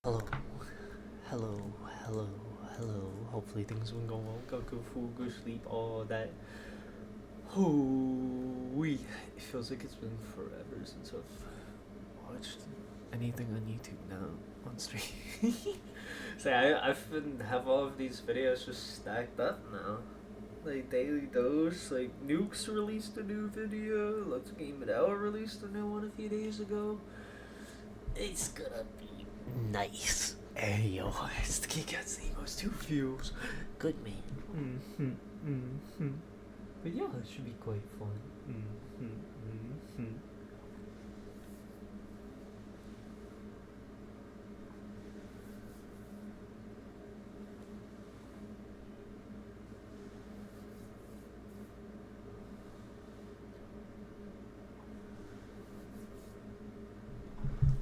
Hello, hello, hello, hello. Hopefully things have been going well. Got good food, good sleep, all that. Hoo-wee. It feels like it's been forever since I've watched anything on YouTube now on stream. So I've been have all of these videos just stacked up now. Like Daily Dose, like Nukes released a new video. Let's Game It Out released a new one a few days ago. It's gonna be nice. Hey yo, it's the Kit Kat Emos 2 views. Good man. But yeah, it should be quite fun.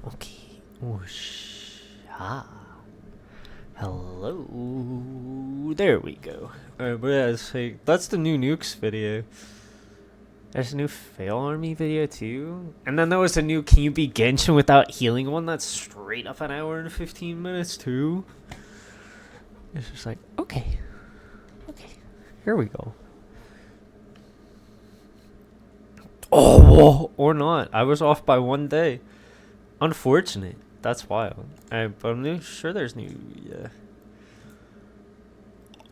Okay. Whoosh. Ah. Hello. There we go. Alright, but yeah, it's like, that's the new Nukes video. There's a new Fail Army video too. And then there was a new Can You Be Genshin Without Healing one that's straight up an hour and 15 minutes too. It's just like, okay. Okay. Here we go. Oh, or not. I was off by one day. Unfortunate. That's wild. But I'm sure there's new. Yeah.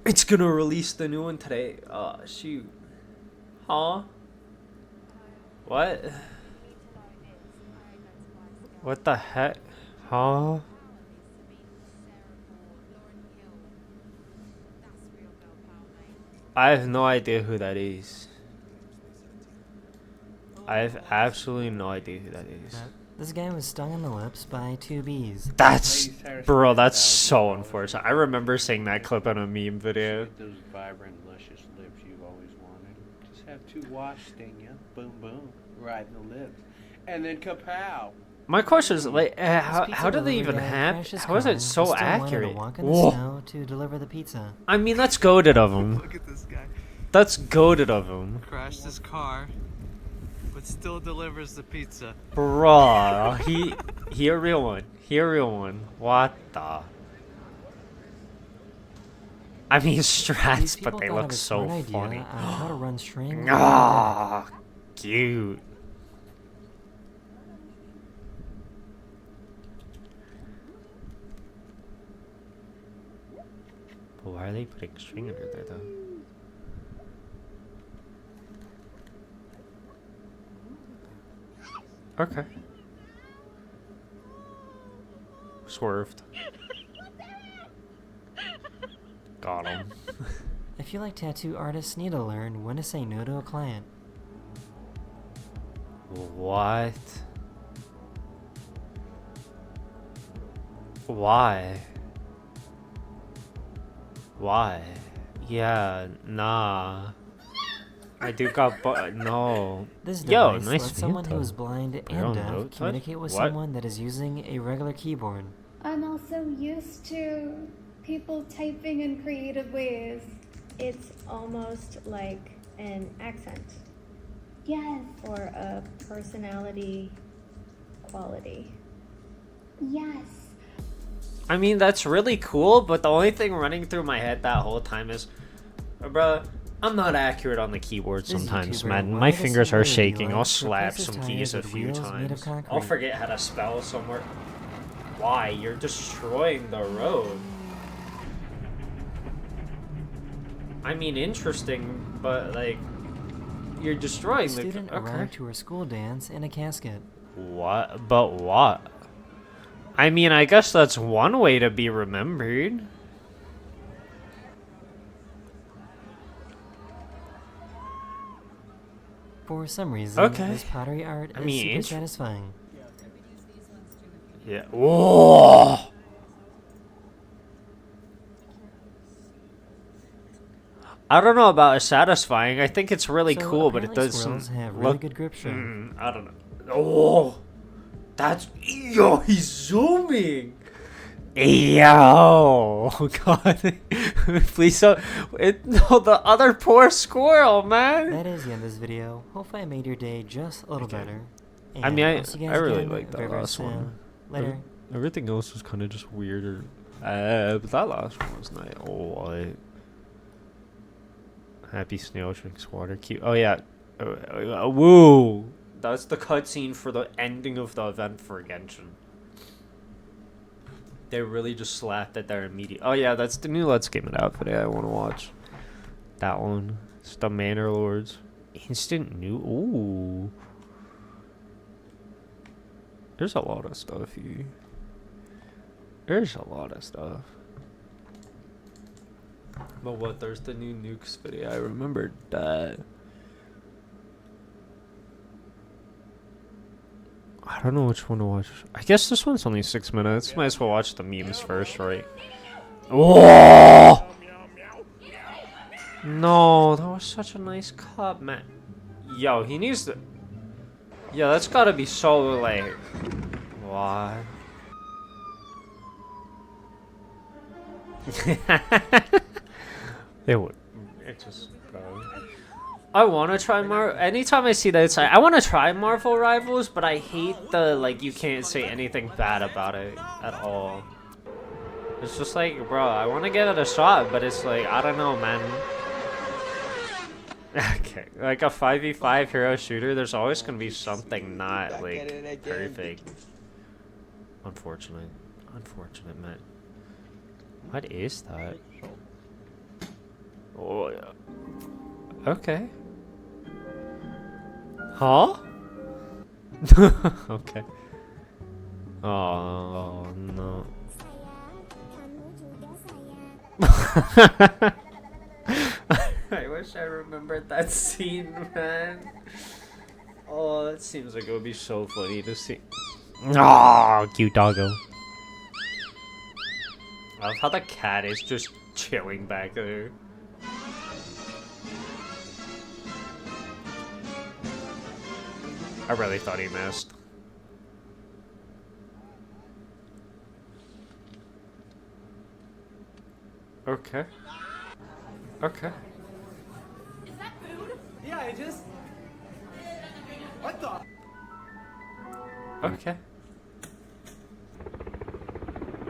It's gonna release the new one today. Oh, shoot. Huh? What? What the heck? Huh? I have no idea who that is. I have absolutely no idea who that is. This guy was stung in the lips by two bees. That's, bro, that's so unfortunate. I remember seeing that clip on a meme video. Those vibrant, luscious lips you've always wanted. Just have two wasps sting you. Boom, boom. Right in the lips. And then kapow. My question is, like, how do they even have? How is it so accurate? Whoa. To deliver the pizza. I mean, that's goated of him. Look at this guy. That's goated of him. Crashed his car, but still delivers the pizza. Bro, he a real one. He a real one. What the? I mean, strats, but they look so funny. How to run string. Ah, cute. But why are they putting string under there, though? Okay. Swerved. Got him. I feel like tattoo artists need to learn when to say no to a client. What? Why? Why? Yeah, nah. I do got no. This Yo, device nice lets someone vehicle. who is blind and Brown deaf note. communicate with What? someone that is using a regular keyboard. I'm also used to people typing in creative ways. It's almost like an accent. Yes. Or a personality quality. Yes. I mean, that's really cool, but the only thing running through my head that whole time is, bruh, I'm not accurate on the keyboard This sometimes, YouTuber man. wanted My to fingers see are what it would be shaking. I'll like to slap replace his some tires keys a with few wheels made of times. I'll concrete. forget how to spell somewhere. Why? You're destroying the road. I mean, interesting, but like, you're A destroying the. student arrived to her school dance in a casket. What? But what? I mean, I guess that's one way to be remembered. For some reason, Okay. this pottery art I is mean, super satisfying. Yeah. Whoa! I don't know about satisfying. I think it's really So cool, but it apparently doesn't squirrels have really look. good grip strength. I don't know. Oh, that's yo. He's zooming. Yo, God, please don't. No, the other poor squirrel, man. That is the end of this video. Hopefully I made your day just a little Okay. better. I mean, And I'll see you I guys really again like that very, very last one. soon. Later. Everything else was kind of just weirder. But that last one was nice. Oh, Happy Snail drinks water. Cute. Oh yeah. Woo! That's the cutscene for the ending of the event for Genshin. They really just slapped it there immediately. Oh yeah, that's the new Let's Game It Out today. I want to watch that one. It's the Manor Lords. Instant new. Ooh. There's a lot of stuff here. There's a lot of stuff. But what? There's the new Nukes video. I remembered that. I don't know which one to watch. I guess this one's only 6 minutes. Might as well watch the memes first, right? Oh! No, that was such a nice cup, man. Yo, he needs to... Yeah, that's gotta be so, like... What? It would. It just... I want to try anytime I see that, it's like, I want to try Marvel Rivals, but I hate the, like, you can't say anything bad about it at all. It's just like, bro, I want to give it a shot, but it's like, I don't know, man. Okay, like a 5v5 hero shooter, there's always going to be something not, like, perfect. Unfortunate. Unfortunate, man. What is that? Oh, yeah. Okay. Huh? Okay. Oh, no. I wish I remembered that scene, man. Oh, that seems like it would be so funny to see. Oh, cute doggo. I love how the cat is just chilling back there. I really thought he missed. Okay. Okay. Is that food? Yeah, I just... What the? Okay.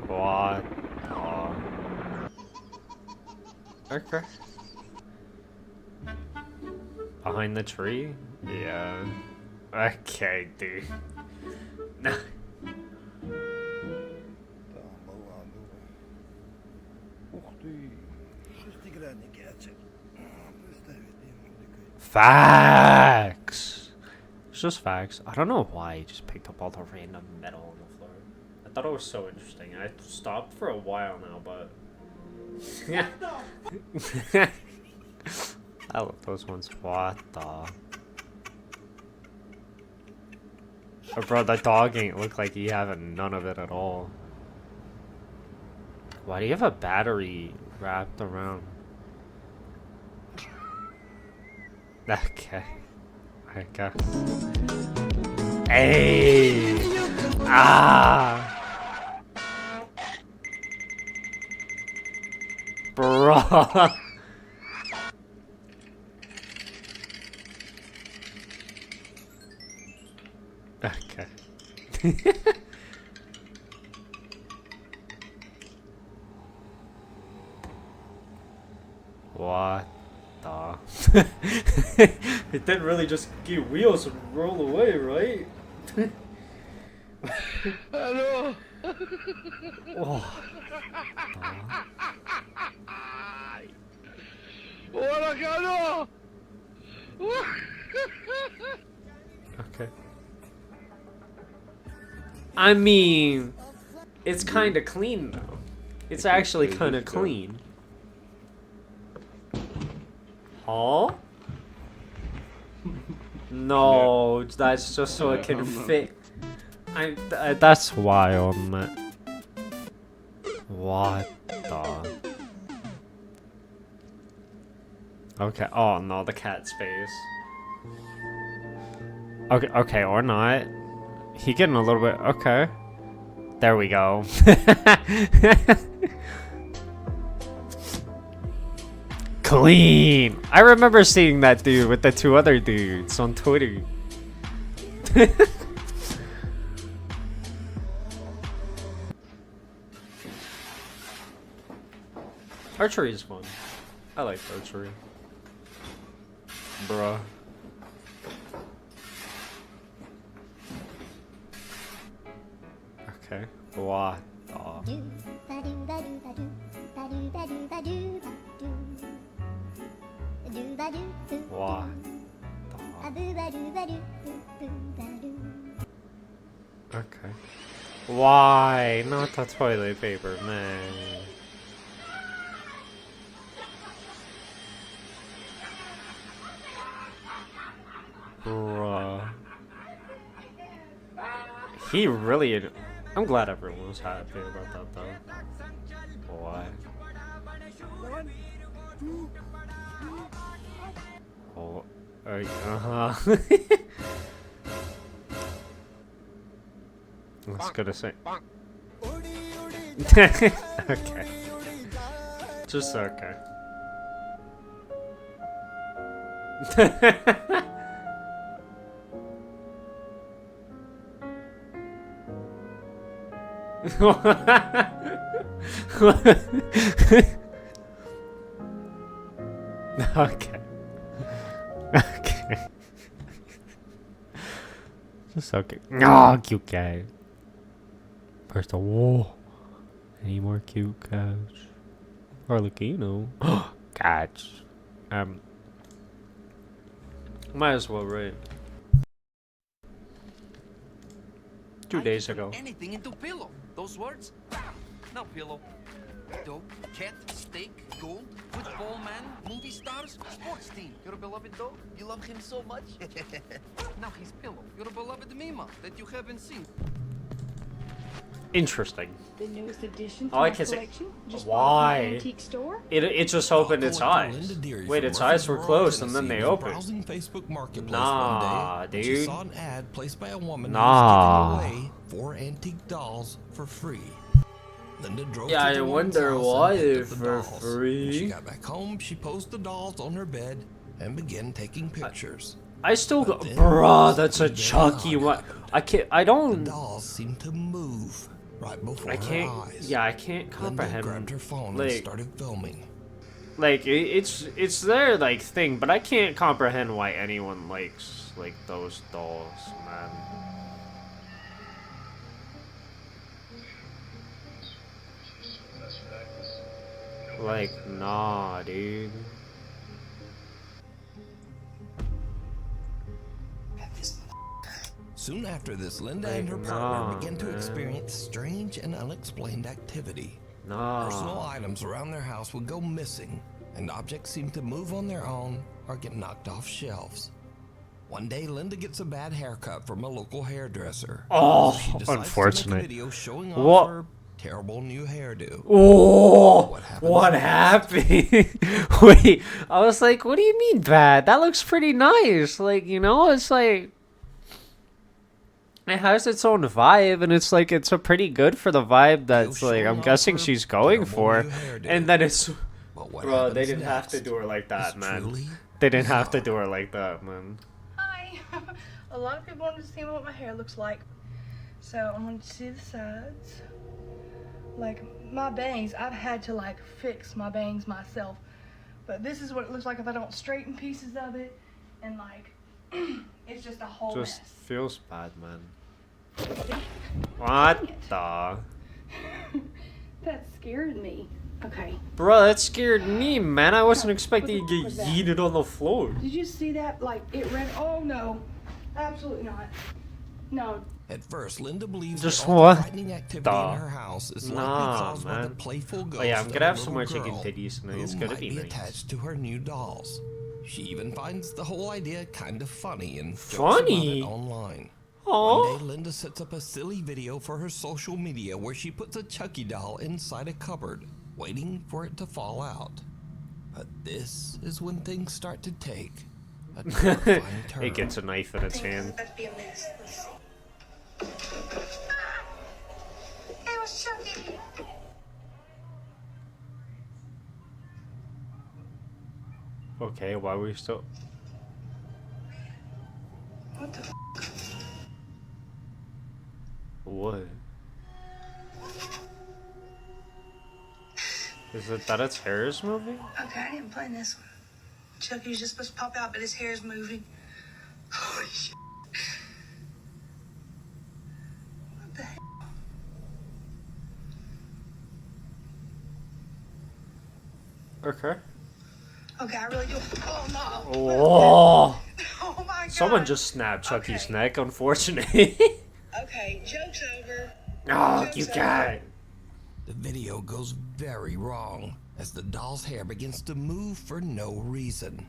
What? Oh. Okay. Behind the tree? Yeah. Okay, dude. No. Facts. It's just facts. I don't know why he just picked up all the random metal on the floor. I thought it was so interesting. I stopped for a while now, but yeah. I love those ones. What the? Oh, bro, that dog ain't look like he having none of it at all. Why do you have a battery wrapped around? Okay. I guess. Hey! Ah! Bro! Okay. What the? It didn't really just get wheels and roll away, right? Hello. Oh. Hola, Cano. Okay. I mean, it's kind of clean though. It's actually kind of clean. Huh? No, that's just so it can fit. That's wild, man. What the? Okay. Oh no, the cat's face. Okay. Okay, or not. He getting a little bit. Okay. There we go. Clean. I remember seeing that dude with the two other dudes on Twitter. Archery is fun. I like archery. Bruh. Okay. What the? What the? Okay. Why? Not the toilet paper, man. Bruh. He really... I'm glad everyone was happy about that, though. Why? Oh, uh-huh. What's gonna say? Okay. Just okay. Okay. Okay. Just okay. Oh, cute cat. First of all, any more cute cats? Arlecchino. Cats. Might as well, right? 2 days ago. Anything into pillow. Those words? No pillow. Dog, cat, steak, gold, football man, movie stars, sports team. Your beloved dog? You love him so much? Now he's pillow. Your beloved Mima that you haven't seen. Interesting. The newest addition to Oh, I my can say. collection. Just Why? bought from the antique store. It just opened its eyes. Wait, its eyes were closed and then they opened. Browsing Facebook Marketplace Nah, one day, when she dude. saw an ad placed by a woman Nah. who was giving away 4 antique dolls for free. Linda drove Yeah, to I the woman's wonder house why and picked up they're the for dolls. free. When she got back home, she posed the dolls on her bed and began taking pictures. I still go, But then bruh, that's a something Chucky odd one. happened. I The don't, dolls seemed to move right before I her can't, eyes. yeah, I can't Linda comprehend. grabbed her phone and Like, started filming. like it's their like thing, but I can't comprehend why anyone likes like those dolls, man. Like, nah, dude. Soon after this, Linda Like, and her partner nah, began to man. experience strange and unexplained activity. Personal Nah. items around their house would go missing, and objects seemed to move on their own or get knocked off shelves. One day, Linda gets a bad haircut from a local hairdresser. Oh, She decides to make a unfortunate. video showing What? off her terrible new hairdo. Oh, What what happened happened? Wait, I was like, what do you mean bad? That looks pretty nice. Like, you know, it's like it has its own vibe, and it's like it's a pretty good for the vibe that's like I'm showing guessing off her she's going terrible for. new hairdo. And then it's But what bro, they happens didn't have to next do her like that, is man. truly They didn't have to bizarre. do her like that, man. Hi. A lot of people wanted to see what my hair looks like. So I wanted to see the sides. Like my bangs, I've had to like fix my bangs myself. But this is what it looks like if I don't straighten pieces of it. And like, it's just a whole Just mess. feels bad, man. What the? That scared me. Okay. Bro, that scared me, man. I wasn't expecting to get yeeted on the floor. Did you see that? Like it ran, oh no. Absolutely not. No. At first, Linda believes Just that all what the frightening activity the- in her house is likely Nah, caused by the man. playful ghost Oh yeah, I'm of gonna a have some little more chicken girl titties tonight. It's who gonna might be be nice. attached to her new dolls. She even finds the whole idea kind of funny and jokes Funny? about it online. Oh, One day, Linda sets up a silly video for her social media where she puts a Chucky doll inside a cupboard, waiting for it to fall out. But this is when things start to take a terrifying turn. it gets a knife in its hand. That'd be a mess. Let's see. It was Chucky. Okay, why are we still? What the What? Is it that it's Harris moving? Okay, I didn't plan this one. Chucky's just supposed to pop out, but his hair's moving. Holy shit. What the hell? Okay. Okay, I really do. Oh no. Oh! Oh my god. Someone just snapped Chucky's Okay. neck, unfortunately. Okay, joke's over. Oh, Joke's you over. can't. The video goes very wrong as the doll's hair begins to move for no reason.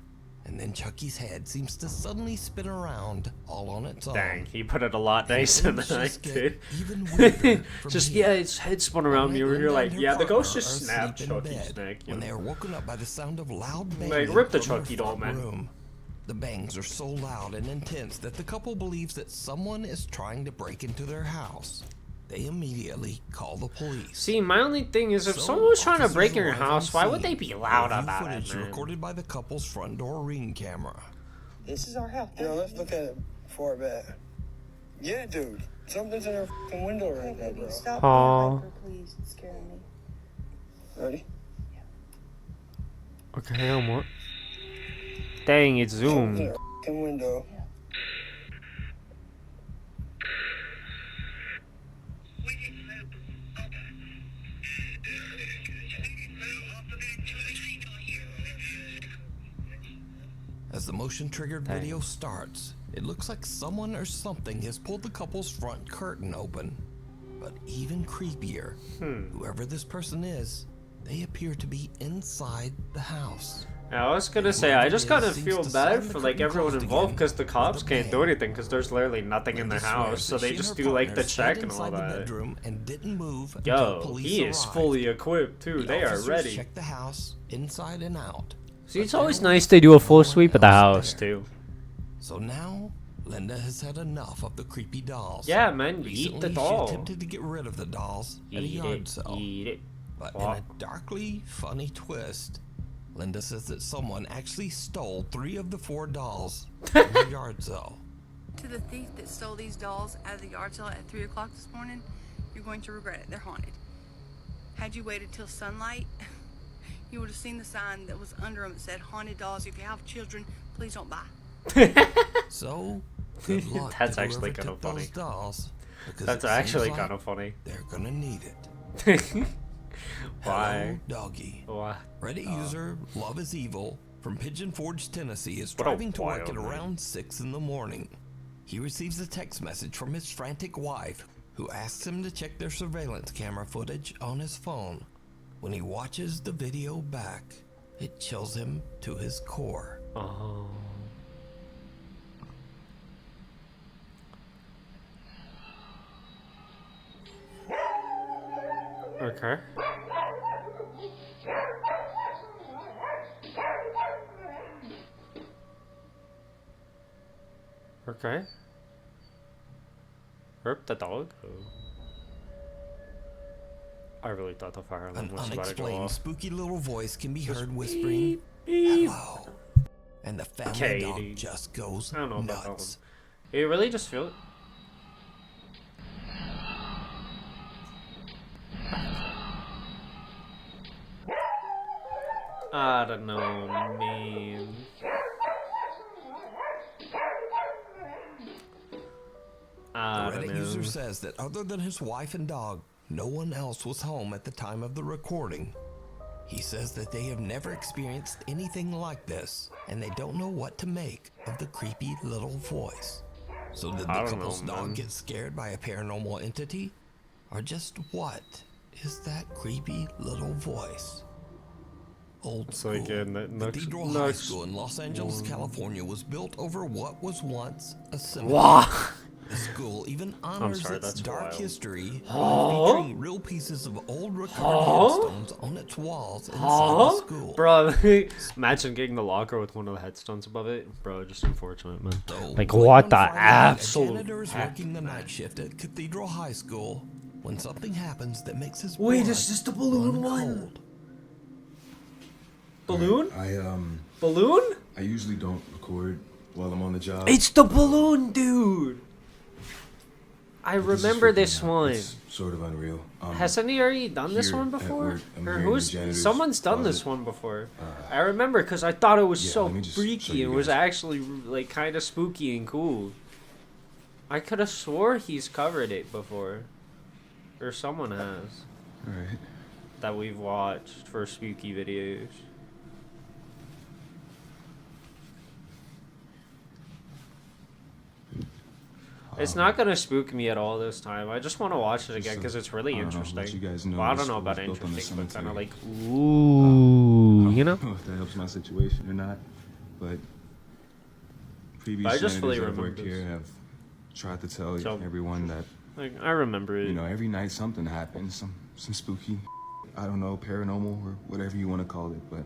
And then Chucky's head seems to suddenly spin around all on its own. Dang, he put it a lot nicer than I Things just did. get even weirder from Just, here. yeah, his head spun around me. Linda You're like, and her yeah, the ghost partner just are snapped asleep in Chucky's bed neck. You when know? they are woken up by the sound of loud Like, banging rip the from their Chucky doll, front man. room. The bangs are so loud and intense that the couple believes that someone is trying to break into their house. They immediately call the police. See, my only thing is, if So, someone was trying to officers break in your arrive on house, why would scene. they be loud They review about footage it, man? recorded by the couple's front door ring camera. This is our house. Let's look at it before bed. Yeah, dude. Something's in her f***ing window right now, bro. Stop Aw. being hyper, please. It's scaring me. Ready? Okay, I'm what? Dang, it's Something's in zoomed. her f***ing window. As the motion-triggered video starts, it looks like someone or something has pulled the couple's front curtain open. But even creepier, whoever this person is, they appear to be inside the house. I was gonna say, I just kind of feel bad for like everyone involved because the cops can't do anything because there's literally nothing in the Linda house, swears so that they she and just her do like the partner check stayed and all inside the that. bedroom and didn't move until Yo, police he is arrived. fully equipped too. The They are officers ready. checked the house inside and out. See, it's but always there nice was they do a full no sweep of one the else house there. too. So now, Linda has had enough of the creepy dolls. Yeah, man, eat Recently, the doll. She attempted to get rid of the dolls at a Eat yard it, sale. eat it. But in What? a darkly funny twist, Linda says that someone actually stole 3 of the 4 dolls from the yard sale. To the thief that stole these dolls out of the yard sale at 3 o'clock this morning, you're going to regret it. They're haunted. Had you waited till sunlight, you would have seen the sign that was under them that said, "Haunted dolls. If you have children, please don't buy." So, good luck That's to actually whoever kinda took those funny. dolls, because That's it seems actually like kind of funny. they're gonna need it. Why? Hello, doggy. Why? Reddit user Love is Evil from Pigeon Forge, Tennessee is What a driving to work wild at name. around 6 in the morning. He receives a text message from his frantic wife, who asks him to check their surveillance camera footage on his phone. When he watches the video back, it chills him to his core. Oh. Okay. Okay. Rip the dog? Oh. I really thought the fire alarm An was about to go unexplained, off. spooky little voice can be heard whispering, Beep. "Hello." And the family Okay, dog dude. just goes I don't know about that nuts. one. You really just feel it? I don't know, man. I The don't Reddit know. user says that other than his wife and dog, no one else was home at the time of the recording. He says that they have never experienced anything like this, and they don't know what to make of the creepy little voice. So did the I don't couple's know, man. dog get scared by a paranormal entity? Or just what is that creepy little voice? Old It's School. like in the next- Cathedral High next School in Los Angeles, one. California was built over what was once a cemetery. Wah! The school even honors sorry, its that's dark wild. history by Huh? featuring real pieces of old recovered Huh? headstones on its walls inside the Huh? school. Bro, imagine getting the locker with one of the headstones above it. Bro, just unfortunate, man. So, Like, late what on the Friday night, absolute A janitor is heck, working the night shift at Cathedral High School when something happens that makes his Wait, blood is this the balloon run one? cold. Balloon? I Balloon? I usually don't record while I'm on the job. It's the balloon, dude! I This is remember freaking this out. one. It's sort of unreal. Has somebody already done this here one at before? work, I'm Or here in the janitor's someone's done this closet. one before. I remember because I thought it was Yeah, so let me just show freaky. you It was guys. actually like kind of spooky and cool. I could have swore he's covered it before, or someone has. All right. That we've watched for spooky videos. It's not gonna spook me at all this time. I just want to watch it again because it's really I don't know, interesting. let you guys know Well, I this don't know was about built on the interesting, but kind of cemetery. like ooh, you know. I don't know if that helps my situation or not, but previous But I just janitors fully that remember worked here this. have tried to tell So- everyone that, Like I remember it. you know, every night something happens, some spooky, I don't know, paranormal or whatever you want to call it, but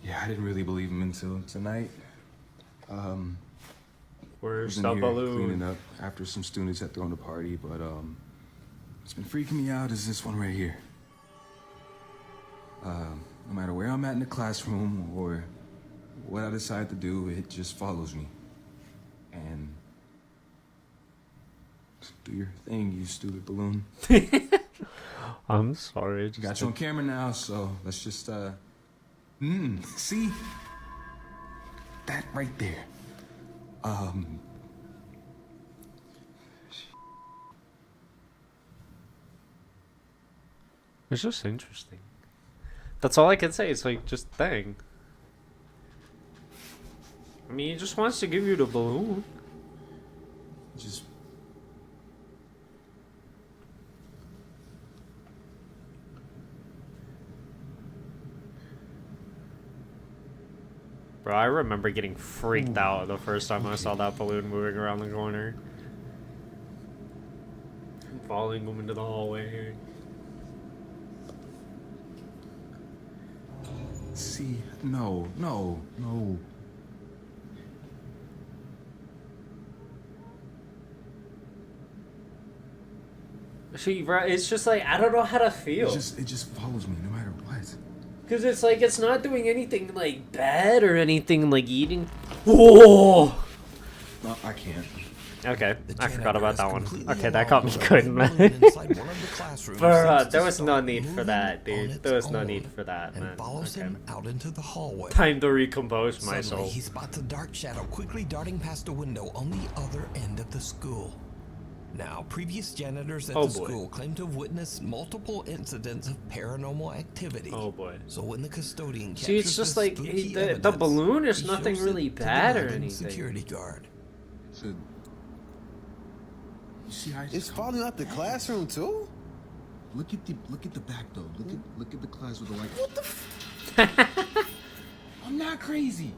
yeah, I didn't really believe him until tonight. Where's was the in here balloon? cleaning up after some students had thrown a party, but what's been freaking me out is this one right here. No matter where I'm at in the classroom or what I decide to do, it just follows me. And do your thing, you stupid balloon. I'm sorry. Got you on camera now, so let's just see that right there. It's just interesting. That's all I can say. It's like just thing. I mean, he just wants to give you the balloon. Just Bro, I remember getting freaked out the first time I saw that balloon moving around the corner. Following him into the hallway. see, no. See, bro, it's just like, I don't know how to feel. It just follows me no matter what. Because it's like, it's not doing anything like bad or anything like eating. Whoa! No, I can't. Okay, The I forgot about that one. completely Okay, that alone caught me with a good, balloon man. inside one of the classrooms Bruh, seems to there was no start need for moving that, on dude. its There was no own need for that, and man. follows Okay. him out into the hallway. Time to recompose my Suddenly, soul. he spots a dark shadow quickly darting past a window on the other end of the school. Now, previous janitors at Oh, the boy. school claim to have witnessed multiple incidents of paranormal activity. Oh boy. So when the custodian See, it's captures just the like, spooky the evidence, balloon is he nothing shows it really to the bad or London anything. security guard. So, you see how I It's just falling out the classroom too? look at the back though. Look at the class with the light. What the I'm not crazy.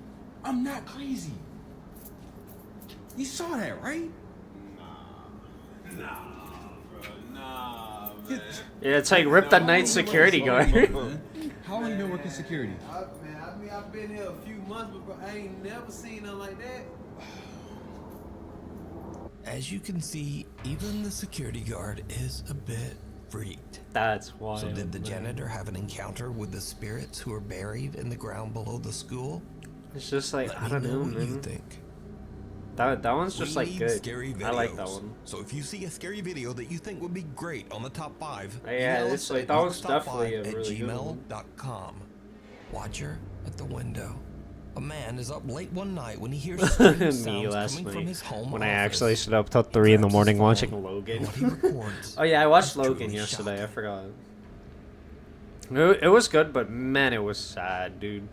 You saw that, right? Yeah, it's like rip the night security guard. How long you been working security? I've been here a few months, but bro, I ain't never seen nothing like that. As you can see, even the security guard is a bit freaked. That's wild. So did the man. janitor have an encounter with the spirits who are buried in the ground below the school? It's just like, Let I me don't know, what you man. think. That one's just We like need good. Scary videos. I like that one. So if you see a scary video that you think would be great on the top 5, Yeah, email it's us like, at that was top definitely 5 a at really good one. gmail.com. Watcher at the window. A man is up late one night when he hears strange Me sounds last coming from night his home when I office. actually stood up till 3 in the morning watching Logan. What he records Oh yeah, I watched is Logan truly yesterday. I shocking. forgot. It was good, but man, it was sad, dude.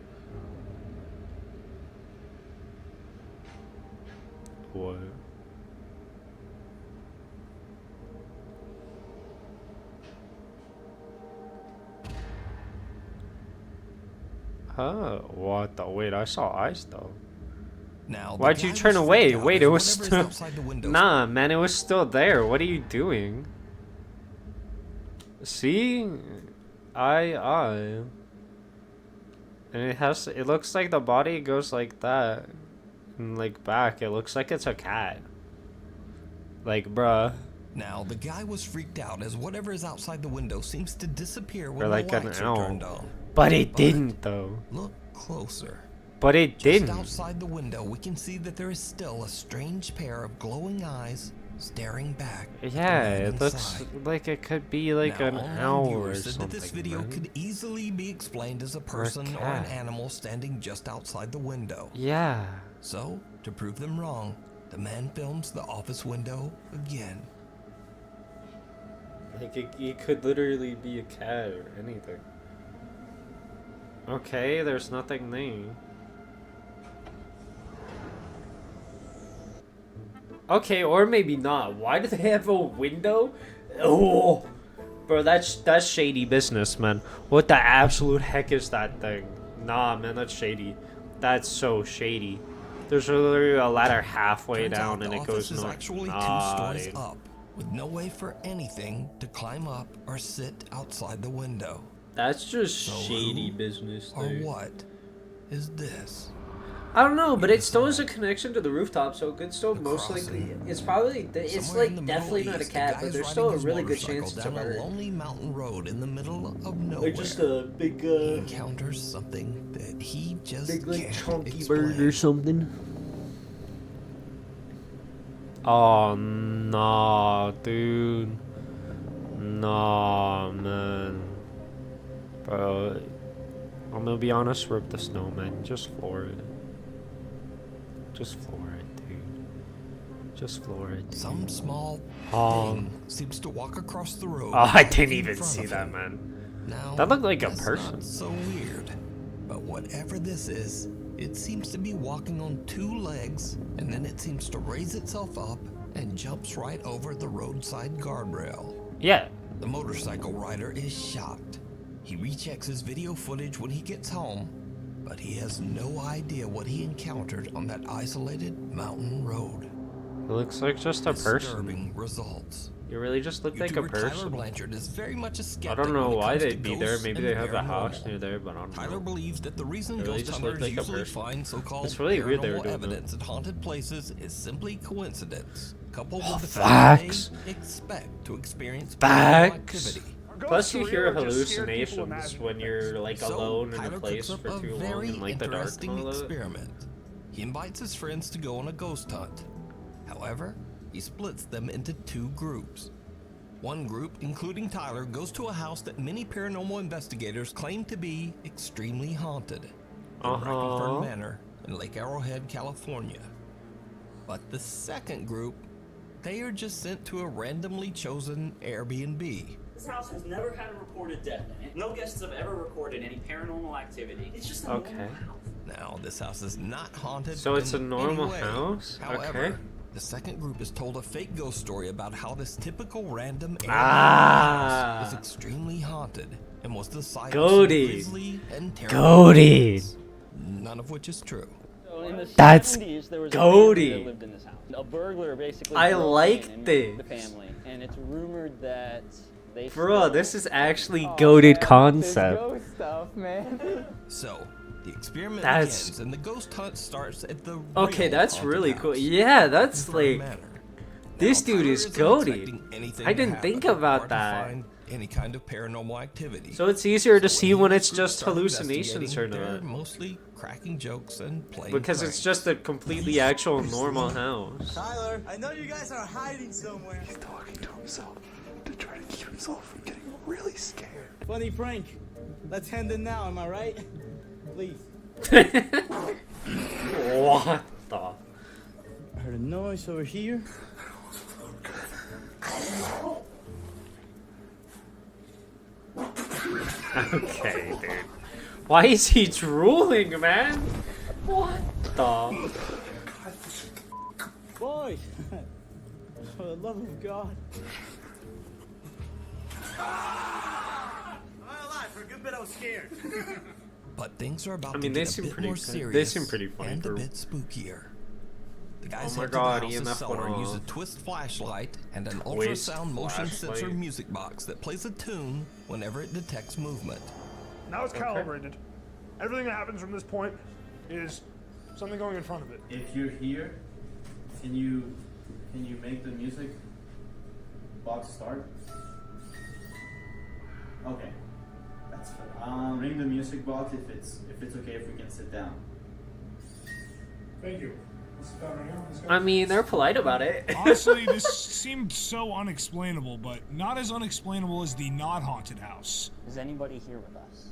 What? Oh, what the? Wait, I saw eyes though. Now, the Why'd you guy turn was away? freaked out Wait, as it was whatever is still. outside the window Nah, man, it was still there. What are you doing? See, and it has. It looks like the body goes like that, and like back. It looks like it's a cat. Like, bruh. Now, the guy was freaked out as whatever is outside the window seems to disappear Or when like the an lights are owl. turned on. But it didn't though. Look closer. But it Just didn't. outside the window, we can see that there is still a strange pair of glowing eyes staring back. Yeah, the man it looks inside. like it could be like Now, an online owl or viewers said something. that this video man. could easily be explained as a person or an cat. animal standing just outside the window. Yeah. So, to prove them wrong, the man films the office window again. Like it could literally be a cat or anything. Okay, there's nothing there. Okay, or maybe not. Why do they have a window? Oh, bro, that's shady business, man. What the absolute heck is that thing? Nah, man, that's shady. That's so shady. There's literally a ladder halfway Turns down out and the it goes office is north. actually Nah, 2 stories dude. up, with no way for anything to climb up or sit outside the window. That's just So shady who business, or dude. what is this? I don't know, but it still has a connection to the rooftop, so it could still most likely. It's probably. It's Somewhere in like the definitely Middle not a East, cat, the but guy's there's riding still a his really good motorcycle chance it's a down a bird. lonely mountain road in the middle of nowhere. Like just a big, He encounters something that he just big like can't chunky explain. bird or something. Oh nah, dude. Nah, man. Bro, I'm gonna be honest. Rip the snowman. Just floor it. Just floor it, dude. Just floor it. Dude. Some small Oh. thing seems to walk across the road. Oh, I didn't in even front see of that, him. man. Now, That looked like a that's person. not so weird. But whatever this is, it seems to be walking on 2 legs, and then it seems to raise itself up and jumps right over the roadside guardrail. Yeah. The motorcycle rider is shocked. He rechecks his video footage when he gets home, but he has no idea what he encountered on that isolated mountain road. It looks like just a person. Disturbing results. You really just look like a YouTuber Tyler person. Blanchard is very much a I skeptic don't know when it why comes to they'd be there. ghosts Maybe and they the have a house paranormal. near there, but I don't Tyler know. believes that the reason They really ghost just look hunters like a usually person. find so-called It's really weird they were paranormal doing that. evidence at haunted places is simply coincidence, coupled Oh, with the fact facts. that they expect to experience paranormal Facts. activity. Plus, you hear hallucinations when you're like So, alone in Tyler a place cooks for up too a long very in like the dark interesting and all that. experiment. He invites his friends to go on a ghost hunt. However, he splits them into 2 groups. One group, including Tyler, goes to a house that many paranormal investigators claim to be extremely haunted. The Brackenford Manor in Lake Arrowhead, California. But the second group, they are just sent to a randomly chosen Airbnb. This house has never had a reported death in it. No guests have ever recorded any paranormal activity. It's just a Okay. normal house. Now, this house is not haunted. So it's a in normal any way. house? However, Okay. the second group is told a fake ghost story about how this typical random Airbnb Ah. house is extremely haunted and was the site Goated. of some grisly and terrible Goated. events, none of which is true. So in the That's 70s, there was a goaty. family that lived in this house. A burglar basically I broke like in and this. the family, and it's rumored that they Bro, stole- this is actually Oh, goated man, concept. This ghost stuff, man. So, the experiment That's- begins and the ghost hunt starts at the Okay, real that's haunted really house cool. Yeah, that's in like. Manor. This Now, dude Tyler is isn't goated. expecting anything I to didn't happen think or about to that. find any kind of paranormal activity. So it's easier to see when it's Group just started hallucinations or investigating, they're not. mostly cracking jokes and playing Because it's just a completely actual normal house. Tyler, I know you guys are hiding somewhere. He's talking to himself to try to keep himself from getting really scared. Funny prank. Let's end it now, am I right? Please. What the? I heard a noise over here. Okay, dude. Why is he drooling, man? What the? Boys! For the love of God. I'm alive. For a good bit I was scared. But things are about I mean, to they get a seem bit pretty more good. They serious seem pretty funny and a for- bit spookier. The guys Oh my head God, to the house's EMF went cellar, use a off. twist flashlight and an Twist ultrasound motion sensor flashlight. music box that plays a tune whenever it detects movement. Now it's calibrated. Everything that happens from this point is something going in front of it. If you're here, can you make the music box start? Okay, that's fine. Ring the music box if it's okay if we can sit down. Thank you. I mean, they're polite about it. Honestly, this seemed so unexplainable, but not as unexplainable as the not haunted house. Is anybody here with us?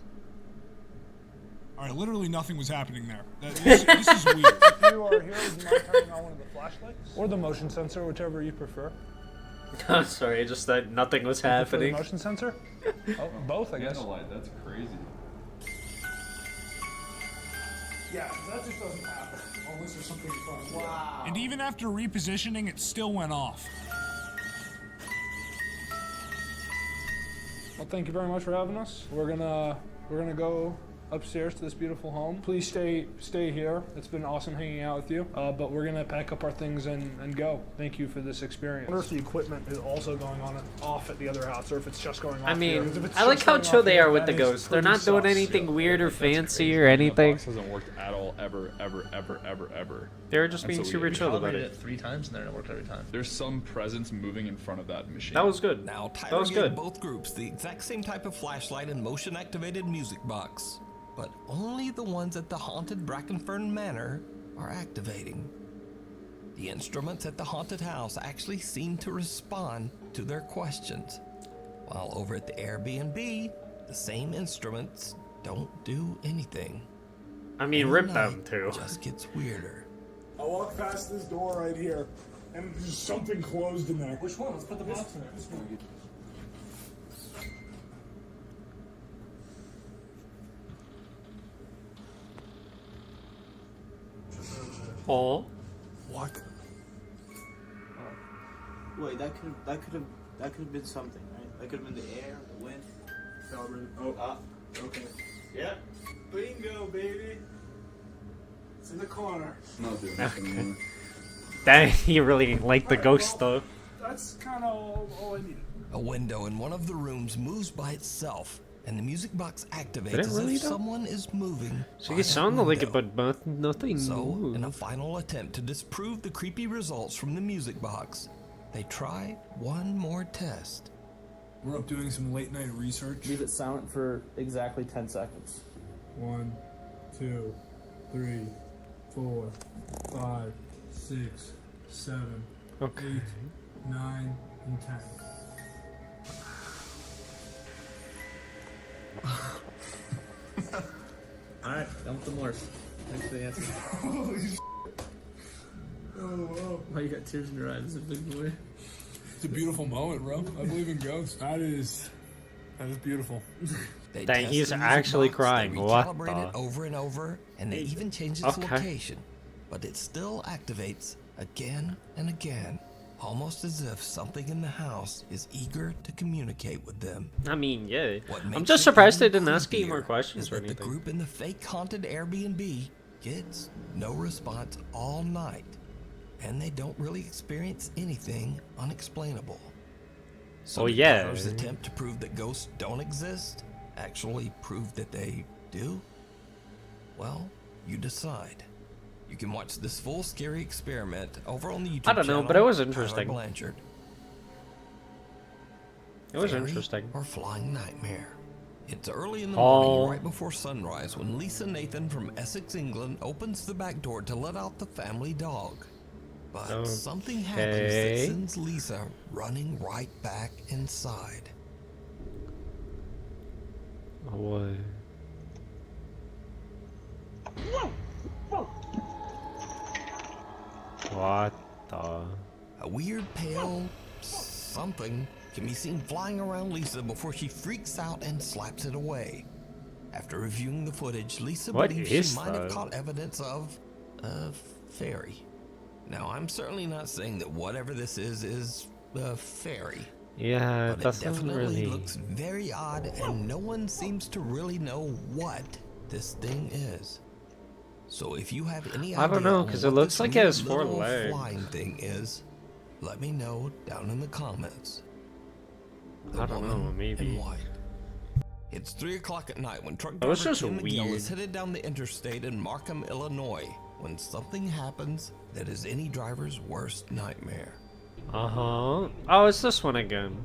Alright, literally nothing was happening there. This is weird. If you are here, would you mind turning on one of the flashlights? Or the motion sensor, whichever you prefer. I'm sorry, just that nothing was For happening. the motion sensor? Oh, both, I guess. That's crazy. Yeah, that just doesn't happen. Unless there's something in front of you. Wow. And even after repositioning, it still went off. Well, thank you very much for having us. We're gonna go upstairs to this beautiful home. Please stay here. It's been awesome hanging out with you. But we're gonna pack up our things and go. Thank you for this experience. I wonder if the equipment is also going on off at the other house, or if it's just going off. I mean, here. If it's I like just how going chill off they here, are with the that is ghosts. They're pretty not doing sus. anything weird or fancy or anything. Box hasn't worked at all, ever. They were just And being so super we chill about calibrated it. 3 times and then it worked every time. There's some presence moving in front of that machine. That was good. Now, That Tyler was gave good. both groups the exact same type of flashlight and motion-activated music box, but only the ones at the haunted Brackenfern Manor are activating. The instruments at the haunted house actually seem to respond to their questions, while over at the Airbnb, the same instruments don't do anything. I mean, And rip the them night too. just gets weirder. I walk past this door right here, and there's something closed in there. Which one? Let's put the box in there. This one. Oh. What? Wait, that could have been something, right? That could have been the air, the wind. Okay. Yeah. Bingo, baby. It's in the corner. Not doing nothing anymore. Dang, you really like the ghost stuff. That's kind of all I needed. A window in one of the rooms moves by itself, and the music box activates Did it as really if though? someone is moving. So by you that sounded like it, window. but nothing So, moved. in a final attempt to disprove the creepy results from the music box, they try one more test. We're up doing some late night research. Leave it silent for exactly 10 seconds. 1, 2, 3, 4, 5, 6, 7, Okay. 8, 9, and 10. Alright, done with the morse. Thanks for the answer. Holy sh**. Oh, wow. Why you got tears in your eyes? Is it big boy? It's a beautiful moment, bro. I believe in ghosts. That is beautiful. They Dang, test he's the music actually box, crying. They What recalibrate it the? over and over, and they even change its Okay. location. But it still activates again and again, almost as if something in the house is eager to communicate with them. I mean, yeah. What I'm makes just it surprised they even didn't ask any creepier more questions is or that the anything. group in the fake haunted Airbnb gets no response all night, and they don't really experience anything unexplainable. So Oh, did yeah. Tyler's attempt to prove that ghosts don't exist actually prove that they do? Well, you decide. You can watch this full scary experiment over on the YouTube I don't know, channel, but it was Tyler interesting. Blanchard. It was Fairy interesting. Or Flying Nightmare. It's early in the Oh. morning, right before sunrise, when Lisa Nathan from Essex, England, opens the back door to let out the family dog. But something happens that Okay. sends Lisa running right back inside. What? What the? A weird pale something can be seen flying around Lisa before she freaks out and slaps it away. After reviewing the footage, Lisa What believes is she might have that? caught evidence of a fairy. Now, I'm certainly not saying that whatever this is a fairy. Yeah, it But it doesn't definitely really. looks very odd, and no one seems to really know what this thing is. So if you have any idea I don't know, on 'cause it what looks this like it has weird 4 little legs. flying thing is, let me know down in the comments. The I don't know, Woman maybe. in White. It's 3 o'clock at night when truck That was driver just Kim McGill weird. is headed down the interstate in Markham, Illinois, when something happens that is any driver's worst nightmare. Uh-huh. Oh, it's this one again.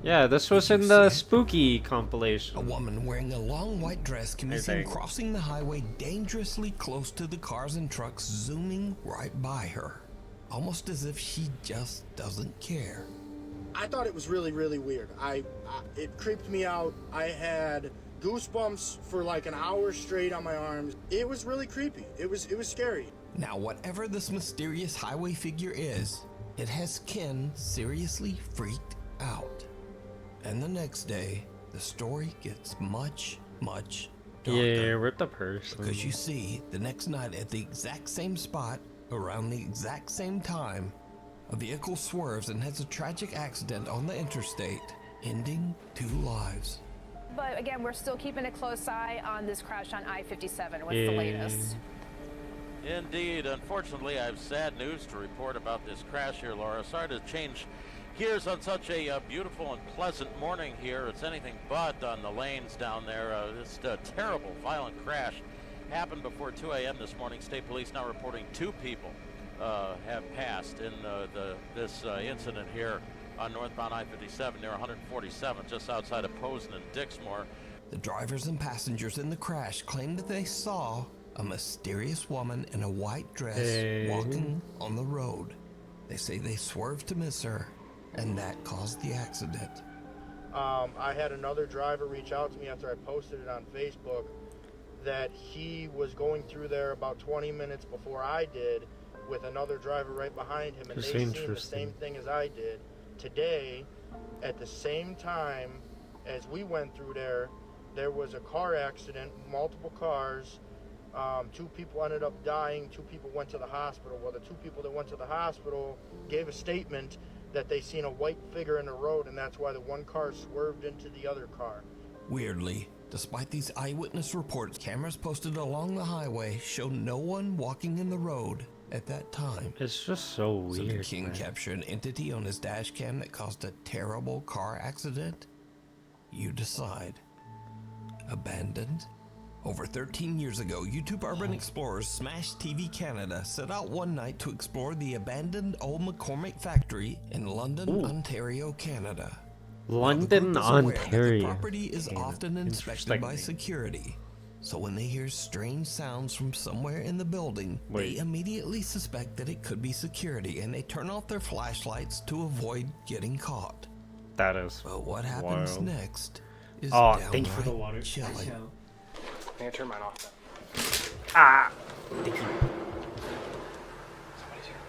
Yeah, this was in the spooky compilation. A woman wearing a long white dress can be seen crossing the highway dangerously close to the cars and trucks zooming right by her, almost as if she just doesn't care. I thought it was really, really weird. It creeped me out. I had goosebumps for like an hour straight on my arms. It was really creepy. It was scary. Now, whatever this mysterious highway figure is, it has Ken seriously freaked out. And the next day, the story gets much, much darker. Yeah, with the person. Because you see, the next night at the exact same spot, around the exact same time, a vehicle swerves and has a tragic accident on the interstate, ending 2 lives. But again, we're still keeping a close eye on this crash on I-57. What's the latest? Indeed. Unfortunately, I have sad news to report about this crash here, Laura. Sorry to change gears on such a beautiful and pleasant morning here. It's anything but on the lanes down there. This terrible, violent crash happened before 2 a.m. this morning. State police now reporting 2 people have passed in this incident here on northbound I-57 near 147, just outside of Posen and Dixmoor. The drivers and passengers in the crash claimed that they saw a mysterious woman in a white dress walking on the road. They say they swerved to miss her, and that caused the accident. I had another driver reach out to me after I posted it on Facebook that he was going through there about 20 minutes before I did with another driver right behind him, and they seen the same thing as I did. Today, at the same time as we went through there, there was a car accident, multiple cars. 2 people ended up dying, 2 people went to the hospital. Well, the 2 people that went to the hospital gave a statement that they seen a white figure in the road, and that's why the one car swerved into the other car. Weirdly, despite these eyewitness reports, cameras posted along the highway show no one walking in the road at that time. It's just so weird. So did King capture an entity on his dash cam that caused a terrible car accident? You decide. Abandoned? Over 13 years ago, YouTube urban explorers Smash TV Canada set out one night to explore the abandoned old McCormick factory in London, Ontario, Canada. London, Ontario. The property is often inspected by security, so when they hear strange sounds from somewhere in the building, they immediately suspect that it could be security, and they turn off their flashlights to avoid getting caught. That is But what happens next is thank you for the water. chilling. I'm gonna turn mine off. Ah! Thank you. Somebody's here.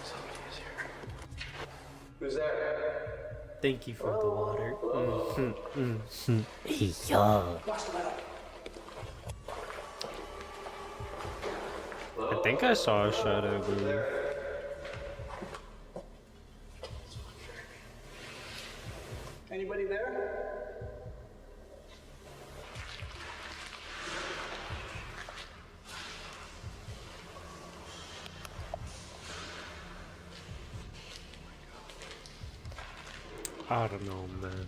Somebody is here. Who's there? Thank you for the water. Yeah. I think I saw a shadow move. Anybody there? I don't know, man.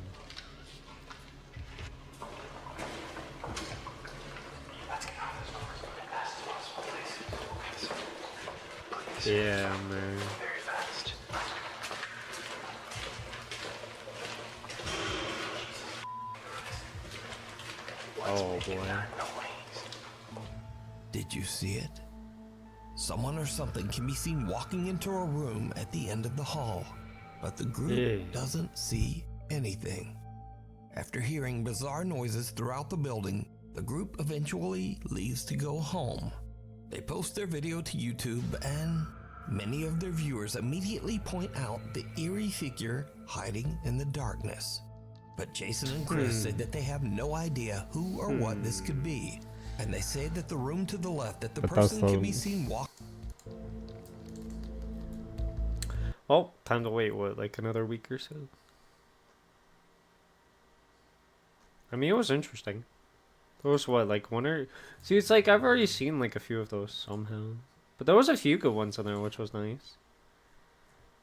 Yeah, man. Very fast. Oh boy. Did you see it? Someone or something can be seen walking into a room at the end of the hall, but the group doesn't see anything. After hearing bizarre noises throughout the building, the group eventually leaves to go home. They post their video to YouTube, and many of their viewers immediately point out the eerie figure hiding in the darkness. But Jason and Chris said that they have no idea who or what this could be, and they say that the room to the left that the person can be seen walk. Well, time to wait, what, like another week or so? I mean, it was interesting. There was what, like one or... See, it's like I've already seen like a few of those somehow. But there was a few good ones in there, which was nice.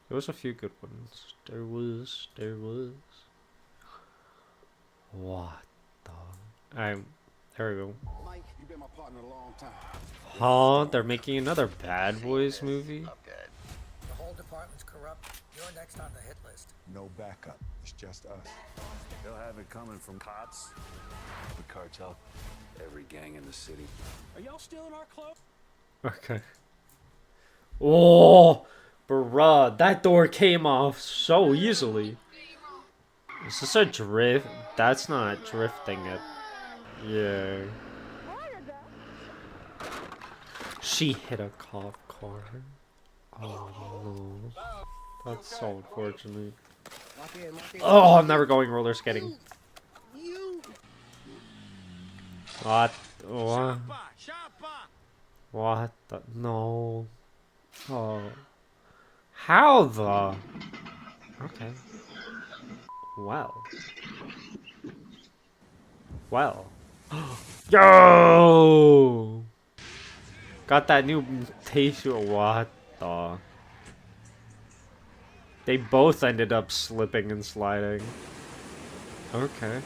There was a few good ones. There was. What the... Alright, there we go. Mike, you've been my partner a long time. Oh, they're making another Bad Boys movie? The whole department's corrupt. You're next on the hit list. No backup. It's just us. They'll have it coming from cops, the cartel, every gang in the city. Are y'all stealing our clothes? Okay. Oh, bruh, that door came off so easily. Is this a drift? That's not drifting it. Yeah. She hit a cop car. Oh no. That's so unfortunate. Oh, I'm never going roller skating. What? What? What the? No. Oh. How the? Okay. Well. Well. Yo! Got that new Taser. What the? They both ended up slipping and sliding. Okay.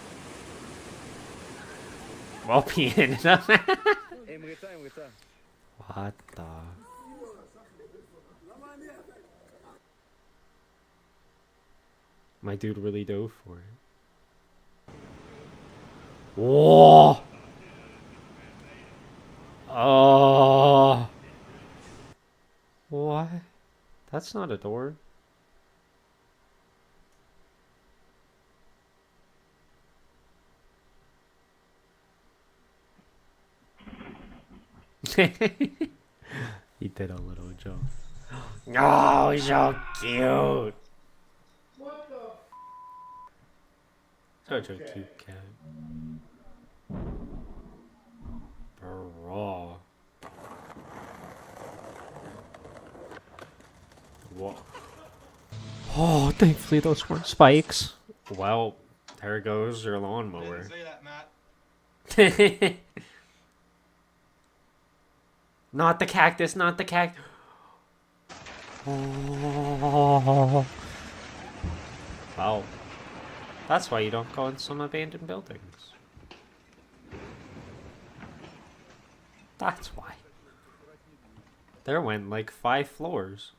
Well, he ended up. What the? My dude really dove for it. Whoa! Oh! What? That's not a door. He did a little jump. Oh, he's so cute. What the? Such a cute cat. Bro. What? Oh, thankfully those weren't spikes. Well, there goes your lawnmower. Say that, Matt. Not the cactus, not the cactus. Oh. Wow. That's why you don't go in some abandoned buildings. That's why. There went like 5 floors.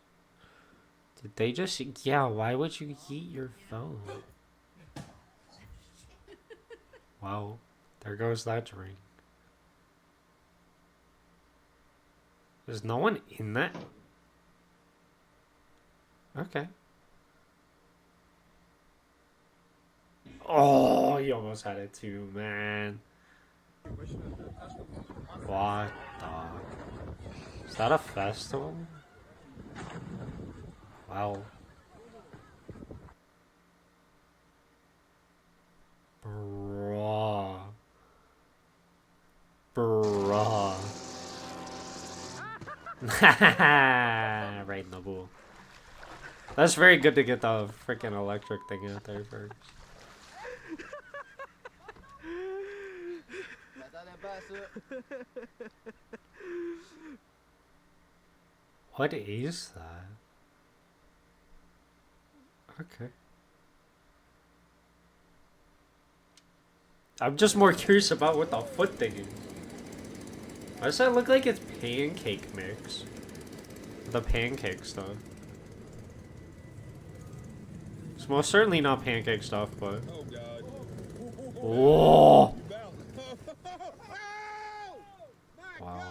Did they just... Yeah, why would you eat your phone? Wow. There goes that drink. There's no one in that? Okay. Oh, you almost had it too, man. What the? Is that a festival? Wow. Bruh. Bruh. Right in the pool. That's very good to get the freaking electric thing out there first. What is that? Okay. I'm just more curious about what the foot thing is. Why does that look like it's pancake mix? The pancake stuff. It's most certainly not pancake stuff, but... Whoa! Wow.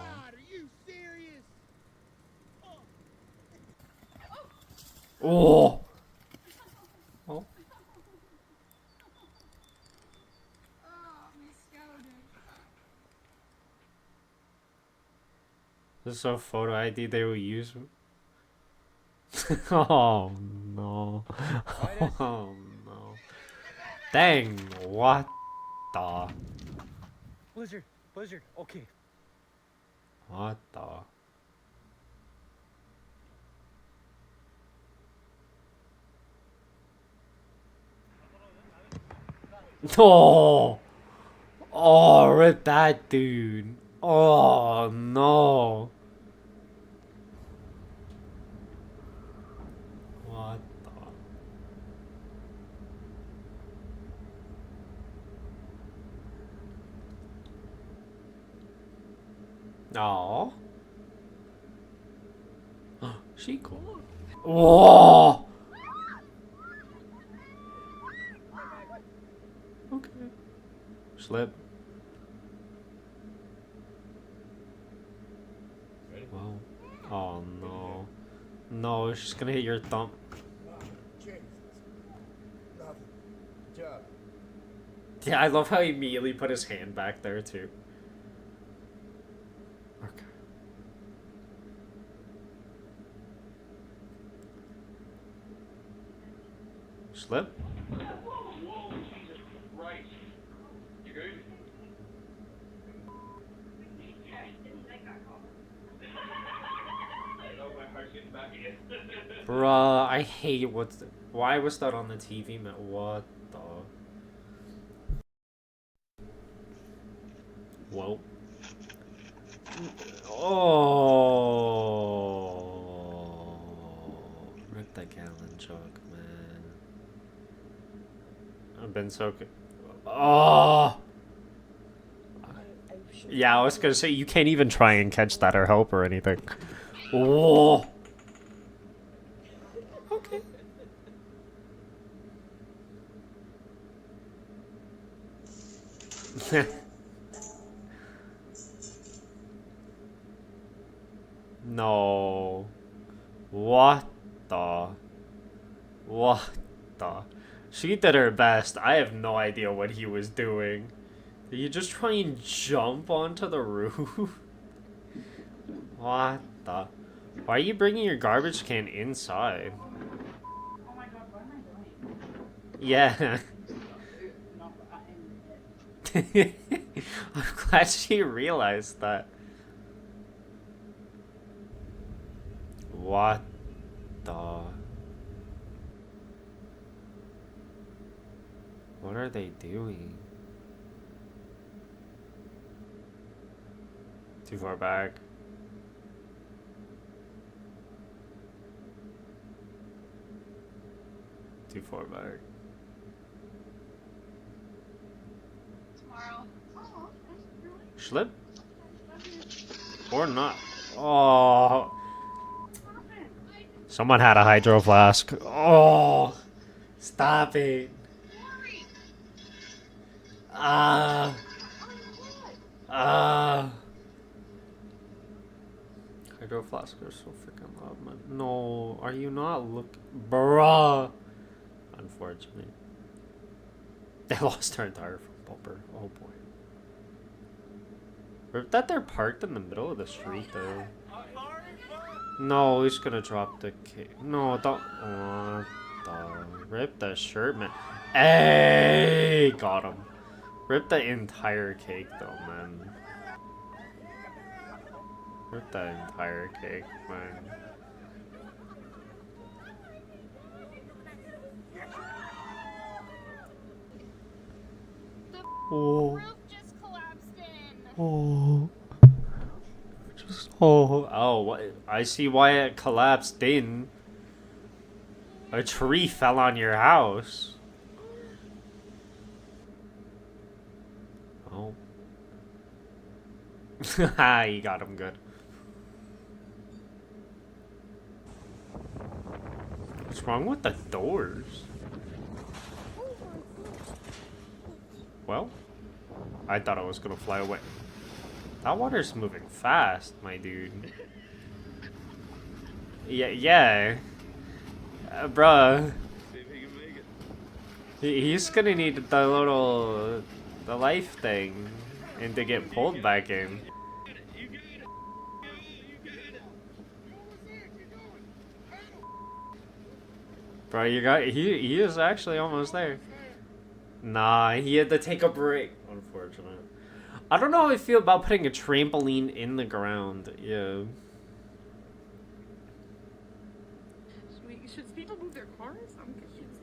Oh! Oh. This is a photo ID they will use. Oh no. Oh no. Dang, what the? Blizzard, okay. What the? Oh! Oh, rip that dude. Oh no. What the? Oh. She cool. Whoa! Well, oh no. No, she's gonna hit your thumb. Yeah, I love how he immediately put his hand back there too. Okay. Slip? Whoa, Jesus Christ. You good? Oh, my heart's getting back again. Bruh, I hate what's... Why was that on the TV, man? What the... Whoa. Oh. Rip that gallon jug, man. I've been so good. Oh. Yeah, I was gonna say, you can't even try and catch that or help or anything. Oh. Okay. No. What the? What the? She did her best. I have no idea what he was doing. Did you just try and jump onto the roof? What the? Why are you bringing your garbage can inside? Oh my god, what am I doing? Yeah. I'm glad she realized that. What the? What are they doing? Too far back. Too far back. Tomorrow. Schlip? Or not. Oh. Someone had a hydro flask. Oh. Stop it. Hydro flasks are so freaking loud, man. No, are you not bruh? Unfortunately. They lost their entire front bumper. Oh boy. That they're parked in the middle of the street though. No, he's gonna drop the cake. No, don't. What the? Rip the shirt, man. Hey, got him. Rip the entire cake though, man. Rip the entire cake, man. Oh. Oh. Just oh, what? I see why it collapsed in. A tree fell on your house. Oh. Ha, you got him good. What's wrong with the doors? Well, I thought I was gonna fly away. That water's moving fast, my dude. Yeah. Bruh. He's gonna need the life thing, and to get pulled back in. Bro, he is actually almost there. Nah, he had to take a break. Unfortunate. I don't know how I feel about putting a trampoline in the ground. Yeah. Should people move their cars? I'm confused.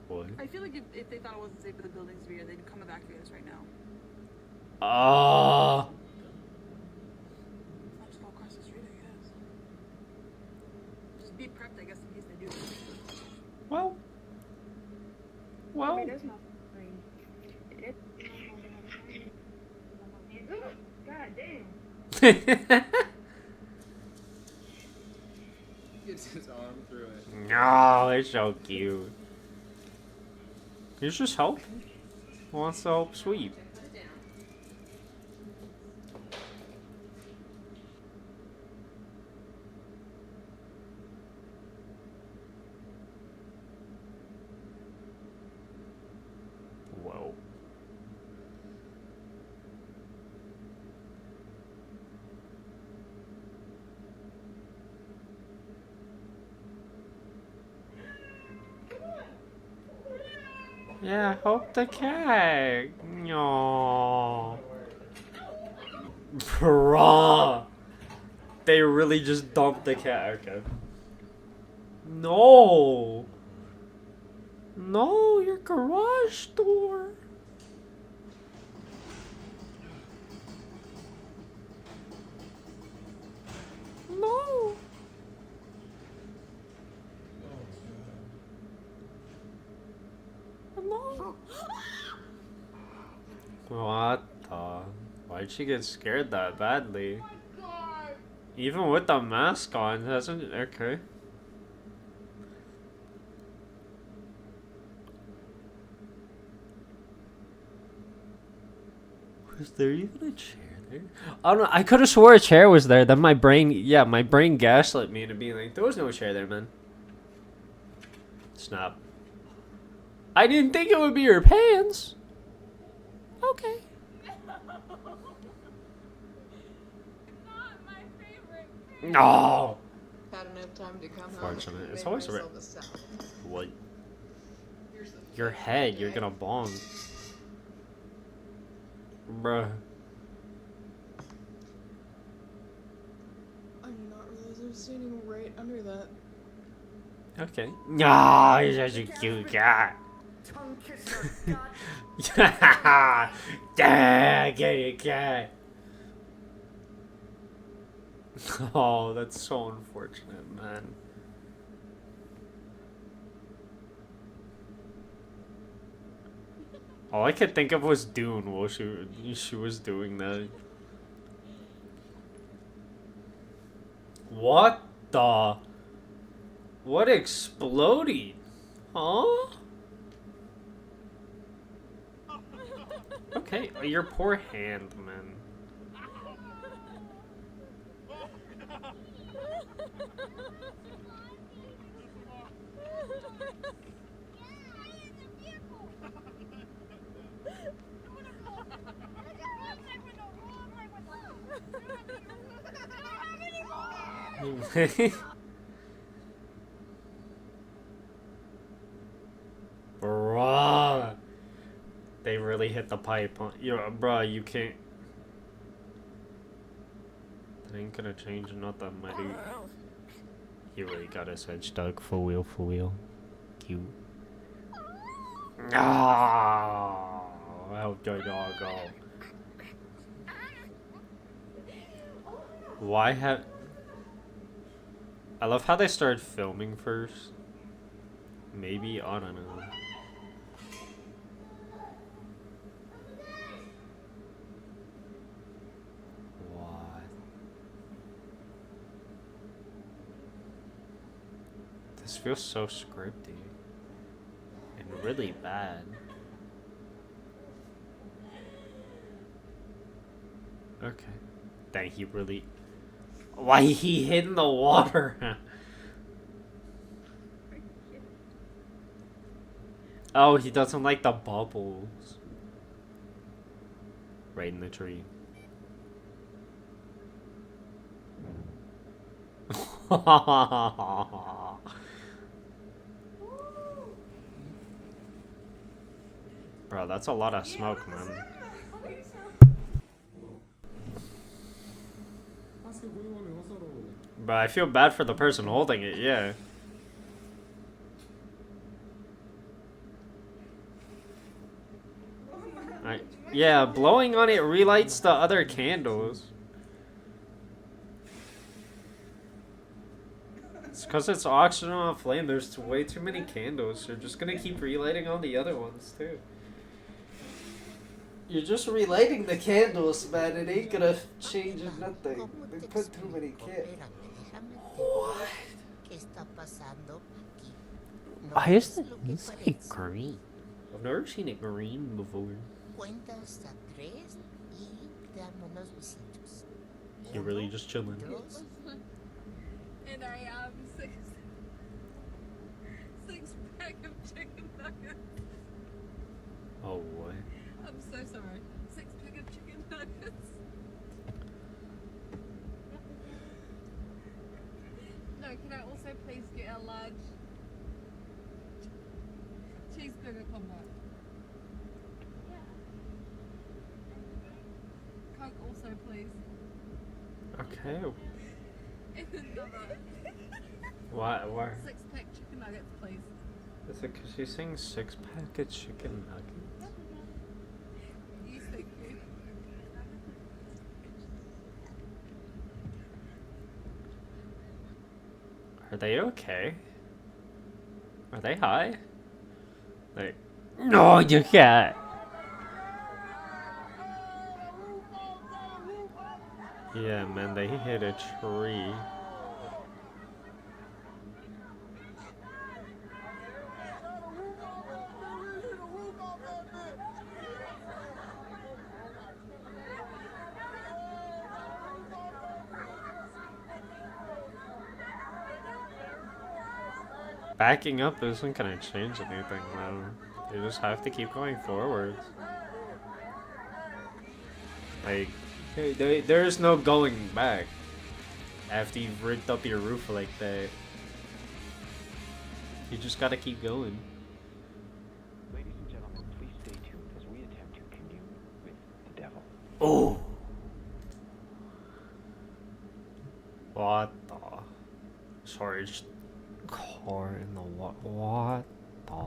What? I feel like if they thought it wasn't safe for the buildings to be here, they'd come evacuate us right now. Ah. I'll just go across the street, I guess. Just be prepped, I guess, in case they do. Well. Wait, there's nothing. God damn. Gets his arm through it. No, they're so cute. He's just helping. Wants to help sweep. Yeah, hope the cat. No. Bruh. They really just dumped the cat. Okay. No. No, your garage door. No. No. What the? Why'd she get scared that badly? Even with the mask on, hasn't okay. Was there even a chair there? I don't know. I could have swore a chair was there. Then my brain, yeah, my brain gaslit me into being like, there was no chair there, man. Snap. I didn't think it would be your pants. Okay. No. Had enough time to come home. Fortunate. It's always right. What? Your head. You're gonna bong. Bruh. I did not realize I was standing right under that. Okay. No, he's such a cute cat. Yeah, get it, cat. Oh, that's so unfortunate, man. All I could think of was Dune while she was doing that. What the? What exploded? Huh? Okay, your poor hand, man. Bruh. They really hit the pipe on you, bruh, you can't. That ain't gonna change nothing, my dude. He really got his head stuck. For wheel, for wheel. Cute. Ah, how'd the dog go? Why have... I love how they started filming first. Maybe, I don't know. What? This feels so scripty. And really bad. Okay. Dang, he really... Why he hid in the water? Oh, he doesn't like the bubbles. Right in the tree. Bro, that's a lot of smoke, man. But I feel bad for the person holding it, yeah. Yeah, blowing on it relights the other candles. It's because it's oxygen on flame. There's way too many candles. You're just gonna keep relighting on the other ones, too. You're just relighting the candles, man. It ain't gonna change nothing. They put too many candles. What? Why is the music green? I've never seen it green before. You're really just chilling. And I am six pack of chicken nuggets. Oh, what? I'm so sorry. 6 pack of chicken nuggets. No, can I also please get a large cheeseburger combo? so, please. Okay. Another. Why? 6-pack chicken nuggets, please. Is it because she's saying 6-pack of chicken nuggets? Yes, thank you. Are they okay? Are they high? Like, no, you can't. Yeah, man, they hit a tree. Backing up isn't gonna change anything, man. They just have to keep going forwards. Like, there's no going back after you've rigged up your roof like that. You just gotta keep going. Ladies and gentlemen, please stay tuned as we attempt to commune with the devil. Oh! What the? Sorry, just car in the what the?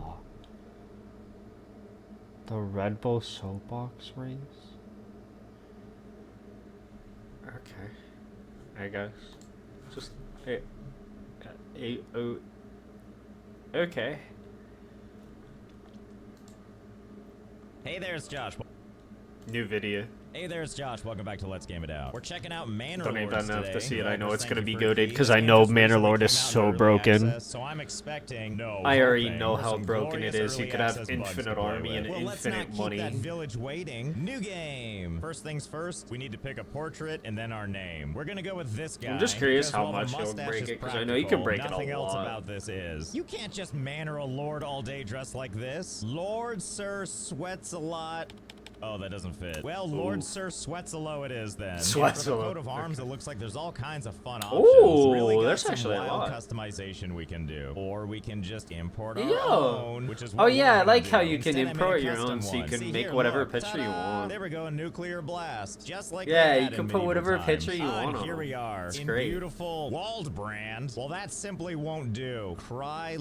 The Red Bull soapbox race? Okay, I guess. Just okay. Hey there, it's Josh. New video. Hey there, it's Josh. Welcome back to Let's Game It Out. We're checking out Manor Don't Lords even have today. to see it. I know it's gonna be Thank you for goated the because fee. I This know game just Manor recently Lord is came out in so early broken. access, so I'm expecting I already hoping know for how some broken it glorious is. You early could have access bugs to infinite play army and with. Well, let's infinite not money. keep that village waiting. New game. First things first, we need to pick a portrait and then our name. We're gonna go with this guy. I'm just curious because how while the much you'll mustache break is it, because I know you can practical, break it a nothing else lot. about this is. You can't just manor a lord all day dressed like this. Lord Sir sweats a lot. Oh, that doesn't fit. Well, Lord Sir Sweatsalo it is then. For the Sweatsalo. coat of arms, it looks like there's all kinds of fun options. Ooh, Really got there's some actually a wild lot. customization we can do. Or we can just import our Yo. own, which is Oh what yeah, I we're like gonna how do. you can Instead, I made a import your custom own, so you one. can See make here, whatever look. picture you Ta-da! want. There we go, a nuclear blast, just like Yeah, they you had can in put whatever medieval picture times. you want And on here them. we are It's in great. beautiful Waldbrand. Well, that simply won't do.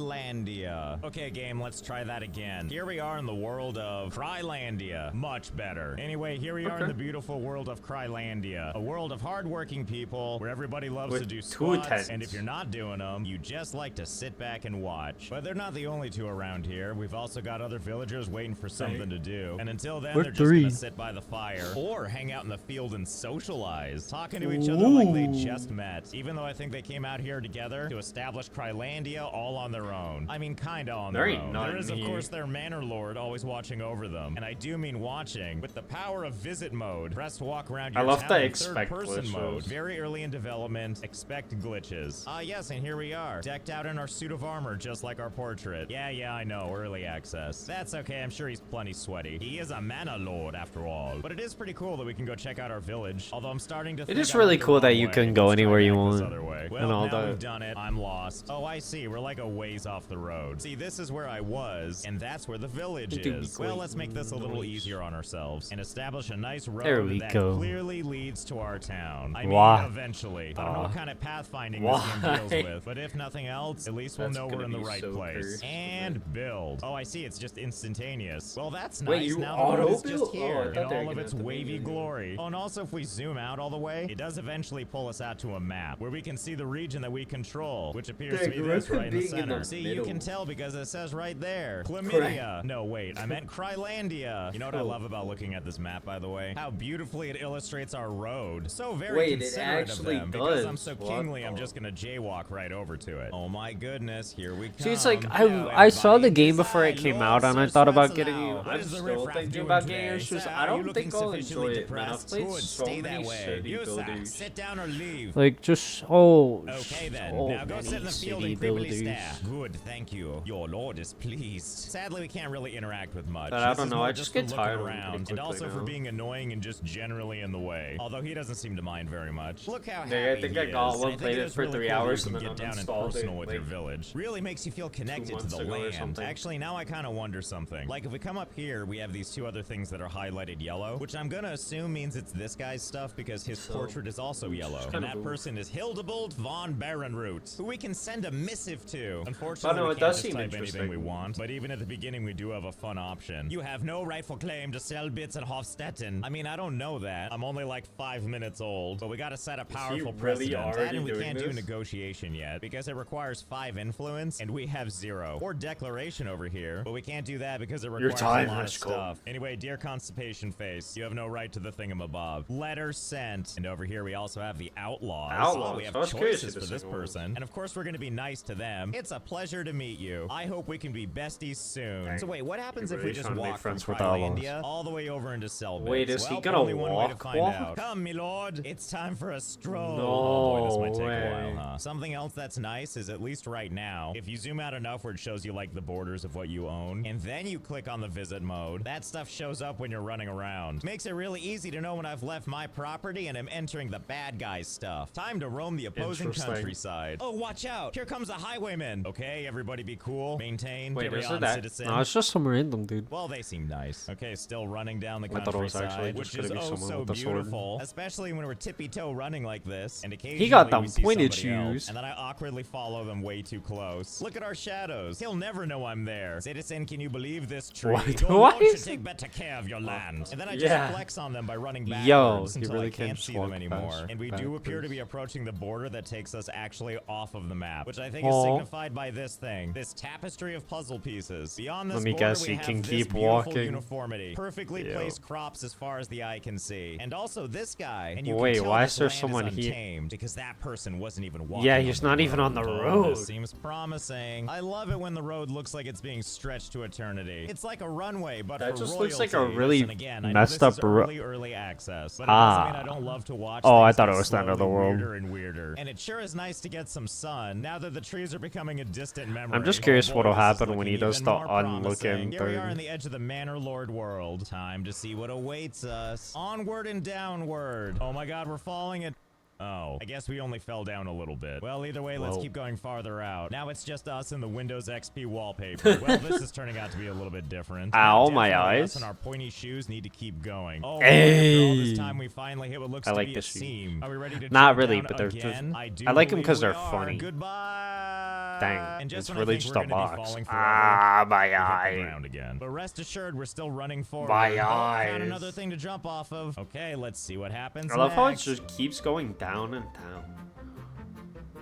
Krylandia. Okay, game, let's try that again. Here we are in the world of Krylandia. Much better. Anyway, here we are in the beautiful world of Krylandia. A world of hardworking people where everybody loves With to do two squats, tents. and if you're not doing them, you just like to sit back and watch. But they're not the only two around here. We've also got other villagers waiting for something to do. And until then, We're they're just three. gonna sit by the fire or hang out in the field and socialize, talking to each other like they just met. Even though I think they came out here together to establish Krylandia all on their own. I mean, kinda on There their ain't own. none There is, of here. course, their manor lord always watching over them. And I do mean watching. With the power of visit mode, press to walk around your I love town the in expect third-person glitches. mode. Very early in development, expect glitches. Ah, yes, and here we are, decked out in our suit of armor, just like our portrait. Yeah, I know, early access. That's okay, I'm sure he's plenty sweaty. He is a mana lord, after all. But it is pretty cool that we can go check out our village. Although I'm starting to think It is I really went the cool that wrong you way. can go Let's try anywhere you back this want other way. and Well, all now that. we've done it. I'm lost. Oh, I see. We're like a ways off the road. See, this is where I was, and that's where the village is. Well, let's make this a little easier on ourselves and establish a nice road There we that go. clearly leads to our town. I mean, Why? eventually. I don't know what kind of pathfinding Why? this game deals with, but if nothing else, at least we'll That's know we're gonna in the be right so place. cursed, And build. Oh, I see. It's just instantaneous. Well, that's Wait, nice. you Now the road is auto-build? just Oh, I here thought in they were all of gonna its have to wavy manually. glory. Oh, and also if we zoom out all the way, it does eventually pull us out to a map where we can see the region that we control, which appears to be this right in the center. See, you can tell because it says right there, Chlamydia. No, wait, I meant Krylandia. You know what I love about looking at this map, by the way? How beautifully it illustrates our road. So very Wait, it considerate of actually them. Because I'm does. so What kingly, I'm the- just gonna jaywalk right over to it. Oh my goodness, here we come. See, it's like Hello, I saw the everybody. game before it came out, and I thought about getting you. What I'm is the still riffraff thinking doing about today? getting issues. Sir, I are don't you think looking I'll sufficiently enjoy it, man. I've depressed? played Good, so stay many that way. shitty You, sir, builders. sit down or leave. Like just Okay then. so Now go sit in the many field city and creepily builders. stare. Good, thank you. Your lord is pleased. Sadly, we can't really interact with much. But I This don't is know, more I just the get looking tired of around. around, and also for being annoying and just generally in the way. Although he doesn't seem to mind very much. Look how happy I think I got one, played it for 3 hours, and and then get down and uninstalled personal it, with like, your village. Really makes you feel connected to the land. Actually, now I kind of wonder something. Like, if we come up here, we have these 2 other things that are highlighted yellow, which I'm gonna assume means it's this guy's stuff because his portrait is also yellow. And that person is Hildebold von Barenroot, who we can send a missive to. Unfortunately, we can't just type anything we want, but even at the beginning, we do have a fun option. You have no rightful claim to sell bits at Hofstetten. I mean, I don't know that. I'm only like 5 minutes old, but we gotta set a powerful precedent. And we can't do negotiation yet because it requires 5 influence, and we have 0. Or declaration over here, but we can't do that because it requires a lot of stuff. Anyway, dear Constipation Face, you have no right to the thingamabob. Letter sent. And over here, we also have the outlaws. Outlaws. We have choices for this person. And of course, we're gonna be nice to them. It's a pleasure to meet you. I hope we can be besties soon. So wait, what happens if we just walk from Krylandia all the way over into Selbitz? Wait, is he gonna only one way to walk? find out. Come, me lord. It's time for a stroll. No oh boy, this might take way. a while, huh? Something else that's nice is, at least right now, if you zoom out enough where it shows you like the borders of what you own, and then you click on the visit mode, that stuff shows up when you're running around. Makes it really easy to know when I've left my property and am entering the bad guys stuff. Time to roam the opposing countryside. Oh, watch out! Here comes a highwayman. Okay, everybody be cool. Maintain. Wait, carry is on, it that? citizen. No, it's just some random dude. Well, they seem nice. Okay, still running down the I thought it was countryside, actually which just is gonna be oh someone so with a sword. beautiful, especially when we're tippy-toe running like this, and occasionally He got them we see pointed somebody else, shoes. and then I awkwardly follow them way too close. Look at our shadows. He'll never know I'm there. Citizen, can you believe this tree? What? Your What lord is should take better care of your land. And then I just Yeah. flex on them by running backwards Yo, he until really I can can't just see them walk anymore. fast And we do appear to backwards. be approaching the border that takes us actually off of the map, which I think is Aw. signified by this thing, this tapestry of puzzle pieces. Beyond this Let me border, guess, we he have can this keep beautiful walking. uniformity. Perfectly Yo. placed crops as far as the eye can see. And also this guy. And you Wait, can tell why this is there land someone here? untamed because that person wasn't even walking. Yeah, on he's the not even on the Oh, road. This seems promising. I love it when the road looks like it's being stretched to eternity. It's like a runway, but That for just royalty. looks like a really And again, I know messed this is up ro- early access, but it doesn't mean I don't love to watch Oh, I things thought get it was the end of the slowly world. weirder and weirder. And it sure is nice to get some sun now that the trees are becoming a distant memory. I'm just curious Oh boy, what'll this is happen when he looking does even the more promising. unlooking Here we are on thing. the edge of the Manor Lord world. Time to see what awaits us. Onward and downward. Oh my god, we're falling at... Oh, I guess we only fell down a little bit. Well, either way, let's Whoa. keep going farther out. Now it's just us and the Windows XP wallpaper. Well, this is turning out to be a little bit different. Ow, my Definitely us eyes. and our pointy shoes need to keep going. Oh, Hey. after all this time, we finally hit what looks I to like be a this shoe. seam. Are we ready to Not jump really, down but they're just- again? I like 'em believe 'cause we they're are. funny. Goodbye. Dang, And just it's when I really think just we're a gonna be box. falling forever, Ah, my we hit the eye. ground again. But rest assured, we're still running forward. My Oh, eyes. found another thing to jump off of. Okay, let's see what happens I love how it next. just keeps going down and down.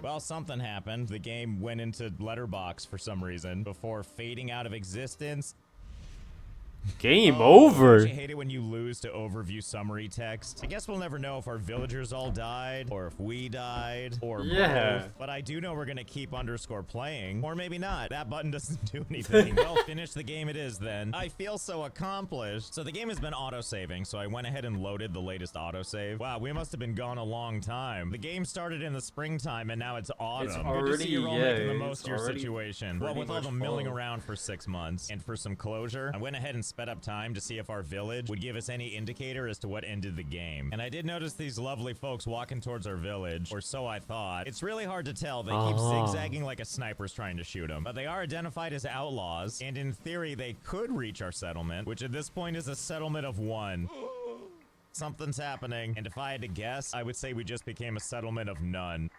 Well, something happened. The game went into letterbox for some reason before fading out of existence. Game Oh, over. don't you hate it when you lose to overview summary text? I guess we'll never know if our villagers all died, or if we died, or Yeah. both. But I do know we're gonna keep _playing, or maybe not. That button doesn't do anything. Well, finish the game it is then. I feel so accomplished. So the game has been autosaving, so I went ahead and loaded the latest autosave. Wow, we must have been gone a long time. The game started in the springtime, and now it's autumn. It's Good to already- see you're all yeah, making the it's most of your already situation. Well, pretty with all the much milling fall. around for 6 months, and for some closure, I went ahead and sped up time to see if our village would give us any indicator as to what ended the game. And I did notice these lovely folks walking towards our village, or so I thought. It's really hard to tell. They keep zigzagging like a sniper's trying to shoot them. But they are identified as outlaws, and in theory, they could reach our settlement, which at this point is a settlement of 1. Something's happening, and if I had to guess, I would say we just became a settlement of none.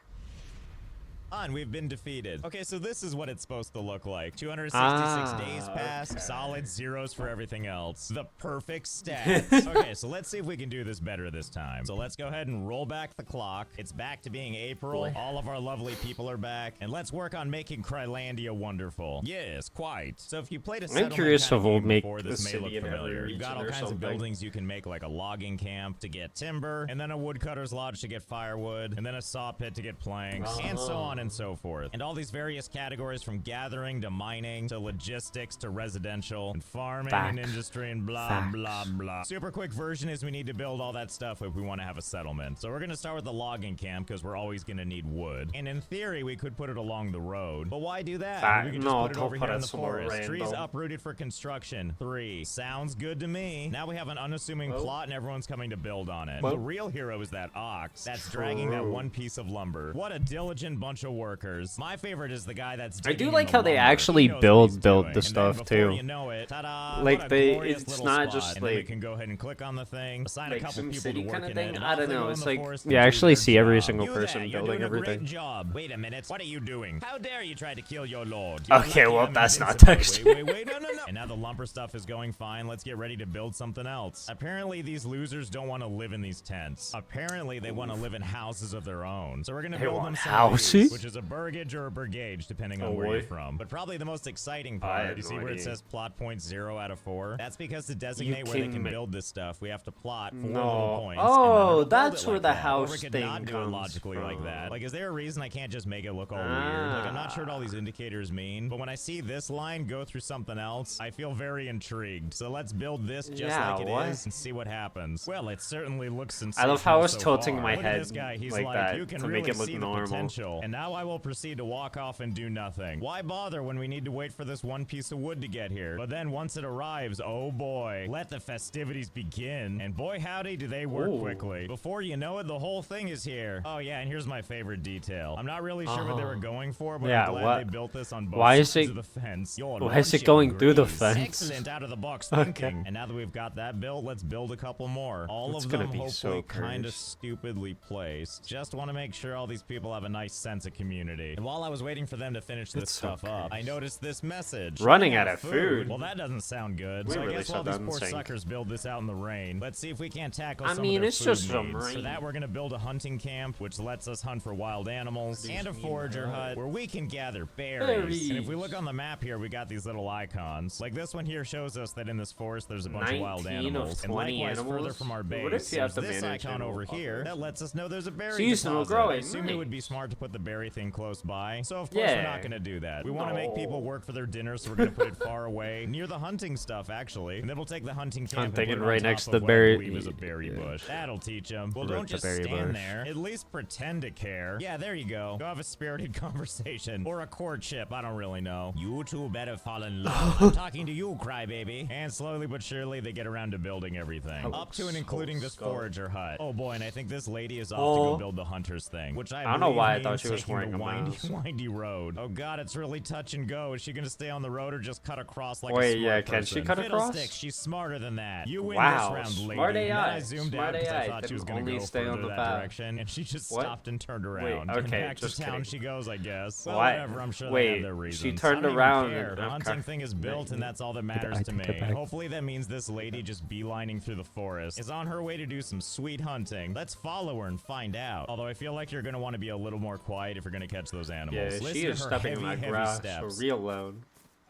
And we've been defeated. Okay, so this is what it's supposed to look like. 266 days passed, solid zeros for everything else. The perfect stats. Okay, so let's see if we can do this better this time. So let's go ahead and roll back the clock. It's back to being April. Boy. All of our lovely people are back. And let's work on making Krylandia wonderful. Yes, quite. So if you played a settlement curious kind if of we'll game make before, a this may look city in every familiar. You've got all region or kinds of something. buildings you can make, like a logging camp to get timber, and then a woodcutter's lodge to get firewood, and then a saw pit to get planks, and so on on and so forth. And all these various categories from gathering to mining to logistics to residential and farming and Facts. industry and blah, Facts. blah, blah. Super quick version is we need to build all that stuff if we want to have a settlement. So we're going to start with the logging camp because we're always going to need wood. And in theory, we could put it along the road. But why do that? Fact. We could No, just put it don't over put here it in the somewhere forest. Trees random. uprooted for construction. 3. Sounds good to me. Now we have an unassuming plot and everyone's coming to build on it. Well- The real hero is that ox that's dragging that True. one piece of lumber. What a diligent bunch of workers. My favorite is the guy that's I do digging in like the how they lumber. actually He knows what he's build doing. the And then stuff before too. you know it, ta-da, Like what a they, glorious it's little not spot. just And then we like can go ahead and click on the thing, assign a like couple Sim people City to work kind of in thing. it, and I off don't they go know. in It's the like forest you and do actually their see every job. single You person there, you're building doing a great everything. job. Wait a minute, what are you doing? How dare you try to kill your lord? Okay, You're well, lucky that's I'm not invincible. text. Wait, no. And now the lumber stuff is going fine. Let's get ready to build something else. Apparently, these losers don't want to live in these tents. Apparently, they want to live in houses of their own. So we're gonna They build want them some of these, houses? which is a burgage or a brigade, depending on Oh, where boy. you're from. But probably the most exciting I part, have you see no where it idea. says plot points 0 out of 4? That's because to designate where they can can ma- build this stuff, we have to plot 4 No. little points. Oh, and then it'll build that's it where like the that. Or house we could thing not do it comes logically like from. that. Like, is there a reason I can't just make it look all weird? Like, I'm not sure what all these indicators mean, but when I see this line go through something else, I feel very intrigued. So let's build this just Yeah, like it what? is and see what happens. Well, it certainly looks I sensational love how I was so tilting far. my Look at head this guy. He's like like, that you can to really make it look see the normal. potential. And now I will proceed to walk off and do nothing. Why bother when we need to wait for this one piece of wood to get here? But then once it arrives, oh boy, let the festivities begin. And boy howdy do they work Ooh. quickly. Before you know it, the whole thing is here. Oh yeah, and here's my favorite detail. I'm not really sure what they were going for, but Yeah, I'm glad what? they built this on both Why is sides it- of the fence. Your why is it lordship going through the agrees. fence? Excellent, out of the box Okay. thinking. And now that we've got that built, let's build a couple more. All It's of gonna them be hopefully so kind of cursed. stupidly placed. Just want to make sure all these people have a nice sense of community. And while I was waiting for them to finish this It's so stuff up, I noticed this message. Running out of food. Well, that doesn't sound good. We So I really guess while shut these down poor sync. suckers build this out in the rain, let's see if we can't tackle I some mean, of their it's food just some needs. For rain. that, we're gonna build a hunting camp, which lets us hunt for wild animals, and a forager hut where we can gather berries. And if we look on the map here, we got these little icons. Like this one here shows us that in this forest there's a bunch of wild 19 of animals. And 20 likewise, further animals? from our What base, if you have there's to this manage icon animal over here population? that lets us know there's a berry Seasonal deposit. growing, I assume it nice. would be smart to put the berry thing close by. So of course we're Yeah. not gonna do that. We want to make people work for their dinner, so we're gonna put it far away, near the hunting stuff actually. And then we'll take the hunting camp I'm and thinking put it right on next top to of the what I berry- believe is a berry bush. That'll teach them. Well, Right, don't the just berry stand bush. there. At least pretend to care. Yeah, there you go. Go have a spirited conversation. Or a courtship. I don't really know. You two better fall in love. I'm talking to you, crybaby. And slowly but surely, they get around to building everything. That Up to and looks including so this skull. forager hut. Oh boy, and I think this lady is off to Oh. go build the hunter's thing. Which I don't know believe why I means thought she was taking wearing the a windy, mask. windy road. Oh god, it's really touch and go. Is she gonna stay on the road or just cut across like a Wait, smart yeah, can she person? cut across? Fiddlesticks, she's smarter than that. You win Wow, this round, lady. smart And then AI, I zoomed smart out because I AI, thought she was then gonna only go stay further on the that path. direction, and she just What? stopped and turned Wait, around. okay, and back just to town kidding. she goes, I guess. Well, Why? whatever, I'm sure they Wait, have their she reasons. turned I don't even around care. and- The hunting okay. thing is built, and that's all that matters to me. take it back. Hopefully that means this lady just beelining through the forest is on her way to do some sweet hunting. Let's follow her and find out. Although I feel like you're gonna want to be a little more quiet if you're gonna catch those animals. Yeah, Listen she to is her stepping heavy, in that heavy grass steps. real loud.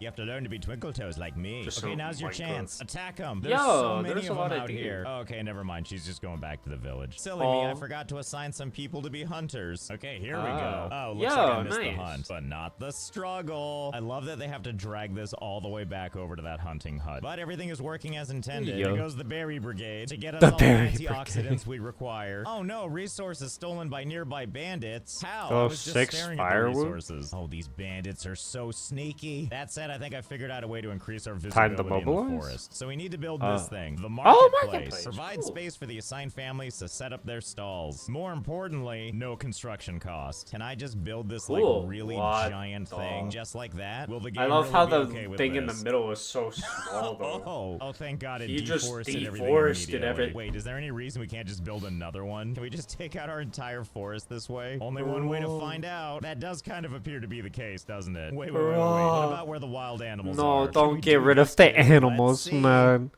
You have to learn to be twinkle toes like me. Just Okay, so now's your Minecraft. chance. Attack them. There's Yo, so many there's of a lot them of out deer. here. Okay, never mind. She's just going back to the village. Silly Oh. me, I forgot to assign some people to be hunters. Okay, here we Ah. go. Oh, looks Yo, like I missed the nice. hunt, but not the struggle. I love that they have to drag this all the way back over to that hunting hut. But everything is working as intended. Yo. Here goes the berry brigade to get us The all the berry antioxidants brigade. we require. Oh no, resources stolen by nearby bandits. How? Oh, I was just 6 staring at the firewood? resources. Oh, these bandits are so sneaky. That said, I think I figured out a way to increase our Time to visibility in the mobilize? forest. So we need to build Oh. this thing, the Oh, marketplace. marketplace. Provide Cool. space for the assigned families to set up their stalls. More importantly, no construction cost. Can I just build this Cool. like really What giant the- thing just like that? Will the game I love really how be the okay with thing in the this? middle is so small though. Oh, thank God it He just deforested everything deforested immediately. everything. Wait, is there any reason we can't just build another one? Can we just take out our entire forest this way? Only one way to Bro. find out. That does kind of appear to be the case, doesn't it? Wait. What about where the wild animals are? No, Should don't we get do rid of this the too? Let's animals, see. man.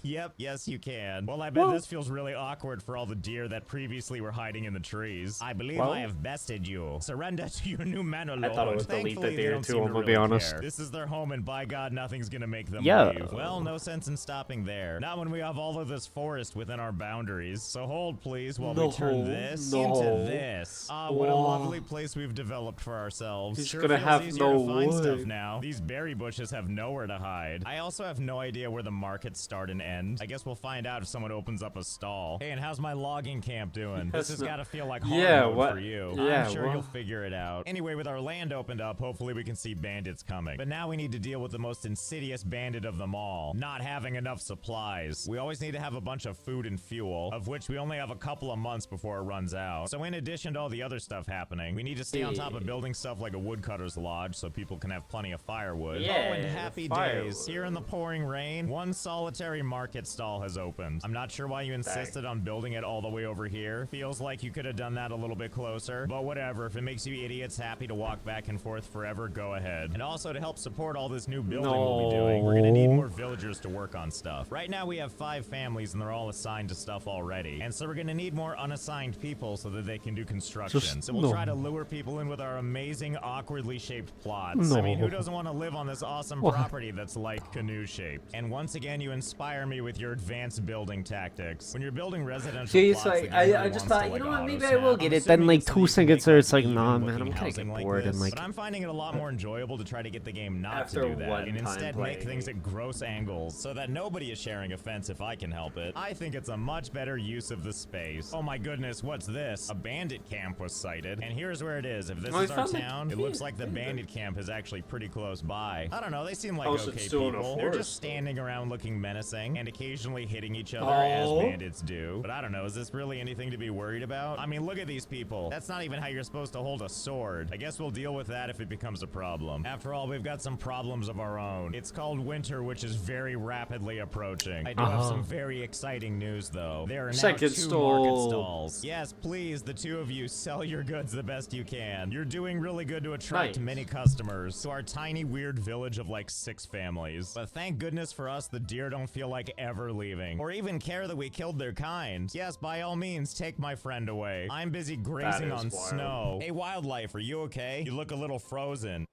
Yep, yes you can. Well, I bet this feels really awkward for all the deer that previously were hiding in the trees. I believe I have bested you. Surrender to your new manor lord. I thought it was delete the Thankfully, they deer don't too, seem I'm to gonna be really honest. care. This is their home, and by God, nothing's gonna make them Yeah. leave. Well, no sense in stopping there. Not when we have all of this forest within our boundaries. So hold, please, while we turn this into this. Ah, what a Whoa. lovely place we've developed for ourselves. He's Sure gonna feels have easier no to find stuff wood. now. These berry bushes have nowhere to hide. I also have no idea where the markets start and end. I guess we'll find out if someone opens up a stall. Hey, and how's my logging camp doing? This has got to feel like hard mode for you. Yeah, I'm sure what? you'll figure it out. Anyway, with our land opened up, hopefully we can see bandits coming. But now we need to deal with the most insidious bandit of them all, not having enough supplies. We always need to have a bunch of food and fuel, of which we only have a couple of months before it runs out. So in addition to all the other stuff happening, we need to stay on top of building stuff like a woodcutter's lodge so people can have plenty of firewood. Yeah, oh, and happy firewood. days. Here in the pouring rain, one solitary market stall has opened. I'm not sure why you insisted on building it all the way over here. Feels like you could have done that a little bit closer, but whatever. If it makes you idiots happy to walk back and forth forever, go ahead. And also to help support all this new building we'll be doing, we're gonna need more villagers to work on stuff. Right now we have 5 families and they're all assigned to stuff already. And so we're gonna need more unassigned people so that they can do construction. So we'll try to lure people in with our amazing awkwardly shaped plots. I mean, who doesn't want to live on this awesome property that's like canoe shaped? And once again, you inspire me with your advanced building tactics. When you're building residential See, it's plots, like, the game really I just wants to, thought, you like, know what, maybe I auto-snap. will I'm get it. Then assuming like it's so 2 you can seconds make or it's like, even nah, man, looking I'm gonna housing get like bored and this. like. But I'm finding it a lot more enjoyable to try to get the game not After to do that one and time instead make playing things it. at gross angles so that nobody is sharing a fence if I can help it. I think it's a much better use of the space. Oh my goodness, what's this? A bandit camp was sighted, and here's where it is. If this Oh, is I our found the town, it looks like the bandit camp is actually pretty close by. I don't know, they seem like Oh, so okay it's still in a people. They're just forest, standing around looking menacing and occasionally hitting each other as bandits do. But I don't know, is this really anything to be worried about? I mean, look at these people. That's not even how you're supposed to hold a sword. I guess we'll deal with that if it becomes a problem. After all, we've got some problems of our own. It's called winter, which is very rapidly approaching. I do have some very exciting news, though. There are now Second 2 stall. market stalls. Yes, please, the 2 of you, sell your goods the best you can. You're doing really good to attract Nice. many customers to our tiny, weird village of like 6 families. But thank goodness for us, the deer don't feel like ever leaving, or even care that we killed their kind. Yes, by all means, take my friend away. I'm busy grazing is on wild. snow. Hey, wildlife, are you okay? You look a little frozen.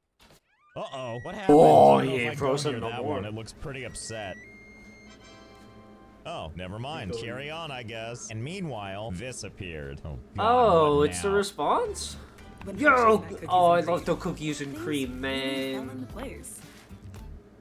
Uh-oh, what happened? Oh, I don't know he if ain't I can go frozen near no that more. one. It looks pretty upset. Oh, never mind. Carry on, I guess. And meanwhile, this appeared. Oh, God, Oh, what it's the now? response? Yo! Oh, I love the cookies and cream, man.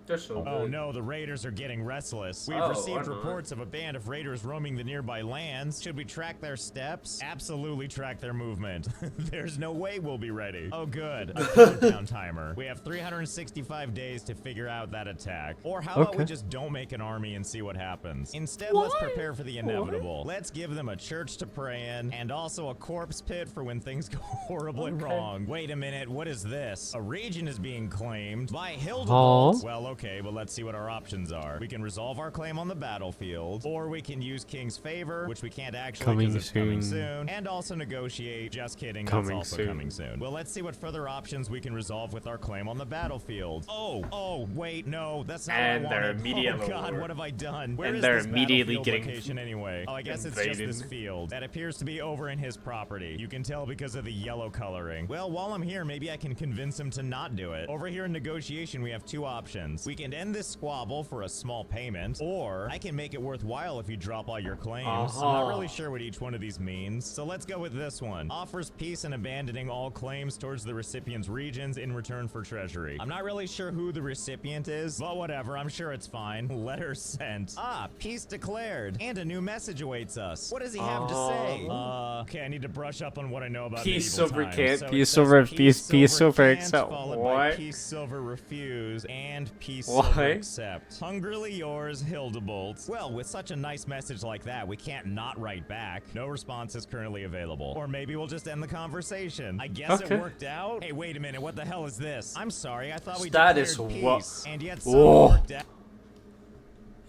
They're so good. Oh no, the raiders are getting restless. We've Oh, received why not? reports of a band of raiders roaming the nearby lands. Should we track their steps? Absolutely track their movement. There's no way we'll be ready. Oh good, a countdown timer. We have 365 days to figure out that attack. Or how about we just don't make an army and see what happens? Instead, let's prepare for the inevitable. Let's give them a church to pray in, and also a corpse pit for when things go horribly wrong. Wait a minute, what is this? A region is being claimed by Hildebolt. Well, okay, but let's see what our options are. We can resolve our claim on the battlefield, or we can use King's Favor, which we can't actually because it's coming soon, and also negotiate. Just kidding, that's also coming soon. Well, let's see what further options we can resolve with our claim on the battlefield. Oh, wait, no, that's not And what I they're wanted. immediately Oh God, over. what have I done? Where And is they're this immediately battlefield getting location anyway? Oh, I guess it's just invaded. this field. That appears to be over in his property. You can tell because of the yellow coloring. Well, while I'm here, maybe I can convince him to not do it. Over here in negotiation, we have 2 options. We can end this squabble for a small payment, or I can make it worthwhile if you drop all your claims. I'm not really sure what each one of these means, so let's go with this one. Offers peace and abandoning all claims towards the recipient's regions in return for treasury. I'm not really sure who the recipient is, but whatever, I'm sure it's fine. Letter sent. Ah, peace declared, and a new message awaits us. What does he have to say? Okay, I need to brush up on what I know about Peace medieval over times. can't, So it peace says over peace, peace over can't, accept. followed by What? peace silver refuse, and peace What? silver accept. Hungrily yours, Hildebolt. Well, with such a nice message like that, we can't not write back. No response is currently available. Or maybe we'll just end the conversation. I guess Okay. it worked out. Hey, wait a minute, what the hell is this? I'm sorry, I thought we Status declared what? peace, and yet Whoa. something worked out.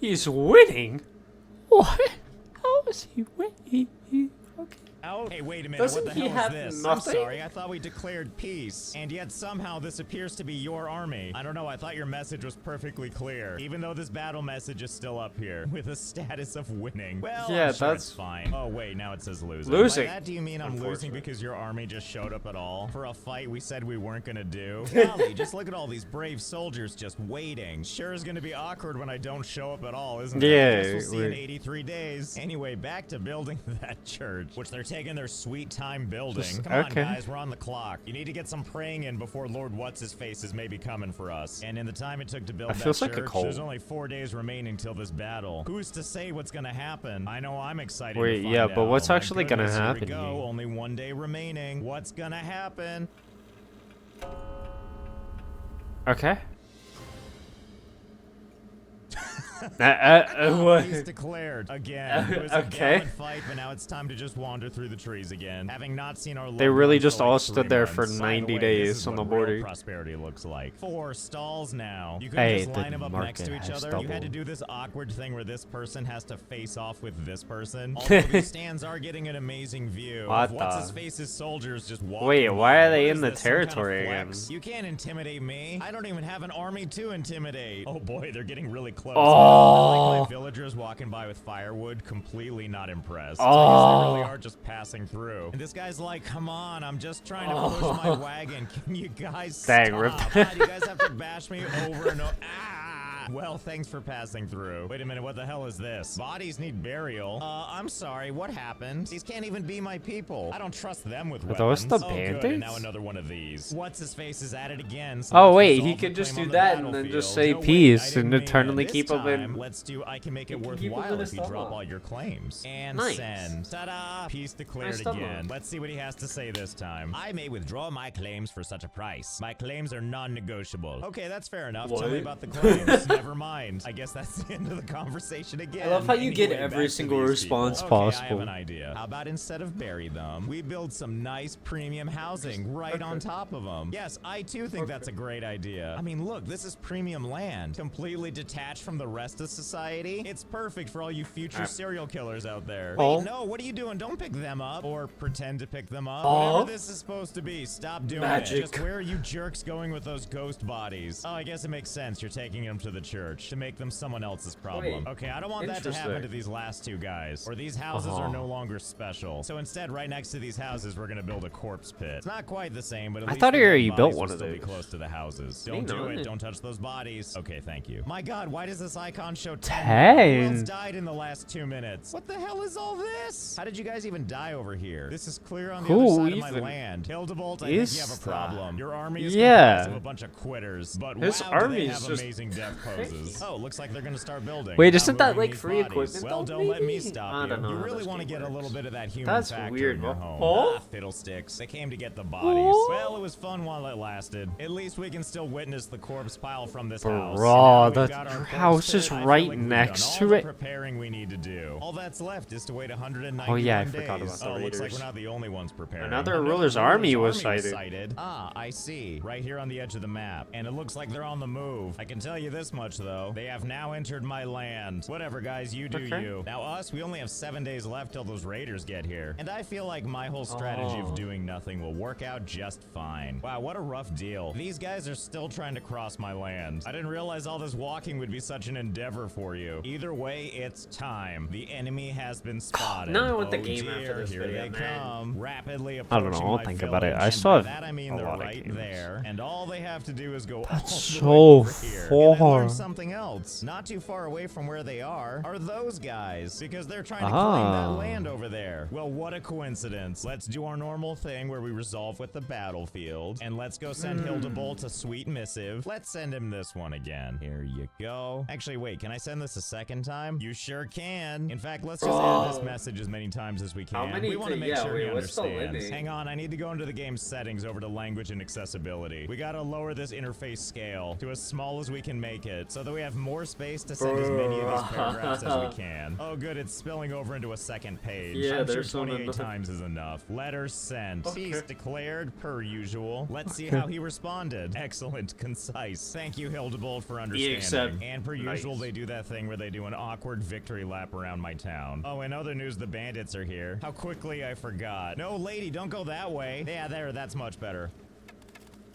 He's winning? What? How is he winning? Okay. out. Hey, wait a minute. Doesn't what the he hell have is this? nothing? I'm sorry. I thought we declared peace. And yet somehow this appears to be your army. I don't know. I thought your message was perfectly clear. Even though this battle message is still up here with a status of winning. Well, Yeah, I'm sure that's it's fine. Oh, wait. Now it says losing. Losing. By that, do you mean I'm losing because your army just showed up at all? For a fight we said we weren't gonna do? Golly, just look at all these brave soldiers just waiting. Sure is gonna be awkward when I don't show up at all, isn't it? Yeah, Guess we'll see in 83 days. Anyway, back to building that church, which they're taking their sweet time building. Come on, okay. guys, we're on the clock. You need to get some praying in before Lord What's-His-Face is maybe coming for us. And in the time it took to build That that feels church, like a cult. there's only 4 days remaining till this battle. Who's to say what's gonna happen? I know I'm excited Wait, to find yeah, out. but what's Oh my actually gonna goodness, here we happen go. here? Only 1 day remaining. What's gonna happen? Okay. What? Peace declared again. It was a gallant fight, but now it's time to just wander through the trees again. Having not seen our loved They really ones just for all like stood 3 there for months. By the 90 way, days this is on what the border. real prosperity looks like. 4 stalls now. You Hey, couldn't just line the them up next to market each has other. You had to doubled. do this awkward thing where this person has to face off with this person. Although these stands are getting an amazing view What of what's the- his face's soldiers just walking. Wait, why by. are they What in is the this, some kind of territory again? flex? You can't intimidate me. I don't even have an army to intimidate. Oh boy, they're getting really close. Oh. I like my villagers walking by with firewood, completely not impressed. So I guess they really are just passing through. And this guy's like, come on, I'm just trying to push my wagon. Can you guys Dang, stop? Rip. God, you guys have to bash me over and over. Well, thanks for passing through. Wait a minute, what the hell is this? Bodies need burial. I'm sorry, what happened? These can't even be my people. I don't trust them with Are weapons. those the Oh, good, and Band-Aids? now another one of these. What's-his-face is at it again. So Oh let's wait, resolve he the could just claim do on the that and then battlefield. just say No, wait, I peace didn't and mean eternally that. keep This them in. time, let's do I can make it You can keep 'em worthwhile in if you a drop stall. all your claims. And Nice. send. Ta-da! Peace declared Nice double. again. Let's see what he has to say this time. I may withdraw my claims for such a price. My claims are non-negotiable. Okay, that's fair enough. Tell me What? about the claims. Never mind. I guess that's the end of the conversation again. I love how you get Anyway, every back to single these response people. Okay, I have possible. an idea. How about instead of bury them, we build some nice premium housing right on top of them? Yes, I too think that's a great idea. I mean, look, this is premium land, completely detached from the rest of society. It's perfect for all you future serial killers out there. Oh. Wait, no, what are you doing? Don't pick them up or pretend to pick them up. Oh. Whatever this is supposed to be, stop doing Magic. it. Just where are you jerks going with those ghost bodies? Oh, I guess it makes sense. You're taking them to the church to make them someone else's problem. Wait, Okay, I don't want that to happen to interesting. these last 2 guys, or these houses are Uh-huh. no longer special. So instead, right next to these houses, we're gonna build a corpse pit. It's not quite the same, but at I least thought the he dead already bodies built will one of still be those. close to the houses. Me Don't do not. it. Don't touch those bodies. Okay, thank you. My God, why does this icon show 10? Who else died in the last 2 minutes? What the hell is all this? How did you guys even die over here? This is clear on the Who other side of my even land. Hildebolt, I think you is have a that? problem. Your army is Yeah. comprised of a bunch of quitters, but His wow, do they army is have just amazing death poses. Oh, looks like they're gonna start building. Wait, Now isn't that moving like these free bodies. equipment? Well, though, don't let me maybe? stop I you. don't know You how really this want to game get a little works. bit of that human That's factor weird, in your bro. home. Oh? Ah, fiddlesticks. They came to get the bodies. Oh? Well, it was fun while it lasted. At least we can still witness the corpse pile from this Bro, house. Now we've that got our corpse house is pit. I feel right like we've next done to all the it. preparing we need to do. All that's left is to wait 191 Oh, yeah, I days. forgot about the Oh, looks like raiders. we're not the only ones preparing. Another ruler's army was sighted. Ah, I see. Right here on the edge of the map. And it looks like they're on the move. I can tell you this much, though. They have now entered my land. Whatever, guys, you do Okay. you. Now, us, we only have 7 days left till those raiders get here. And I feel like my whole strategy Oh. of doing nothing will work out just fine. Wow, what a rough deal. These guys are still trying to cross my land. I didn't realize all this walking would be such an endeavor for you. Either way, it's time. The enemy has been spotted. Now I want the Oh, game dear, after this here video, they man. come. Rapidly I don't know, approaching I'll my think about it. village, I and still by have that I mean a they're lot of right games. there. And all they have to do is go That's all the so way over here. And then far. learn something else. Not too far away from where they are those guys, because they're trying to claim Ah. that land over there. Well, what a coincidence. Let's do our normal thing where we resolve with the battlefield, and let's go send Hildebolt a sweet missive. Let's send him this one again. Here you go. Actually, wait, can I send this a second time? You sure can. In fact, let's just add this message as many times as we can. How many we want to to- make yeah, sure wait, he what's the understands. limit? Hang on, I need to go into the game's settings over to language and accessibility. We gotta lower this interface scale to as small as we can make it. it so that we have more space to send as many of these paragraphs as we can. Oh good, it's spilling over into a second page. Yeah, I'm sure there's 28 times is enough. Letter sent. Peace declared, per usual. Let's see how he responded. Excellent, concise. Thank you, Hildebolt, for understanding. And per usual, they do that thing where they do an awkward victory lap around my town. Oh, in other news, the bandits are here. How quickly I forgot. No, lady, don't go that way. Yeah, there, that's much better.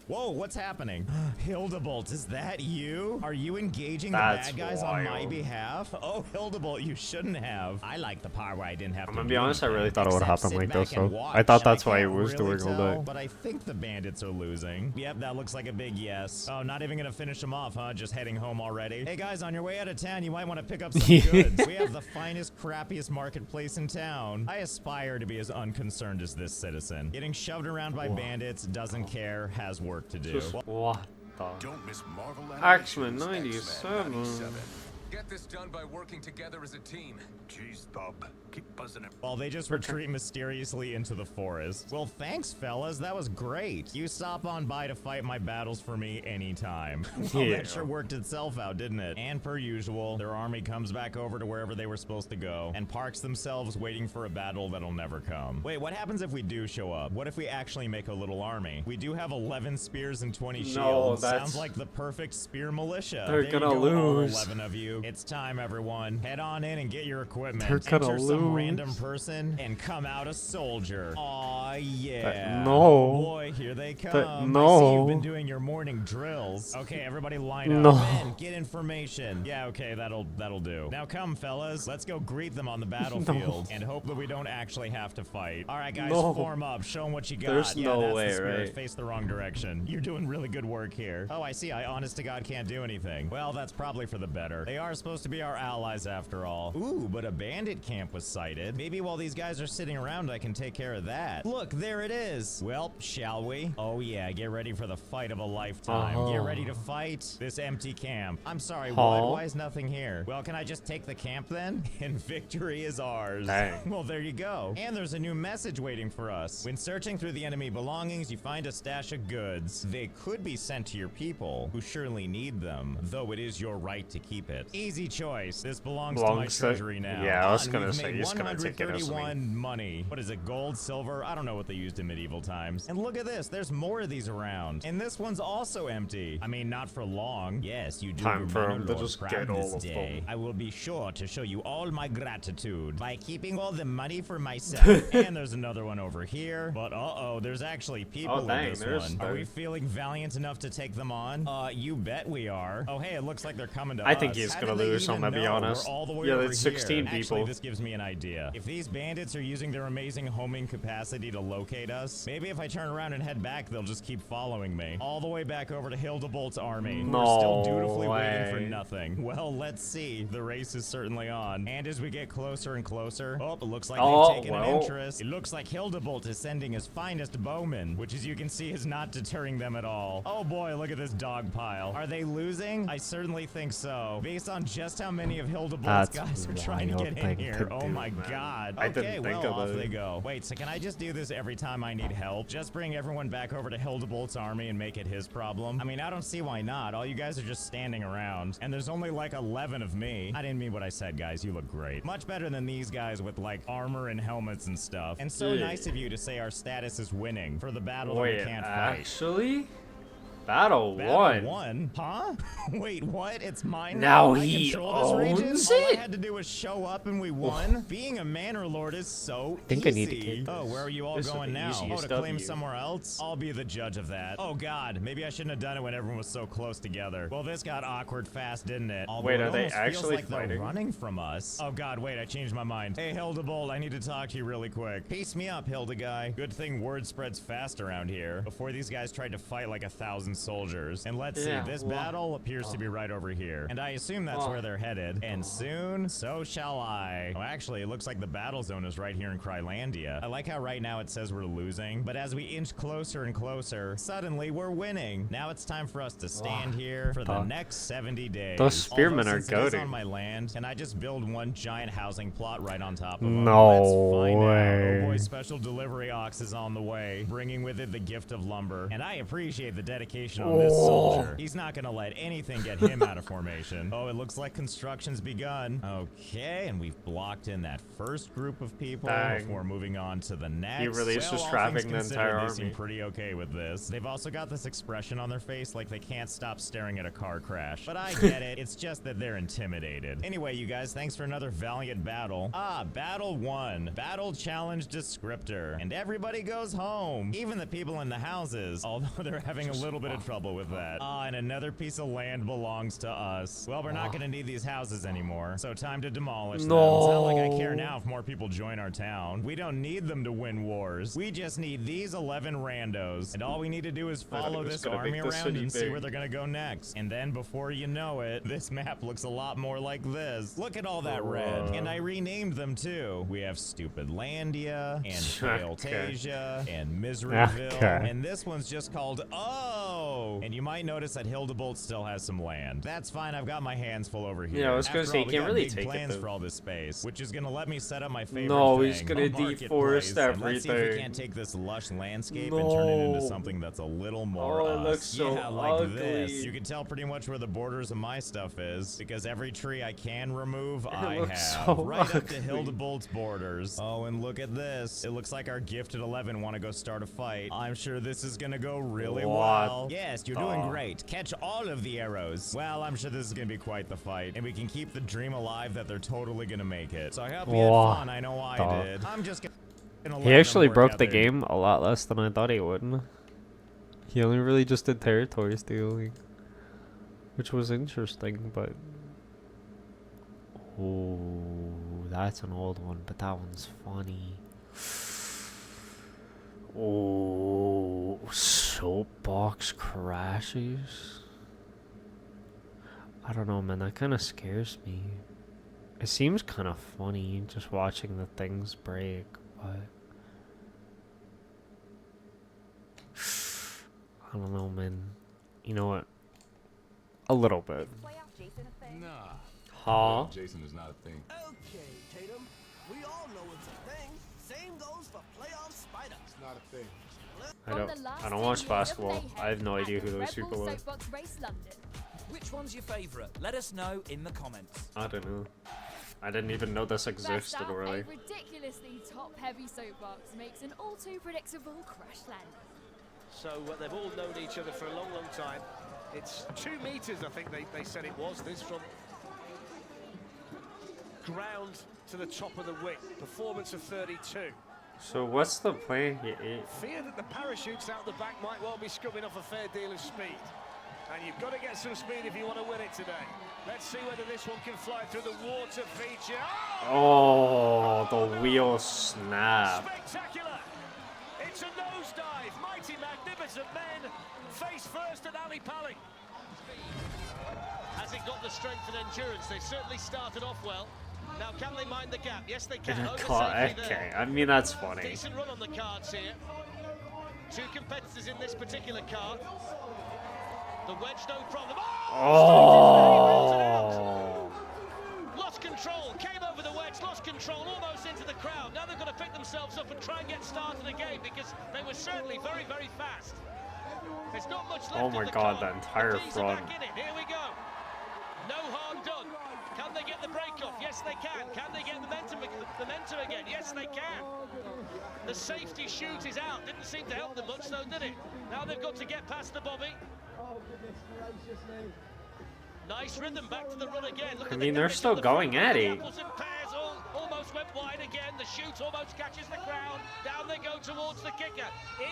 Whoa, what's happening? Hildebolt, is that you? Are you engaging the bad guys on my behalf? Oh, Hildebolt, you shouldn't have. I like the part where I didn't have to. I'm gonna be honest, I really thought it would except happen sit like back this, and though. watch. I thought that's why can't it was really doing all tell, day. but I think the bandits are losing. Yep, that looks like a big yes. Oh, not even gonna finish them off, huh? Just heading home already. Hey guys, on your way out of town, you might want to pick up some goods. We have the finest, crappiest marketplace in town. I aspire to be as unconcerned as this citizen. Getting shoved around by bandits, doesn't care, has work to do. What the? Don't miss Marvel X-Men Animations 97. X-Men 97. Get this done by working together as a team. Jeez, Thub. Keep buzzing it. While they just retreat mysteriously into the forest. Well, thanks, fellas. That was great. You stop on by to fight my battles for me anytime. Well, Yeah. that sure worked itself out, didn't it? And per usual, their army comes back over to wherever they were supposed to go and parks themselves waiting for a battle that'll never come. Wait, what happens if we do show up? What if we actually make a little army? We do have 11 spears and 20 shields. that's- Sounds like the perfect spear militia. They're There you gonna go, all lose. 11 of you. It's time, everyone. Head on in and get your equipment. They're gonna Enter some lose. random person and come out a soldier. Aw, yeah. no. Boy, here they come. But I see no. you've been doing your morning drills. Okay, everybody line up. No. Men, get information. Yeah, okay, that'll do. Now come, fellas. Let's go greet them on the battlefield and hope that we don't actually have to fight. All right, guys, No. form up. Show them what you got. There's yeah, no that's way, the spirit. right? Face the wrong direction. You're doing really good work here. Oh, I see. I honest to God can't do anything. Well, that's probably for the better. They are supposed to be our allies after all. Ooh, but a bandit camp was sighted. Maybe while these guys are sitting around, I can take care of that. Look, there it is. Well, shall we? Oh yeah, get ready for the fight of a lifetime. Get ready to fight this empty camp. I'm sorry, what? Why is nothing here? Well, can I just take the camp then? And victory is ours. Dang. Well, there you go. And there's a new message waiting for us. When searching through the enemy belongings, you find a stash of goods. They could be sent to your people, who surely need them, though it is your right to keep it. Easy choice. This belongs to my Belongs to- treasury now. yeah, I was And gonna we've say, made you're just gonna take it as me. 131 money. What is it, gold, silver? I don't know what they used in medieval times. And look at this, there's more of these around. And this one's also empty. I mean, not for long. Yes, you do Time for remain a him to lord just proud get all this of day. them. I will be sure to show you all my gratitude by keeping all the money for myself. And there's another one over here. But uh-oh, there's actually people in dang, this there's one. Are we feeling valiant enough to take them on? You bet we are. Oh, hey, it looks like they're coming to us. I think he's How gonna did they lose, even I'm gonna be know? honest. We're all the way Yeah, over that's here. 16 Actually, people. this gives me an idea. If these bandits are using their amazing homing capacity to locate us, maybe if I turn around and head back, they'll just keep following me. All the way back over to Hildebolt's army. We're still dutifully waiting for way. nothing. Well, let's see. The race is certainly on. And as we get closer and closer, oh, it looks like they've taken an interest. It looks like Hildebolt is sending his finest bowmen, which as you can see is not deterring them at all. Oh boy, look at this dog pile. Are they losing? I certainly think so. Based on just how many of Hildebolt's guys are trying to get in here. Oh my god. I Okay, didn't well, think of off it. they go. Wait, so can I just do this every time I need help? Just bring everyone back over to Hildebolt's army and make it his problem? I mean, I don't see why not. All you guys are just standing around. And there's only like 11 of me. I didn't mean what I said, guys. You look great. Much better than these guys with like armor and helmets and stuff. And so Yeah. nice of you to say our status is winning for the battle that Wait, we can't fight. actually? Battle Battle 1? Huh? Wait, what? It's mine Now I he control this region? owns All I it? had to do was show up and we won? Being a Manor Lord is so I think I easy. need to get Oh, where are you all this is going the now? Oh, easiest to claim W. somewhere else? I'll be the judge of that. Oh god, maybe I shouldn't have done it when everyone was so close together. Well, this got awkward fast, didn't it? Although Wait, it are they almost feels actually like they're fighting? running from us. Oh god, wait, I changed my mind. Hey, Hildebolt, I need to talk to you really quick. Piece me up, Hilda guy. Good thing word spreads fast around here. Before these guys tried to fight like 1,000 soldiers. And let's Yeah, see, this well- battle appears to be right over here. And I assume that's where they're headed. And soon, so shall I. Oh, actually, it looks like the battle zone is right here in Krylandia. I like how right now it says we're losing, but as we inch closer and closer, suddenly we're winning. Now it's time for us to stand here for the next 70 days. Those spearmen Although are since it is goating. on my land, can I just build one giant housing plot right on top of them? No Let's find out. way. Oh boy, special delivery ox is on the way, bringing with it the gift of lumber. And I appreciate the dedication formation on this soldier. He's not gonna let anything get him out of formation. Oh, it looks like construction's begun. Okay, and we've blocked in that first group of people before moving on to the next. He really is just trapping the entire They army. seem pretty okay with this. They've also got this expression on their face like they can't stop staring at a car crash. But I get it. It's just that they're intimidated. Anyway, you guys, thanks for another valiant battle. Battle 1. Battle challenge descriptor. And everybody goes home. Even the people in the houses, although they're having a little bit of trouble with that. And another piece of land belongs to us. Well, we're not gonna need these houses anymore, so time to demolish them. It's not like I care now if more people join our town. We don't need them to win wars. We just need these 11 randos. And all we need to do is follow this army around and see where they're gonna go next. And then before you know it, this map looks a lot more like this. Look at all that red. And I renamed them too. We have Stupid Landia and Failtasia and Miseryville. And this one's just called And you might notice that Hildebolt still has some land. That's fine. I've got my hands full over here. Yeah, I was gonna say, you can't really take plans it for all this space, which is gonna let me set up my favorite No, thing, he's gonna a deforest marketplace. And let's see if we everything. can't take this lush landscape and turn it into No. something that's a little more Oh, it us. looks so yeah, like ugly. this. You can tell pretty much where the borders of my stuff is, because every tree I can remove, I looks have. so right up to ugly. Hildebolt's borders. Oh, and look at this. It looks like our gifted 11 want to go start a fight. I'm sure this is gonna go really well. Yes, you're doing great. Catch all of the arrows. Well, I'm sure this is gonna be quite the fight, and we can keep the dream alive that they're totally gonna make it. So I hope you had fun. I know I did. I'm just gonna let He actually them work broke out the their game a lot less than I thought he would. He only really just did territory stealing, which was interesting, but that's an old one, but that one's funny. Soapbox crashes. I don't know, man. That kind of scares me. It seems kind of funny just watching the things break, but I don't know, man. You know what? A little bit. Nah. Huh? Jason is not a thing. Okay, Tatum. We all know it's a thing. Same goes for playoff Spider. It's not a thing. I don't watch basketball. I have no idea who those people are. Which one's your favorite? Let us know in the comments. I don't know. I didn't even know this existed, really. A ridiculously top-heavy soapbox makes an all-too predictable crash landing. So they've all known each other for a long, long time. It's 2 meters, I think they said it was. This from ground to the top of the wick. Performance of 32. So what's the plan? Fear that the parachutes out the back might well be scrubbing off a fair deal of speed. And you've got to get some speed if you want to win it today. Let's see whether this one can fly through the water feature. Oh, the wheel snap. Spectacular! It's a nosedive. Mighty magnificent men. Face first at Ali Pally. Has it got the strength and endurance? They certainly started off well. Now can they mind the gap? Yes, they can. Okay, I mean that's funny. Decent run on the cards here. 2 competitors in this particular card. The wedge, no problem. Oh! Lost control, came over the wedge, lost control, almost into the crowd. Now they've got to pick themselves up and try and get started again because they were certainly very, very fast. There's not much left. Oh my god, the entire front. Here we go. No harm done. Can they get the break off? Yes, they can. Can they get the momentum again? Yes, they can. The safety chute is out. Didn't seem to help them much, though, did it? Now they've got to get past the Bobby. Nice rhythm, back to the run again. I mean, they're still going at it. Almost went wide again. The chute almost catches the ground. Down they go towards the kicker.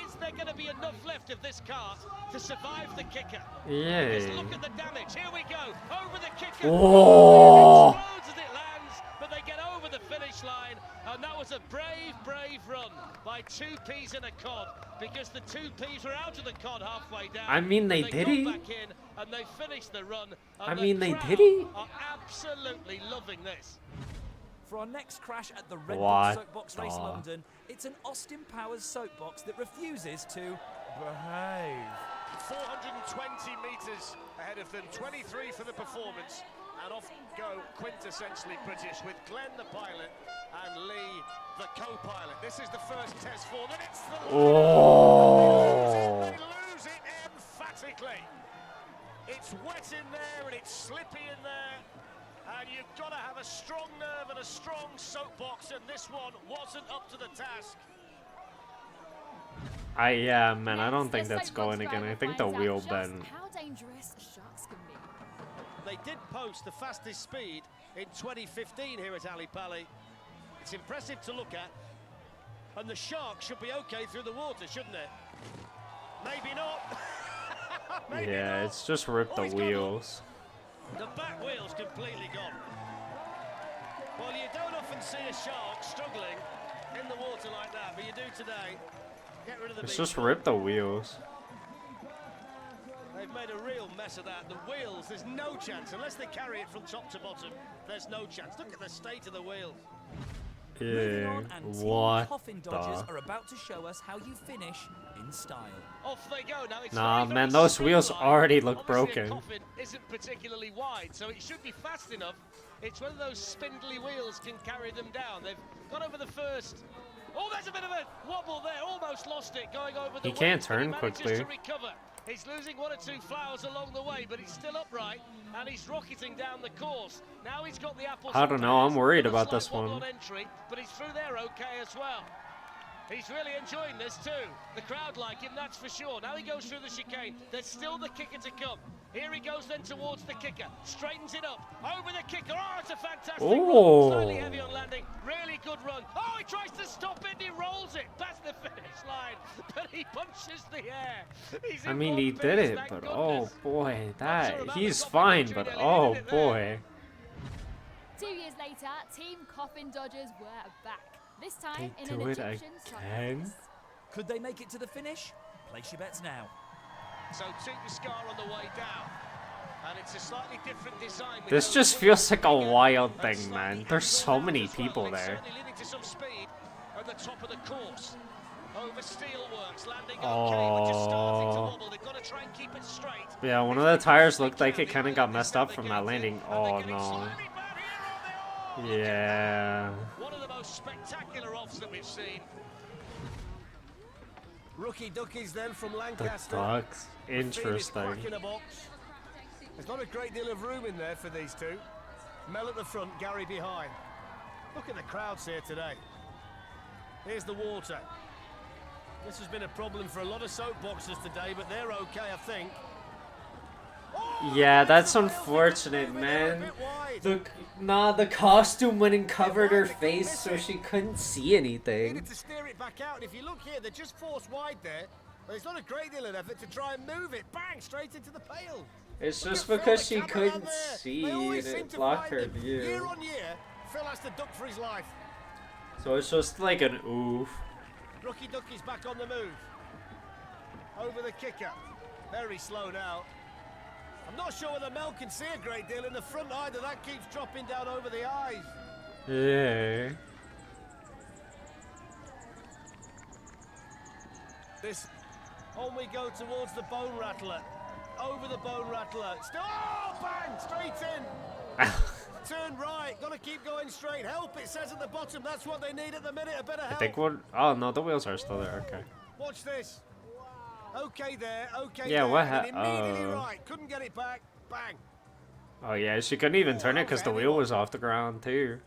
Is there going to be enough left of this cart to survive the kicker? Yeah. Just look at the damage. Here we go. Over the kicker. Oh. It explodes as it lands, but they get over the finish line. And that was a brave, brave run by 2Ps in a cod, because the 2Ps were out of the cod halfway down. I mean, they did it. Back in and they finished the run. I mean, they did it. Are absolutely loving this. For our next crash at the Red Bull What Soapbox Race the- London, it's an Austin Powers soapbox that refuses to behave. 420 metres ahead of them, 23 for the performance, and off go quintessentially British with Glenn the pilot and Lee the co-pilot. This is the first test form, and it's the Oh. they lose it dramatically. It's wet in there and it's slippy in there. And you've got to have a strong nerve and a strong soapbox, and this one wasn't up to the task. Yeah, man, I don't think that's going again. I think the wheel bent. How dangerous sharks can be. They did post the fastest speed in 2015 here at Ali Pali. It's impressive to look at. And the shark should be okay through the water, shouldn't it? Maybe not. Maybe Yeah, not. it's just ripped the wheels. The back wheel's completely gone. Well, you don't often see a shark struggling in the water like that, but you do today. Get rid of the It's beach just ball. ripped the wheels. They've made a real mess of that. The wheels, there's no chance. Unless they carry it from top to bottom, there's no chance. Look at the state of the wheels. Moving Yeah, on, and Team what Coffin Dodgers the? are about to show us how you finish in style. Off they go. Now it's Nah, very, man, very those wheels streamlined. already look Obviously, a broken. coffin isn't particularly wide, so it should be fast enough. It's whether those spindly wheels can carry them down. They've got over the first. Oh, there's a bit of a wobble there. Almost lost it going over the He can't wet, but turn he manages quickly. to recover. He's losing one or two flowers along the way, but he's still upright and he's rocketing down the course. Now he's got the apples. I and don't know, I'm pears. worried Looks about like this wobble one. on entry, but he's through there okay as well. He's really enjoying this too. The crowd like him, that's for sure. Now he goes through the chicane. There's still the kicker to come. Here he goes then towards the kicker. Straightens it up. Over the kicker. Oh, it's a fantastic Oh. run. Slightly heavy on landing. Really good run. Oh, he tries to stop it and he rolls it past the finish line. But he punches the air. He's I in mean, he fourth did place, it, thank but goodness. oh boy, that about he's the Coffin fine, victory, but nearly oh did it there. boy. 2 years later, Team Coffin Dodgers were back. This time They in an do it Egyptian again? sunrise. Could they make it to the finish? Place your bets now. So Tuka Scar on the way down. And it's a slightly different design. with This those just wheels feels like a wild and thing, slightly man. There's so angled many out as well. people It's there. certainly leading to some speed at the top of the course. Over steelworks, landing okay, Oh. but just starting to wobble. They've got to try and keep it straight. Yeah, one of the tires looked like it kind of got messed up from that landing. Oh no. Yeah. One of the most spectacular offs that we've seen. Rookie duckies then from The Lancaster. ducks. Interesting. In a box. There's not a great deal of room in there for these two. Mel at the front, Gary behind. Look at the crowds here today. Here's the water. This has been a problem for a lot of soapboxers today, but they're okay, I think. Yeah, that's unfortunate, man. The costume went and covered her face so she couldn't see anything. Needed to steer it back out, and if you look here, they're just forced wide there. But there's not a great deal of effort to try and move it. Bang, straight into the pail. It's Look just at Phil, because the she cameraman couldn't there. see They always and seem it to blocked find her him. view. Year on year, Phil has to duck for his life. So it's just like an oof. Rookie ducky's back on the move. Over the kicker. Very slow now. I'm not sure whether Mel can see a great deal in the front either. That keeps dropping down over the eyes. Yeah. This. On we go towards the bone rattler. Over the bone rattler. Still. Oh, bang! Straight in. Turn right. Got to keep going straight. Help, it says at the bottom. That's what they need at the minute. A bit of I help. think what? Oh no, the wheels are still there. Okay. Watch this. Okay there. Okay Yeah, there. what and immediately oh. right. Couldn't get it back. Bang. Oh yeah, she couldn't even turn it because the wheel was off the ground too.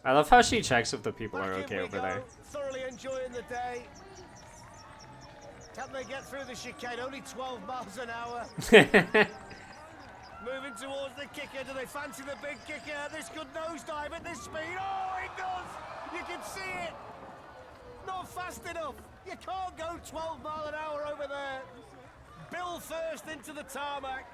I love how she checks if the people are okay over there. Thoroughly enjoying the day. Can they get through the chicane? Only 12 miles an hour. Moving towards the kicker. Do they fancy the big kicker? This could nosedive at this speed. Oh, it does! You can see it! Not fast enough. You can't go 12 mile an hour over there. Bill first into the tarmac.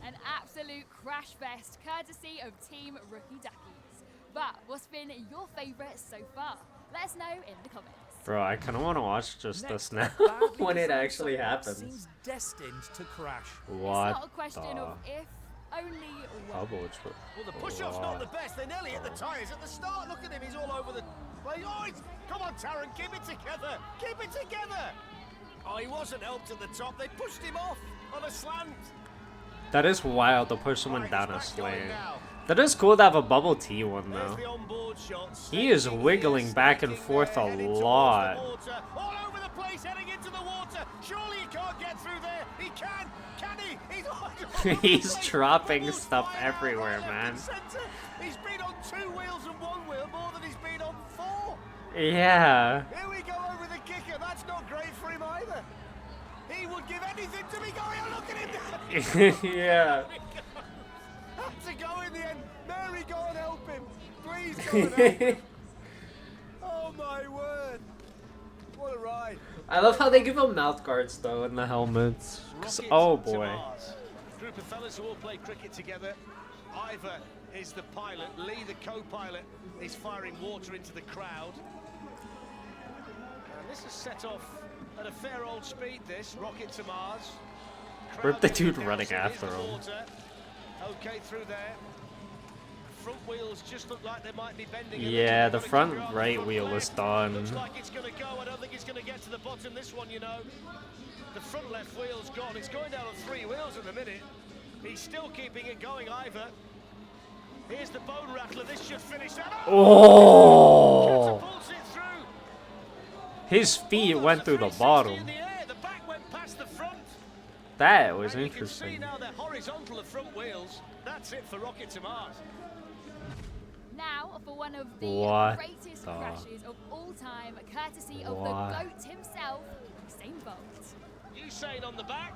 An absolute crash fest, courtesy of Team Rookie Duckies. But what's been your favourite so far? Let us know in the comments. Bro, I kind of want to watch just this now when it actually happens. Seems destined to crash. What It's not a question the? of if, only when. Bubble Well, the push-off's not the best. They nearly hit the tyres at the start. Look at him. He's all over the place. Oh, come on, Taron. Keep it together. Keep it together. Oh, he wasn't helped at the top. They pushed him off on a slant. That is wild to push someone down a slant. That is cool to have a bubble tea one though. He is wiggling back and forth a lot. All over the place, heading into the water. Surely get through there? He can! Can he? He's dropping stuff everywhere, man. He's been on 2 wheels and 1 wheel more than he's been on 4. Yeah. Here we go over the kicker. That's not great for him either. He would give anything to be going. Oh, look at him. Yeah. Had to go in the end. Mary, go and help him. Please go and help him. Oh my word. What a ride. I love how they give them mouth guards though in the helmets. 'Cause, oh boy. Group of fellas who all play cricket together. Ivor is the pilot. Lee, the co-pilot, is firing water into the crowd. And this is set off at a fair old speed, this. Rocket to Mars. Rip the dude running after him. Okay, through there. Front wheels just look like they might be bending. Yeah, the front right wheel is done. Looks like it's going to go. I don't think it's going to get to the bottom. This one, you know. The front left wheel's gone. It's going down on 3 wheels at the minute. He's still keeping it going, Ivor. Here's the bone rattler. This should finish that. Oh! His feet went through the bottom. The back went past the front. That was And you can interesting. see now they're horizontal, the front wheels. That's it for Rocket to Mars. Now for one of the What greatest the- crashes of all time, courtesy of What? the GOAT himself, Usain Bolt. Usain on the back,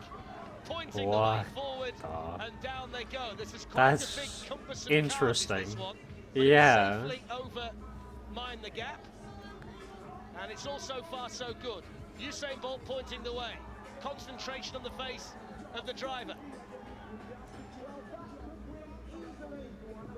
pointing the way What forward, the- and down they go. This is quite That's a big cumbersome interesting. Car, is this one, but Yeah. it's safely over Mind the Gap, and it's all so far so good. Usain Bolt pointing the way. Concentration on the face of the driver.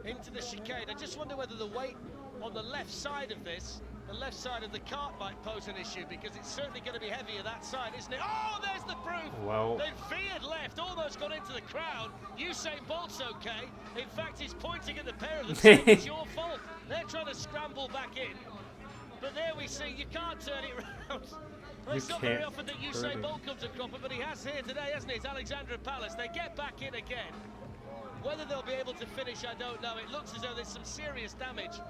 Into the chicane. I just wonder whether the weight on the left side of this, the left side of the cart, might pose an issue, because it's certainly going to be heavier that side, isn't it? Oh, there's the proof! Well- They've veered left, almost got into the crowd. Usain Bolt's okay. In fact, he's pointing at the pair of them, saying it's your fault. They're trying to scramble back in. But there we see, you can't turn it round. Well, it's not very can't often that turn Usain it. Bolt comes a cropper, but he has here today, hasn't he? It's Alexandra Palace. They get back in again. Whether they'll be able to finish, I don't know. It looks as though there's some serious damage. So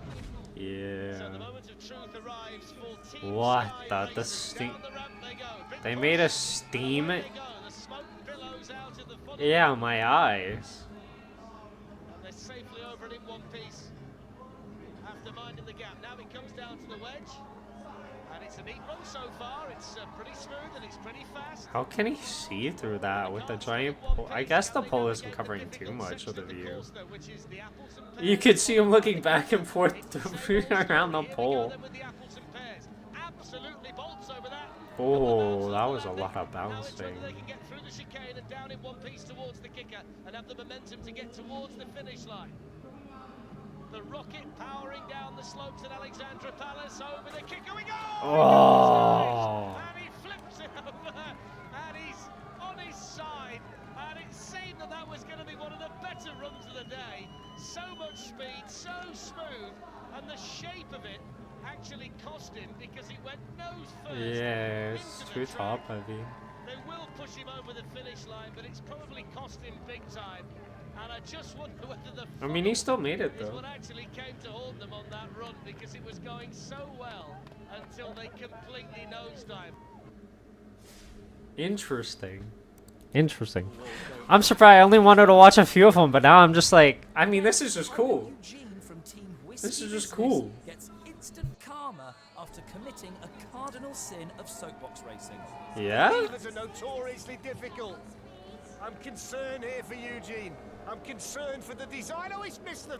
the Yeah. moment of truth arrives for Team What Sky the Racing. steam? Down the ramp they go. Big They push. made us steam There it. they go. The smoke billows out of the funnel. Yeah, my eyes. And they're safely over it in one piece. After minding the gap. Now it comes down to the wedge. And it's a neat run so far. It's pretty smooth and it's pretty fast. How can he see through that with the giant pole? I guess the pole isn't covering too much of the view. Which is the apples and You could see him looking back and forth around the pole. with the apples and pears. Absolutely bolts over that. Oh, that was a lot of Now it's bouncing. whether they can get through the chicane and down in one piece towards the kicker and have the momentum to get towards the finish line. The rocket powering down the slopes at Alexandra Palace over the kicker. We go! Oh. And he flips it over and he's on his side. And it seemed that that was going to be one of the better runs of the day. So much speed, so smooth, and the shape of it actually cost him because he went nose first. Yeah, it's into too the top track. heavy. They will push him over the finish line, but it's probably cost him big time. And I just wonder whether the I mean, he still made it is though. what actually came to haunt them on that run, because it was going so well until they completely nosedived. Interesting. Interesting. I'm surprised I only wanted to watch a few of them, but now I'm just like, I mean, this is just cool. This is just cool. Gets instant karma after committing a cardinal sin of soapbox racing. Yeah? Levers are notoriously difficult. I'm concerned here for Eugene. I'm concerned for the design. Oh, he's missed the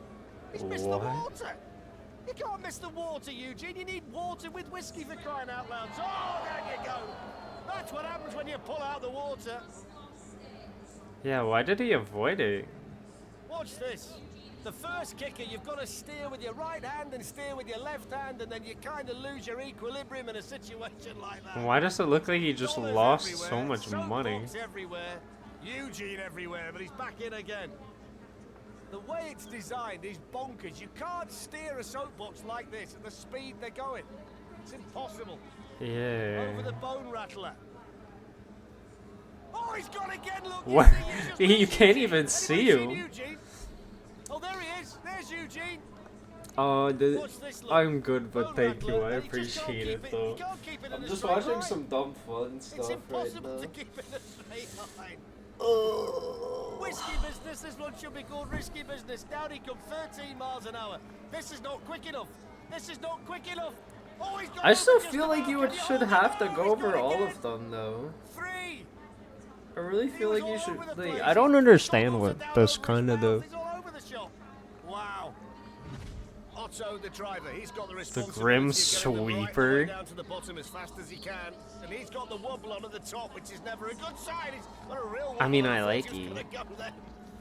What? water. You can't miss the water, Eugene. You need water with whiskey, for crying out loud. Oh, there you go. That's what happens when you pull out the water. Yeah, why did he avoid it? Watch this. The first kicker, you've got to steer with your right hand and steer with your left hand, and then you kind of lose your equilibrium in a situation like that. Why does it look like he just Dollars lost everywhere, so much money? soapbox everywhere, Eugene everywhere, but he's back in again. The way it's designed is bonkers. You can't steer a soapbox like this at the speed they're going. It's impossible. Yeah. Over the bone rattler. Oh, he's gone again, look. What? You You can't even see Anyone seen him. Eugene? Oh, there he is. There's Eugene. I'm good, but thank you. I appreciate it though. I'm just watching some dumb fun stuff right now. Risky business, this one should be called risky business. Down he come 13 miles an hour. This is not quick enough. This is not quick enough. Oh, I still feel like you should have to go over all of them though. I really feel like you should. Like, I don't understand what this kind of do. Wow. Otto, the driver, he's got the The Grim Sweeper. Down to the bottom as fast as he can, and he's got the wobble on at the top, which is never a good sign. He's got a real I mean, wobble. I like He's it. gonna go there.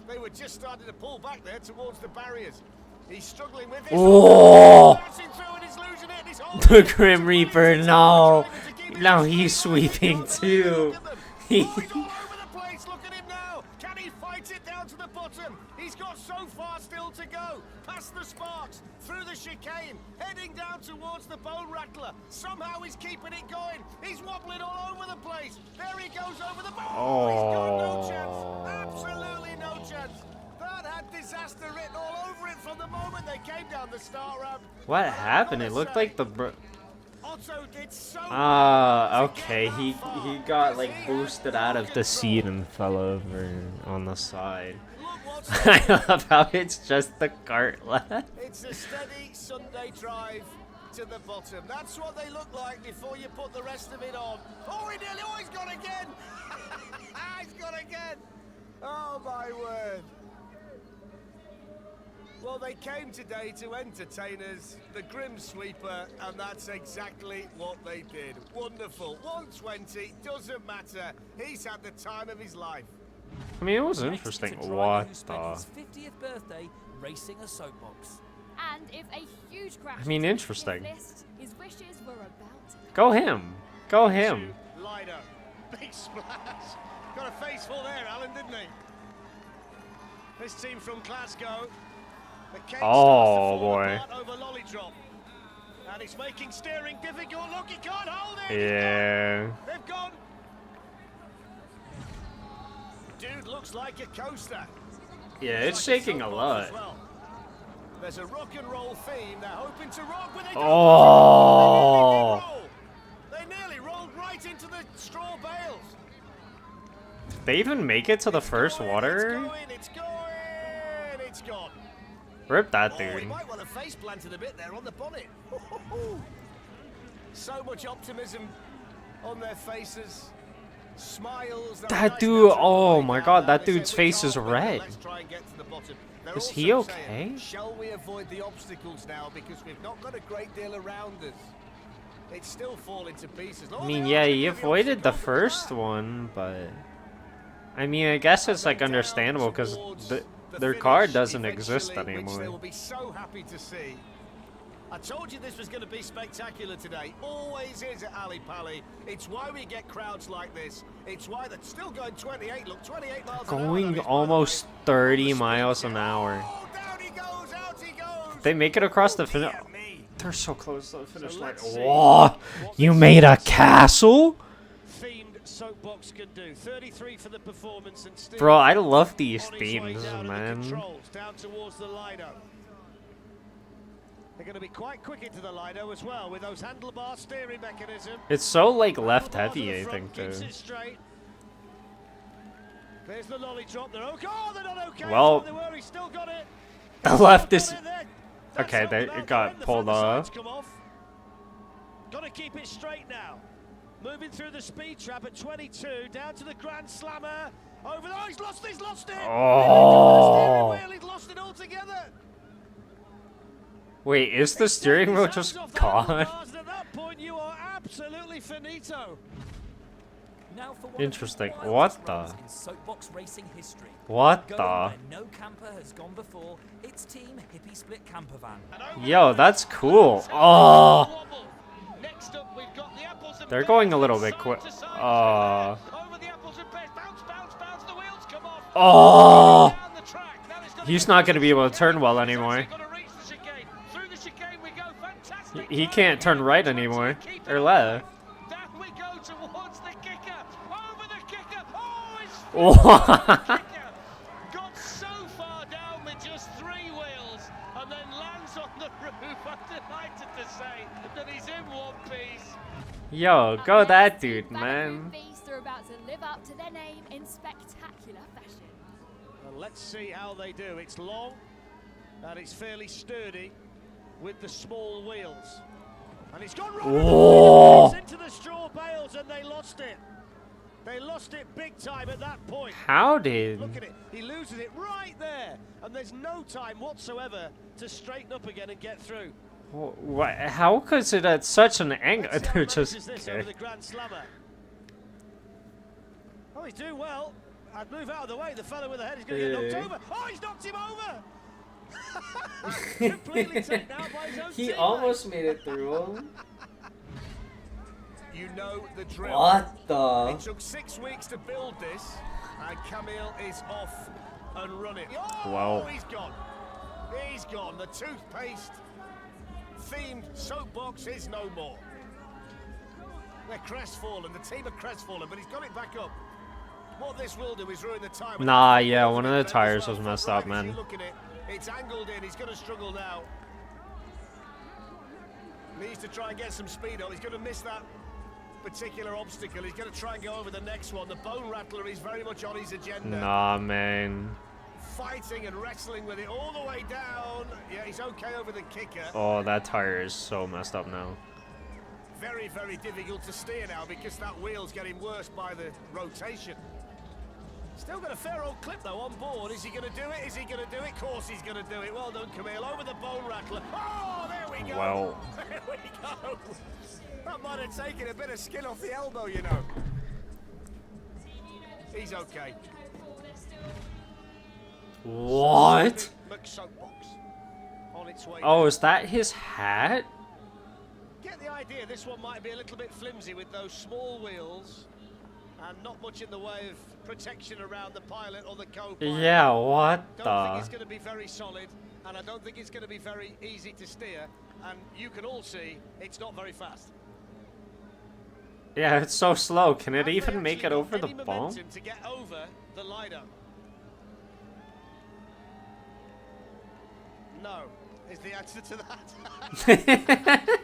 They were just starting to pull back there towards the barriers. He's struggling with this. Oh! The Grim Reaper, no! No, he's sweeping too. All over the place, look at him now. Can he fight it down to the bottom? He's got so far still to go. Past the sparks, through the chicane, heading down towards the Bone Rattler. Somehow he's keeping it going. He's wobbling all over the place. There he goes over the bone. Oh, he's got no chance. Absolutely no chance. That had disaster written all over it from the moment they came down the start ramp. What happened? It looked like the okay. He got like boosted out of the seat and fell over on the side. I love how it's just the cart left. It's a steady Sunday drive to the bottom. That's what they look like before you put the rest of it on. Oh, he's gone again. He's gone again. Oh my word. Well, they came today to entertain us, the Grim Sweeper, and that's exactly what they did. Wonderful. 120, doesn't matter. He's had the time of his life. I mean, it was interesting. What the? 50th birthday racing a soapbox. And if a huge crash I mean, interesting. his wishes were about to Go him. Go him. Lido. Big splash. Got a face full there, Alan, didn't he? This team from Glasgow. Oh boy. Over Lollydrop. And it's making steering difficult. Look, he can't hold it. Yeah. They've gone. Dude looks like a coaster. Yeah, it's shaking a lot. Well. There's a rock and roll theme. They're hoping to rock, but they Oh. They nearly rolled right into the straw bales. Did they even make it to the first water? It's gone. Rip that Oh, dude. he might want a face planted a bit there on the bonnet. So much optimism on their faces. Smiles. That dude, oh my god, that dude's face is red. Is he okay? Shall we avoid the obstacles now because we've not got a great deal around us? It's still falling to pieces. I mean, yeah, he avoided the first one, but I mean, I guess it's like understandable because their car doesn't exist Which they will anymore. be so happy to see. I told you this was going to be spectacular today. Always is at Ali Pali. It's why we get crowds like this. It's why they're still going 28. Look, 28 miles an hour. Going almost 30 miles an hour. Down he goes, out he goes. They make it across the finish. They're so close to the finish line. Whoa! You made a castle? Themed soapbox can do. 33 for the performance and still Bro, I love these on his way themes, down in the man. controls, down towards the Lido. They're going to be quite quick into the Lido as well with those handlebar steering mechanism. It's so like left heavy, I think, too. Keeps it straight. There's the lolly drop. They're okay. Oh, they're not okay. Well, They were. He's still got it. The left is okay. It got pulled off. Got to keep it straight now. Moving through the speed trap at 22, down to the Grand Slammer. Over. Oh, he's lost it. Oh. He's lost it altogether. Wait, is the steering wheel just gone? At that point, you are absolutely finito. Now for one Interesting. of the What wildest the? runs in soapbox racing history. What Going the? where no camper has gone before. It's Team Hippie Split Camper Van. Yo, that's cool. Oh. Next up, we've got the apples and They're going a little bit quick. over the apples and pears. Bounce, the wheels come off. Oh. He's not going to be able to turn well anymore. Through the chicane we go. Fantastic. He can't turn right anymore. Or left. Down we go towards the kicker. Over the kicker. Oh, it's What? got so far down with just 3 wheels and then lands on the roof. one piece. Yo, go that dude, man. Beasts are about to live up to their name in spectacular fashion. And let's see how they do. It's long and it's fairly sturdy with the small wheels. And it's gone right into the straw bales and they lost it. They lost it big time at that point. How did? Look at it. He loses it right there. And there's no time whatsoever to straighten up again and get through. What? How could it at such an angle? They're just over the Grand Slammer. Oh, he's doing well. I'd move out of the way. The fellow with the head is going to get knocked over. Oh, he's knocked him over. Completely taken out by his own He teammate. almost made it through him. You know the drill. What the? It took 6 weeks to build this, and Camille is off and running. Oh, Wow. he's gone. He's gone. The toothpaste themed soapbox is no more. They're crestfallen. The team are crestfallen, but he's got it back up. What this will do is ruin the time. Nah, yeah, one of the tires was messed up, man. Look at it. It's angled in. He's going to struggle now. Needs to try and get some speed on. He's going to miss that particular obstacle. He's going to try and go over the next one. The Bone Rattler is very much on his agenda. Nah, man. Fighting and wrestling with it all the way down. Yeah, he's okay over the kicker. Oh, that tire is so messed up now. Very, very difficult to steer now because that wheel's getting worse by the rotation. Still got a fair old clip though on board. Is he going to do it? Is he going to do it? Of course he's going to do it. Well done, Camille. Over the Bone Rattler. Oh, there we go. Wow. There we go. That might have taken a bit of skin off the elbow, you know. He's okay. What? Soapbox on its way Oh, down. is that his hat? Get the idea, this one might be a little bit flimsy with those small wheels and not much in the way of protection around the pilot or the co-pilot. Yeah, what Don't think the? it's going to be very solid, and I don't think it's going to be very easy to steer, and you can all see it's not very fast. Yeah, it's so slow. Can it Have they even make it actually over got the any bump? momentum to get over the lineup? No, is the answer to that.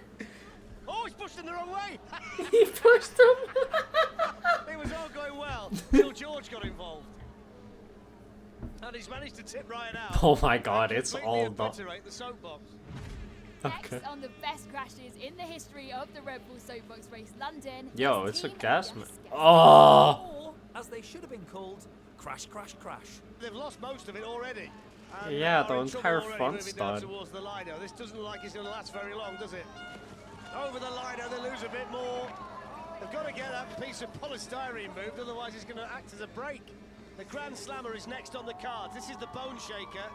Oh, he's pushed him the wrong way. He pushed him. It was all going well till George got involved. And he's managed to tip Ryan out. Oh my God, and it's completely all done. obliterate the soapbox. Okay. Next on the best crashes in the history of the Red Bull Soapbox Race London. Yo, is it's a Team gas Yes man. Gas. Oh. Or, as they should have been called, Crash Crash Crash. They've lost most of it already. And Yeah, are the in trouble entire already front's moving down done. towards the liner. This doesn't look like it's going to last very long, does it? Over the liner, they lose a bit more. They've got to get that piece of polystyrene moved, otherwise it's going to act as a brake. The Grand Slammer is next on the cards. This is the Bone Shaker.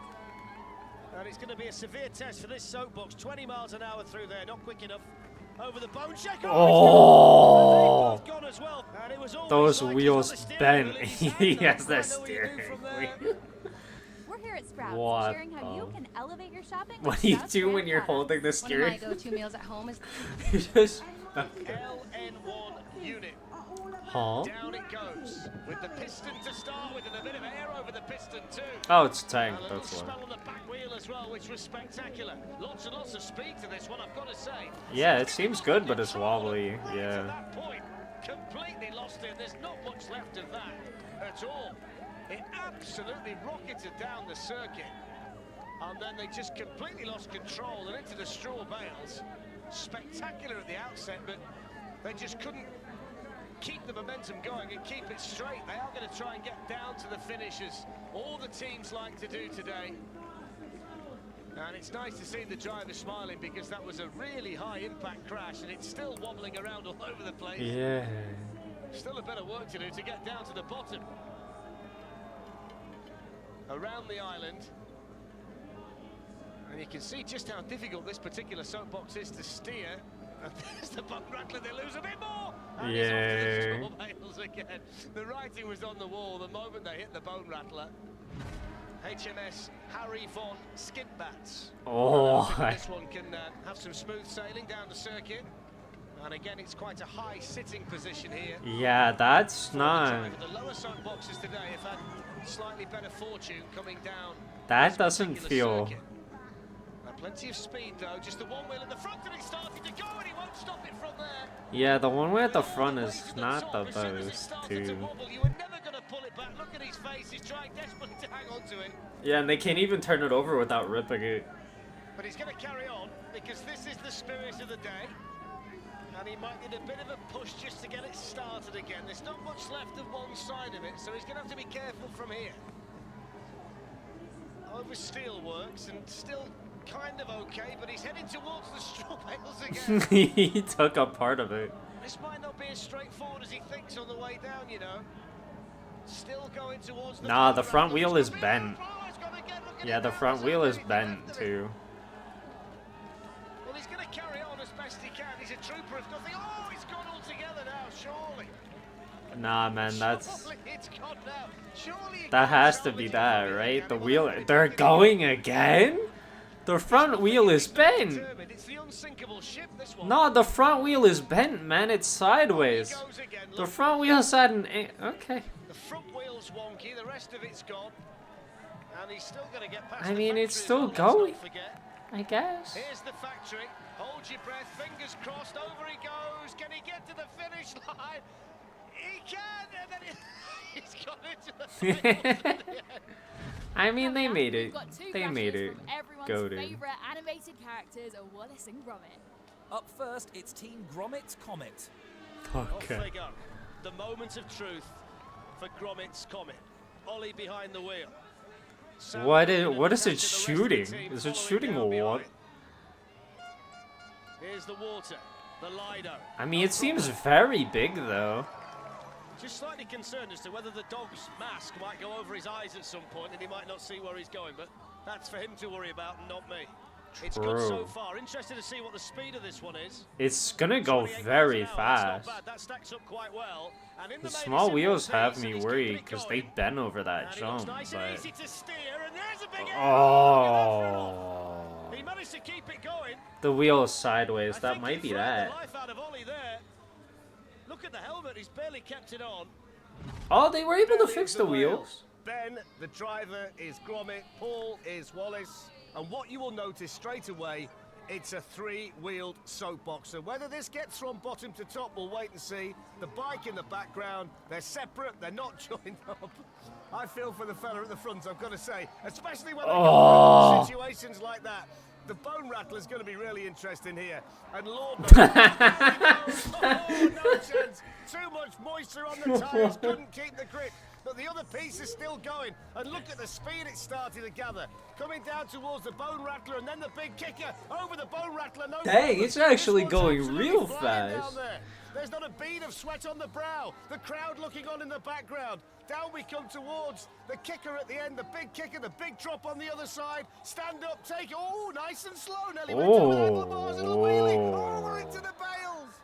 And it's going to be a severe test for this soapbox. 20 miles an hour through there, not quick enough. Over the Bone Shaker. Oh! Gone as well. And it was Those like wheels bent. He has that steering wheel. We're here at Sprouts, What sharing how you the- can elevate your shopping. What with do you Sprouts do brand when you're products. holding the One steering of my go-to meals at home is You just. LN1 unit. Huh? Down it goes with the piston to start with and a bit of air over the piston too. Oh, it's a tank. And a little That's why. spell on the back wheel as well, which was spectacular. Lots and lots of speed to this one, I've got to say. Yeah, it seems good, but it's wobbly. Yeah. That point, completely lost it. There's not much left of that at all. It absolutely rocketed down the circuit. And then they just completely lost control and into the straw bales. Spectacular at the outset, but they just couldn't keep the momentum going and keep it straight. They are going to try and get down to the finish as all the teams like to do today. And it's nice to see the driver smiling because that was a really high impact crash and it's still wobbling around all over the place. Yeah. Still a bit of work to do to get down to the bottom. Around the island. And you can see just how difficult this particular soapbox is to steer. And there's the Bone Rattler, they lose a bit more. And he's off to the straw bales again. The writing was on the wall the moment they hit the Bone Rattler. HMS Harry von Skidbats. Oh. This one can have some smooth sailing down the circuit. And again, it's quite a high sitting position here. Yeah, that's not. The lower soapboxes today have had slightly better fortune coming down. That doesn't feel. A Plenty of speed though, just the one wheel at the front and he's starting to go and he won't stop it from there. Yeah, the one way at the front is not the best, too. You were never going to pull it back. Look at his face, he's trying desperately to hang on to it. Yeah, and they can't even turn it over without ripping it. But he's going to carry on because this is the spirit of the day. And he might need a bit of a push just to get it started again. There's not much left of one side of it, so he's going to have to be careful from here. Over steel works and still kind of okay, but he's heading towards the straw bales again. He took a part of it. This might not be as straightforward as he thinks on the way down, you know. Still going towards the Nah, the front wheel is bent. Yeah, the front wheel is bent too. Well, he's going to carry on as best he can. He's a trooper if nothing. Oh, he's gone all together now, surely. Nah, man, that's... Surely it's gone now. Surely That has to be that, right? The wheel... They're going again? The front wheel is bent. No, the front wheel is bent, man. It's sideways. The front wheel's at an... Okay. The front wheel's wonky, the rest of it's gone. And he's still going to get past I mean, it's still the factory, going. I guess. Here's the factory. Hold your breath, fingers crossed. Over he goes. Can he get to the finish line? He can, and then he's got into the final. I mean, they made We've it. got two They crashes made it. from everyone's Goated. favourite animated characters, Wallace and Gromit. Up first, it's Team Gromit's Comet. Off they go. The moment of truth for Gromit's Comet. Ollie behind the wheel. What is it shooting? Is it shooting a what? Here's the water, the Lido. I mean, it seems very big though. Just slightly concerned as to whether the dog's mask might go over his eyes at some point and he might not see where he's going, but that's for him to worry about and not me. It's good so True. far. Interested to see what the speed of this one is. It's gonna go very fast. That stacks up quite well. And in The main, small it's in wheels one have piece, me and he's worried keeping it because going. they bent over that And he looks jump, nice and but... easy to steer, and there's a big Oh. He managed to keep it going. The wheel is sideways. That might be The that. life out of Ollie there. Look at the helmet, he's barely kept it on. Oh, they were able to Barely fix the the wheels. Ben, the driver, is Gromit. Paul is Wallace. And what you will notice straight away, it's a three-wheeled soapbox. So whether this gets from bottom to top, we'll wait and see. The bike in the background, they're separate, they're not joined up. I feel for the fella at the front, I've got to say. Especially when they go into situations like that. The bone rattler's going to be really interesting here. And Lord knows, oh, no chance. Too much moisture on the tyres, couldn't keep the grip. But the other piece is still going. And look at the speed it's starting to gather. Coming down towards the bone rattler and then the big kicker over the bone rattler. No Dang, problem. it's actually This one's going absolutely real flying down fast. there. There's not a bead of sweat on the brow. The crowd looking on in the background. Down we come towards the kicker at the end. The big kicker, the big drop on the other side. Stand up, take it. Oh, nice and slow. Nearly went to the handlebars and a wheelie over into the bales.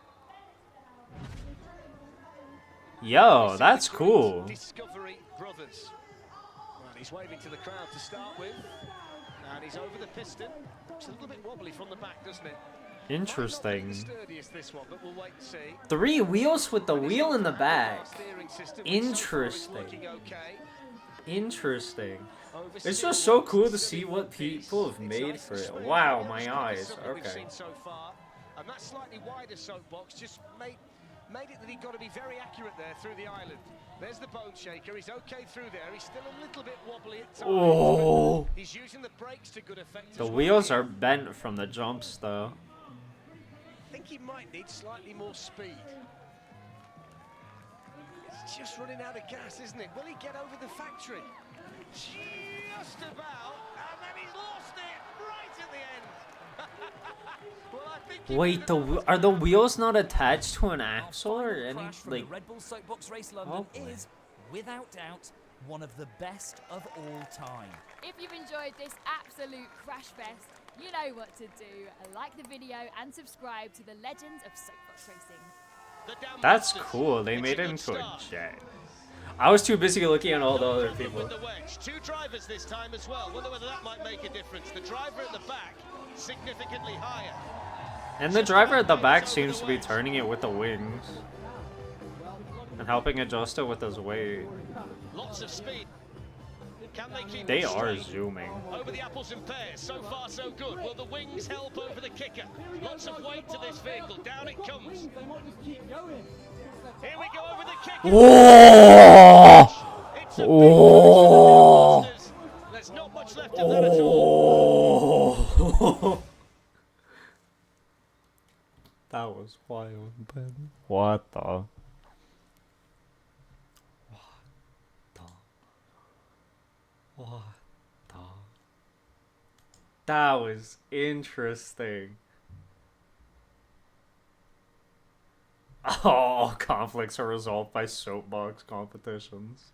Yo, that's cool. Discovery Brothers. And he's waving to the crowd to start with. And he's over the piston. Looks a little bit wobbly from the back, doesn't it? Interesting. Sturdiest this one, but we'll wait and see. 3 wheels with the wheel in the back. Steering system, which so far is Interesting. working okay. Interesting. It's just so cool to see what people have made for it. Wow, my eyes. Something we've Okay. seen so far. And that slightly wider soapbox just made it that he got to be very accurate there through the island. There's the bone shaker. He's okay through there. He's still a little bit wobbly at times. Oh. But he's using the brakes to good effect. The as well. wheels are bent from the jumps though. I think he might need slightly more speed. It's just running out of gas, isn't it? Will he get over the factory? Just about, and then he's lost it right at the end. Well, I think Wait, are the wheels not attached to an axle or any Crash from like? the Red Bull Soapbox Race London Oh, boy. is, without doubt, one of the best of all time. If you've enjoyed this absolute crash fest, you know what to do. Like the video and subscribe to the Legends of Soapbox Racing. That's cool. They made it into a jet. I was too busy looking at all the other people. with the wedge. 2 drivers this time as well. Wonder whether that might make a difference. The driver at the back significantly higher. And the driver at the back seems to be turning it with the wings and helping adjust it with his weight. Lots of speed. Can they keep They it are straight? zooming. Over the apples and pears, so far so good. Will the wings help over the kicker? Lots of weight to this vehicle. Down it comes. Here we go over the kicker. Whoa! Oh! There's not much left of that at all. Oh! That was wild, man. What the? What the? That was interesting. Oh, conflicts are resolved by soapbox competitions.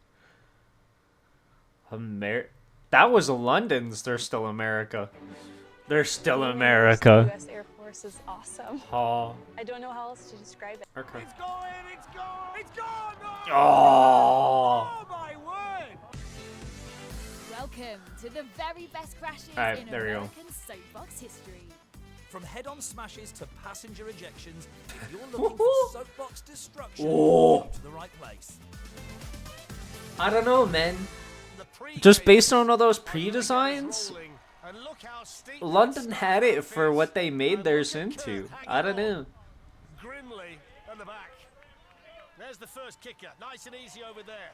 That was London's. They're still America. They're still America. U.S. Air Force is awesome. Oh. I don't know how else to describe it. Okay. It's going, it's gone, it's gone! Oh. Oh my word! Welcome to the very best crashes Alright, in there we go. American soapbox history. From head-on smashes to passenger ejections, if you're looking for soapbox destruction, Whoa. come to the right place. I don't know, man. Just based on all those pre-designs, London had it for what they made theirs into. I don't know. Grimly at the back. There's the first kicker. Nice and easy over there.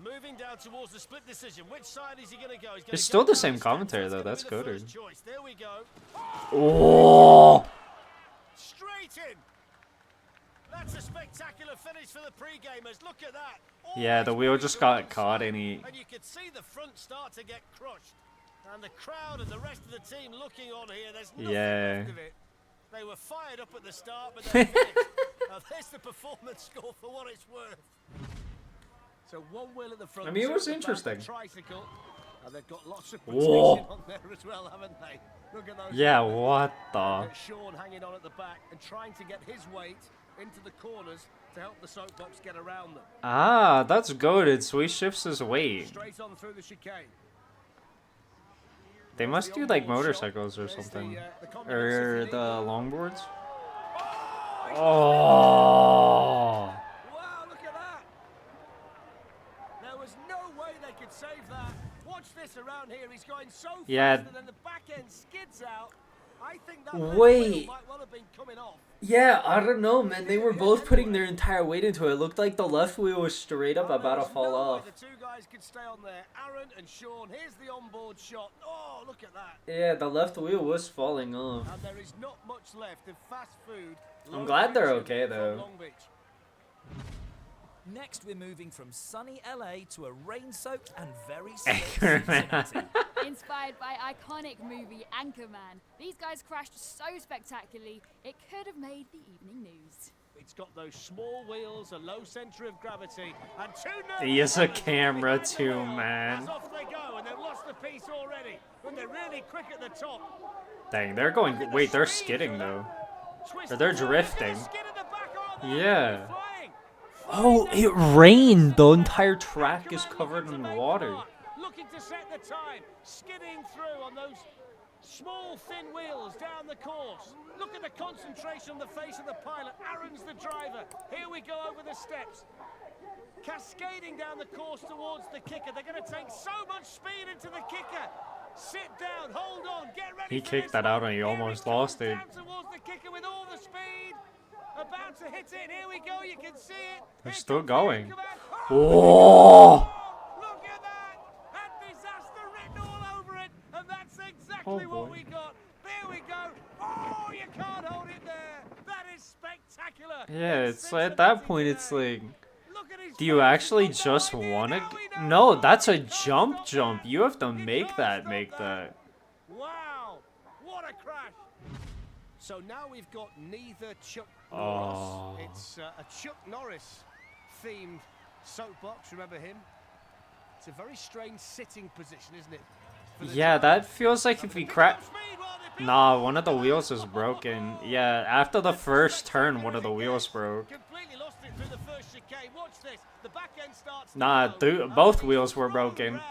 Moving down towards the split decision. Which side is he going to go? It's still the same commentary though. That's good. There we go. Oh! Straight in. That's a spectacular finish for the pre-gamers. Look at that. Yeah, the wheel just got caught and he... And you could see the front start to get crushed. And the crowd and the rest of the team looking on here. There's nothing left of it. They were fired up at the start, but they finished. Now there's the performance score for what it's worth. So one wheel at the front. I mean, it was two at the back, interesting. a tricycle. And they've got lots of Whoa. protection on there as well, haven't they? Look at those. Yeah, wheels. what the? Got Sean hanging on at the back and trying to get his weight into the corners to help the soapbox get around them. Ah, that's goated. So he shifts his weight. Straight on through the chicane. They must do like motorcycles or something. Or the longboards. Oh! Wow, look at that! There was no way they could save that. Watch this around here. He's going so fast and then the back end skids out. I think that Wait. might well have been coming off. Yeah, I don't know, man. They were both putting their entire weight into it. It looked like the left wheel was straight up about to fall off. The two guys could stay on there. Aaron and Sean. Here's the onboard shot. Oh, look at that. Yeah, the left wheel was falling off. And there is not much left of fast food. I'm glad they're okay though. Long Beach. Next, we're moving from sunny LA to a rain-soaked and very slick Anchorman. Cincinnati. Inspired by iconic movie Anchorman, these guys crashed so spectacularly it could have made the evening news. It's got those small wheels, a low center of gravity, and two He is a camera too, man. As off they go, and they've lost the piece already, but they're really quick at the top. Dang, they're going. Wait, they're skidding though. Or they're drifting. Yeah. Oh, it rained. The entire track is covered in water. Looking to set the time, skidding through on those small thin wheels down the course. Look at the concentration on the face of the pilot. Aaron's the driver. Here we go over the steps. Cascading down the course towards the kicker. They're going to take so much speed into the kicker. Sit down, hold on, get ready. He kicked that out and he almost lost it. Down towards the kicker with all the speed. About to hit it. Here we go. You can see it. They're still going. Whoa! Look at that! And disaster written all over it. And that's exactly what we got. There we go. Oh, you can't hold it there. That is spectacular. Yeah, it's at that point, it's like, do you actually just want to? No, that's a jump. You have to make that. Wow! What a crash! So now we've got neither Chuck Norris. It's a Chuck Norris themed soapbox. Remember him? It's a very strange sitting position, isn't it? Yeah, that feels like if he crash. Nah, one of the wheels is broken. Yeah, after the first turn, one of the wheels broke. Completely lost it through the first chicane. Watch this. The back end starts. Nah, both wheels were broken.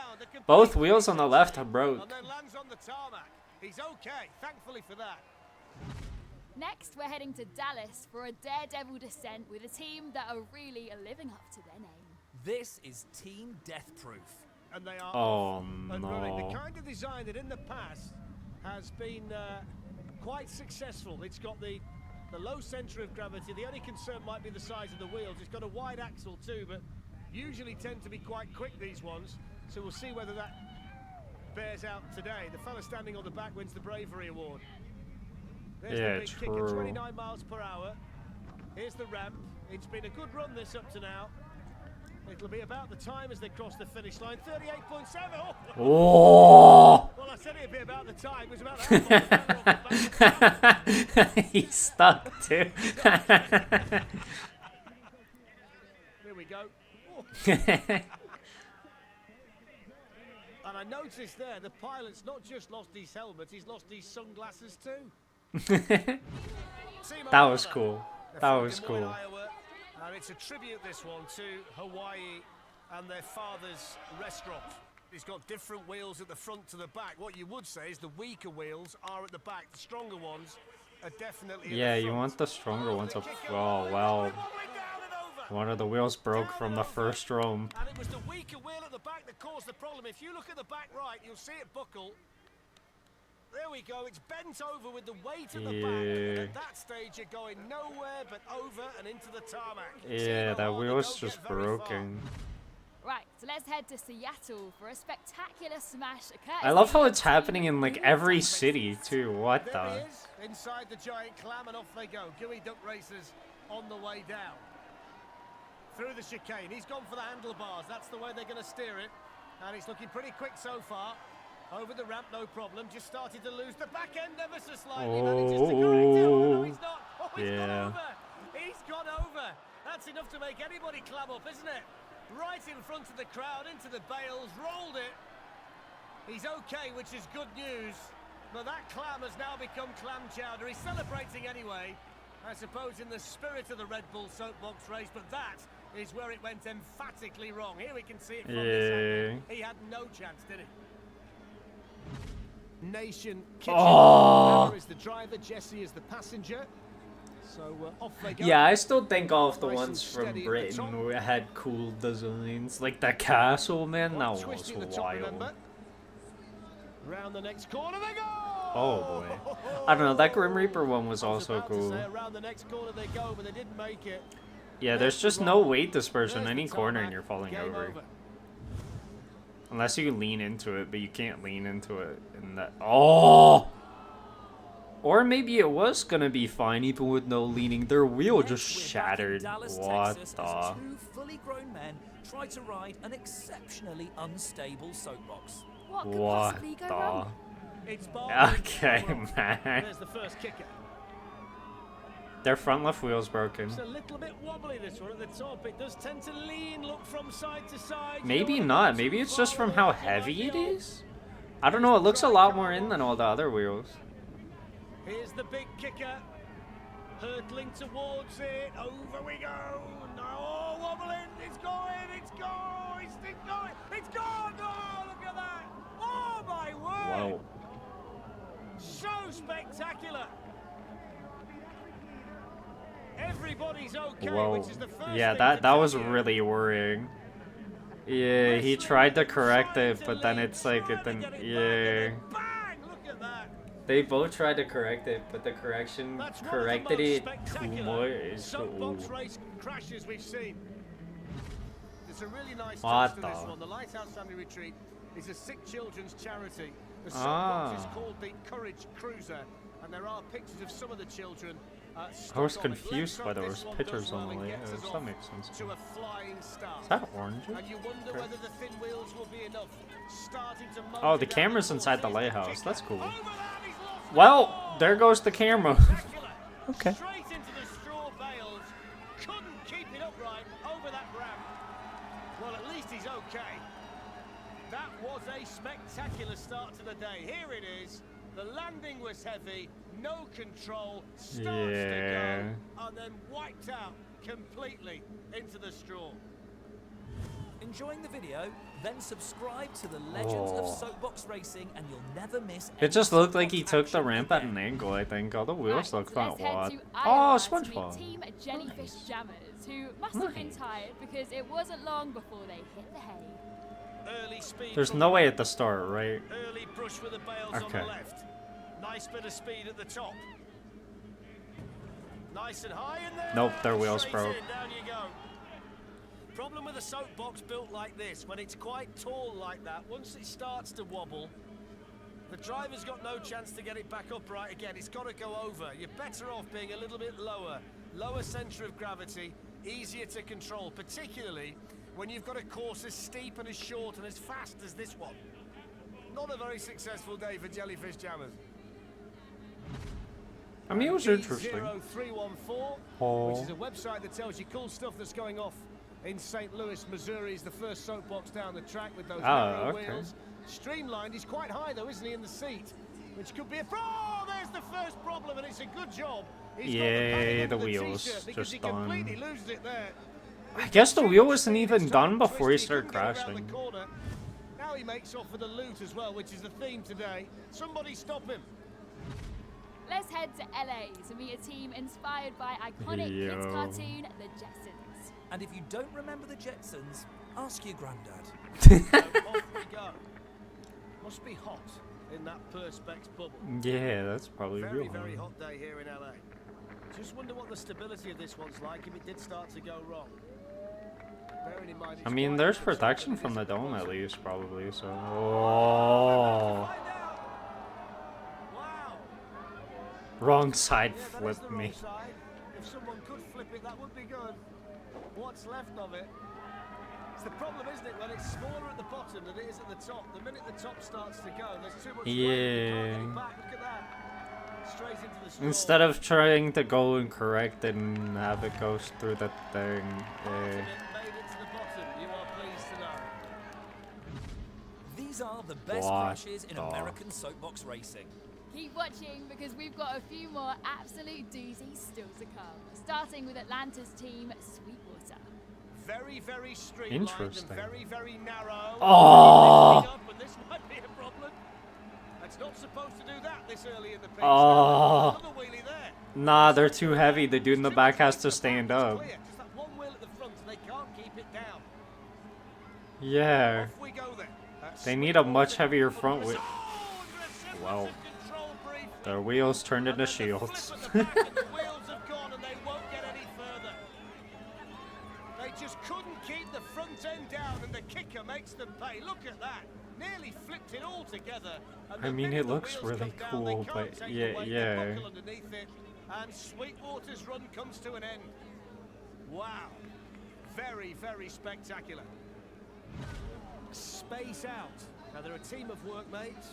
Both wheels on the left broke. And then lands on the tarmac. He's okay. Thankfully for that. Next, we're heading to Dallas for a daredevil descent with a team that are really living up to their name. This is Team Death Proof. and they are Oh off and running. no. The kind of design that in the past has been quite successful. It's got the low centre of gravity. The only concern might be the size of the wheels. It's got a wide axle too, but usually tend to be quite quick, these ones. So we'll see whether that bears out today. The fella standing on the back wins the Bravery Award. There's Yeah, the big true. kicker, 29 miles per hour. Here's the ramp. It's been a good run this up to now. It'll be about the time as they cross the finish line. 38.7. Oh! Well, I said it'd be about the time. It was about that. He's stuck too. Here we go. And I noticed there, the pilot's not just lost his helmet, he's lost his sunglasses too. That was cool. That was cool. Iowa, and it's a tribute, this one, to Hawaii and their father's restaurant. It's got different wheels at the front to the back. What you would say is the weaker wheels are at the back. The stronger ones are definitely Yeah, at the you front. want the stronger ones up. Oh, well. One of the wheels broke from the first roam. And it was the weaker wheel at the back that caused the problem. If you look at the back right, you'll see it buckle. There we go, it's bent over with the weight of the back. And at that stage, you're going nowhere but over and into the tarmac. Yeah, that wheel's just broken. Right, so let's head to Seattle for a spectacular smash. I love how it's happening in like every city too. What There the? he is, inside the giant clam, and off they go. Gooey Duck Racers on the way down. Through the chicane, he's gone for the handlebars. That's the way they're going to steer it. And he's looking pretty quick so far. Over the ramp, no problem. Just started to lose the back end ever so slightly. Manages to correct it. Oh, no, he's not. Oh, he's gone Yeah. over. He's gone over. That's enough to make anybody clam up, isn't it? Right in front of the crowd, into the bales, rolled it. He's okay, which is good news. But that clam has now become clam chowder. He's celebrating anyway. I suppose in the spirit of the Red Bull soapbox race, but that is where it went emphatically wrong. Here we can see it from this angle. He had no chance, did he? Nation Kitchen. Oh. Is the driver, Jesse is the passenger. So off they go. Yeah, I still think all of the Nice and ones from steady at the Britain top. who had cool designs, like the castle, man, that was Twisty at the top, wild. remember? Round the next corner they go. Oh boy, I don't know. That Grim Reaper one was also About to cool. say, around the next corner they go, but they didn't make it. Yeah, there's just no weight dispersion in There's any the corner tarmac. and you're falling Game over. over. Unless you lean into it, but you can't lean into it in that. Oh! Or maybe it was gonna be fine even with no leaning. Their wheel just shattered. Dallas, What Texas, the? as two fully grown men try to ride an exceptionally unstable soapbox. What could What possibly go the? wrong? It's ball. Okay, man. There's the first kicker. Their front left wheel's broken. It's a little bit wobbly, this one at the top. It does tend to lean, look from side to side. You Maybe don't wanna not. go Maybe too it's just far from how away. heavy it is. I don't know. It looks a lot more in than all the other wheels. Here's the big kicker. Hurtling towards it. Over we go. No, wobbling. It's going. It's going. It's still going. It's gone. Oh, look at that. Oh, my word. Whoa. So spectacular. Everybody's okay, Whoa. which is the first Yeah, thing that to that tell was you. really worrying. Yeah, he tried to correct it, but then it's like it didn't. Yeah. Bang! Look at that. They both tried to correct it, but the correction That's one corrected of the it most too spectacular much. soapbox Ooh. race crashes we've seen. There's a really nice What touch to this the? one. The Lighthouse Family Retreat is a sick children's charity. The Ah. soapbox is called the Courage Cruiser, and there are pictures of some of the children. I was confused why there was pictures on the layout. That makes sense. To a flying start. Is that orange? And you wonder Okay. whether the thin wheels will be enough. Starting to motor Oh, the down camera's course. inside the Here's lighthouse. That's cool. Over that, he's lost it. Well, there goes the camera. Okay. Straight into the straw bales. Couldn't keep it upright over that ramp. Well, at least he's okay. That was a spectacular start to the day. Here it is. The landing was heavy, no control, starts Yeah. to go, and then wiped out completely into the straw. Enjoying the video? Then subscribe to the Legends of Oh. Soapbox Racing and you'll never miss It just any looked like he soapbox took the action ramp at again. an angle, I think. All the wheels look So fun. let's head What? to Oh, Iowa to meet SpongeBob. Team Jellyfish Jammers, who must have been tired because it wasn't long before they hit the hay. Early speed. There's from no the way back. at the start, right? Early brush with the bales on Okay. the left. Nice bit of speed at the top. Nice and high in there. Nope, their wheels Straight broke. in, down you go. Problem with a soapbox built like this, when it's quite tall like that, once it starts to wobble, the driver's got no chance to get it back upright again. It's got to go over. You're better off being a little bit lower. Lower center of gravity, easier to control, particularly when you've got a course as steep and as short and as fast as this one. Not a very successful day for Jellyfish Jammers. I mean, it was interesting. 0314, Oh. which is a website that tells you cool stuff that's going off in St. Louis, Missouri. Is the first soapbox down the track with those narrow okay. wheels. Streamlined. He's quite high though, isn't he, in the seat? Which could be a oh, there's the first problem, and it's a good job. He's got Yay, padding under the wheels t-shirt because just he completely done. loses it there. I guess the wheel wasn't even done before he started Around crashing. the corner. Now he makes off for the loot as well, which is the theme today. Somebody stop him. Let's head to LA to meet a team inspired by iconic kids Yo. cartoon The Jetsons. And if you don't remember the Jetsons, ask your granddad. So off we go. Must be hot in that Perspex bubble. Yeah, that's probably Very, real. very hot day here in LA. Just wonder what the stability of this one's like if it did start to go wrong. Bearing in mind I it's mean, quite there's different protection than it from is the at dome bottom. at least, probably. So. Oh. Wow. Wrong side Yeah, that is flipped the me. wrong side. If someone could flip it, that would be good. What's left of it? It's the problem, isn't it, when it's smaller at the bottom than it is at the top. The minute the top starts to go, there's too much weight. You can't get it Yeah. back. Look at that. Straight into the straw. Instead of trying to go incorrect and have it go through the thing. Made it to the bottom. You are pleased to know. These are the best What crashes in the- American soapbox racing. Keep watching because we've got a few more absolute doozies still to come. Starting with Atlanta's team, Sweetwater. Very, very streamlined and Interesting. very, very narrow. Oh. Lifting up, and this might be a problem. It's not supposed to do that this early in the piece. Oh. Another wheelie there. Nah, they're too heavy. The dude in the back has to stand up. Clear. Just that one wheel at the front, and they can't keep it down. Yeah. Off we go then. They need a much heavier front wheel. Well, their wheels turned into shields. The wheels have gone, and they won't get any further. They just couldn't keep the front end down, and the kicker makes them pay. Look at that. Nearly flipped it all together. And I the mean, minute it the looks wheels really come down, they cool, can't but take the yeah, weight, the yeah. buckle underneath it, and Sweetwater's run comes to an end. Wow. Very, very spectacular. Space out. Now, they're a team of workmates.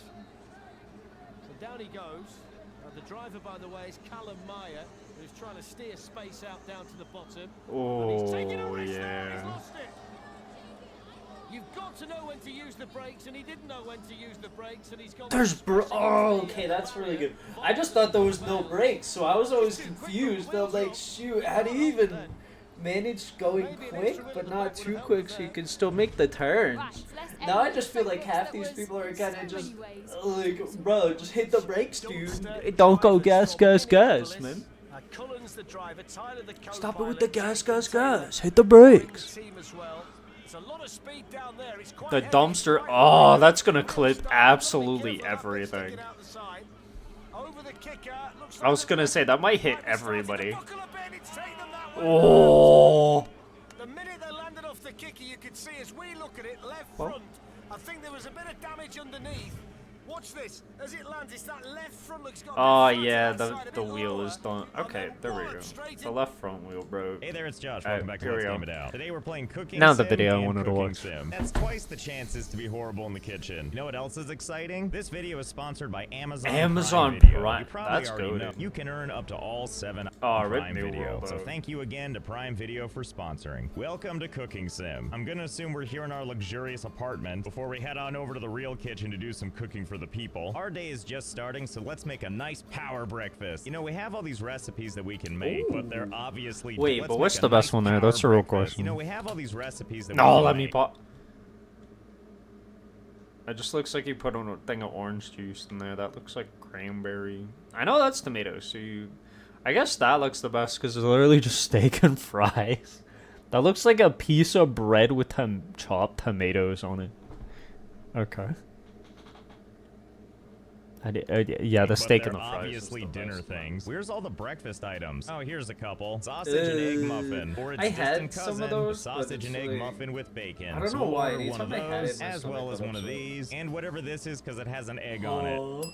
So down he goes. The driver, by the way, is Callum Meyer, who's trying to steer space out down to the bottom. And he's taking a Oh, risk there, he's yeah. lost it. You've got to know when to use the brakes, and he didn't know when to use the brakes, and he's gone. Oh, okay, that's really good. I just thought there was no brakes, so I was always confused. I'm like, shoot, how do you even manage going quick, but not too quick so you can still make the turns? Now I just feel like half these people are kind of just like, bro, just hit the brakes, dude. Don't go gas, gas, gas, man. Cullens, the driver, Tyler, the Stop it with the gas, gas, gas. Hit the brakes. team as well. There's a lot of speed down there. It's quite The heavy, dumpster, quite oh, heavy. that's gonna clip absolutely everything. Out the side. Over the kicker. Looks I was gonna say, that might hit everybody. buckle a bit, it's taken them that way. Oh. The minute they landed off the kicker, you could see as we look at it, left Well. front. I think there was a bit of damage underneath. Watch this. As it lands, it's that left front looks got a bit Oh flat yeah, outside, a the bit wheel lower. is done. Okay, there we go. The left front wheel broke. Hey there, it's Josh. Alright, Welcome back to here we Let's go. Game It Out. Today we're playing Cooking Now the Sim video I and wanted to Cooking watch. Sim. That's twice the chances to be horrible in the kitchen. You know what else is exciting? This video is sponsored by Amazon Amazon Prime Video. Prime. You probably That's already good. know. You can earn up to all 7 Oh, on rip Prime me Video. world, So bro. thank you again to Prime Video for sponsoring. Welcome to Cooking Sim. I'm gonna assume we're here in our luxurious apartment before we head on over to the real kitchen to do some cooking for the people. Our day is just starting, so let's make a nice power breakfast. You know, we have all these recipes that we can make, but they're obviously Wait, let's but make what's a the best nice one there? power That's the real breakfast. You question. know, we have all these recipes that No, we let can me make. pop. It just looks like you put on a thing of orange juice in there. That looks like cranberry. I know that's tomatoes, so you... I guess that looks the best because it's literally just steak and fries. That looks like a piece of bread with chopped tomatoes on it. Okay. Yeah, the steak and the fries. Obviously dinner things. Where's all the breakfast items? Oh, here's a couple. Sausage and egg muffin. Or its I distant had cousin, some of those, sausage and egg like, muffin with bacon. I don't So know we'll why. order one of Anytime I had those, it, my as stomach well as got one of upset. these, and whatever this is because it has an egg on it.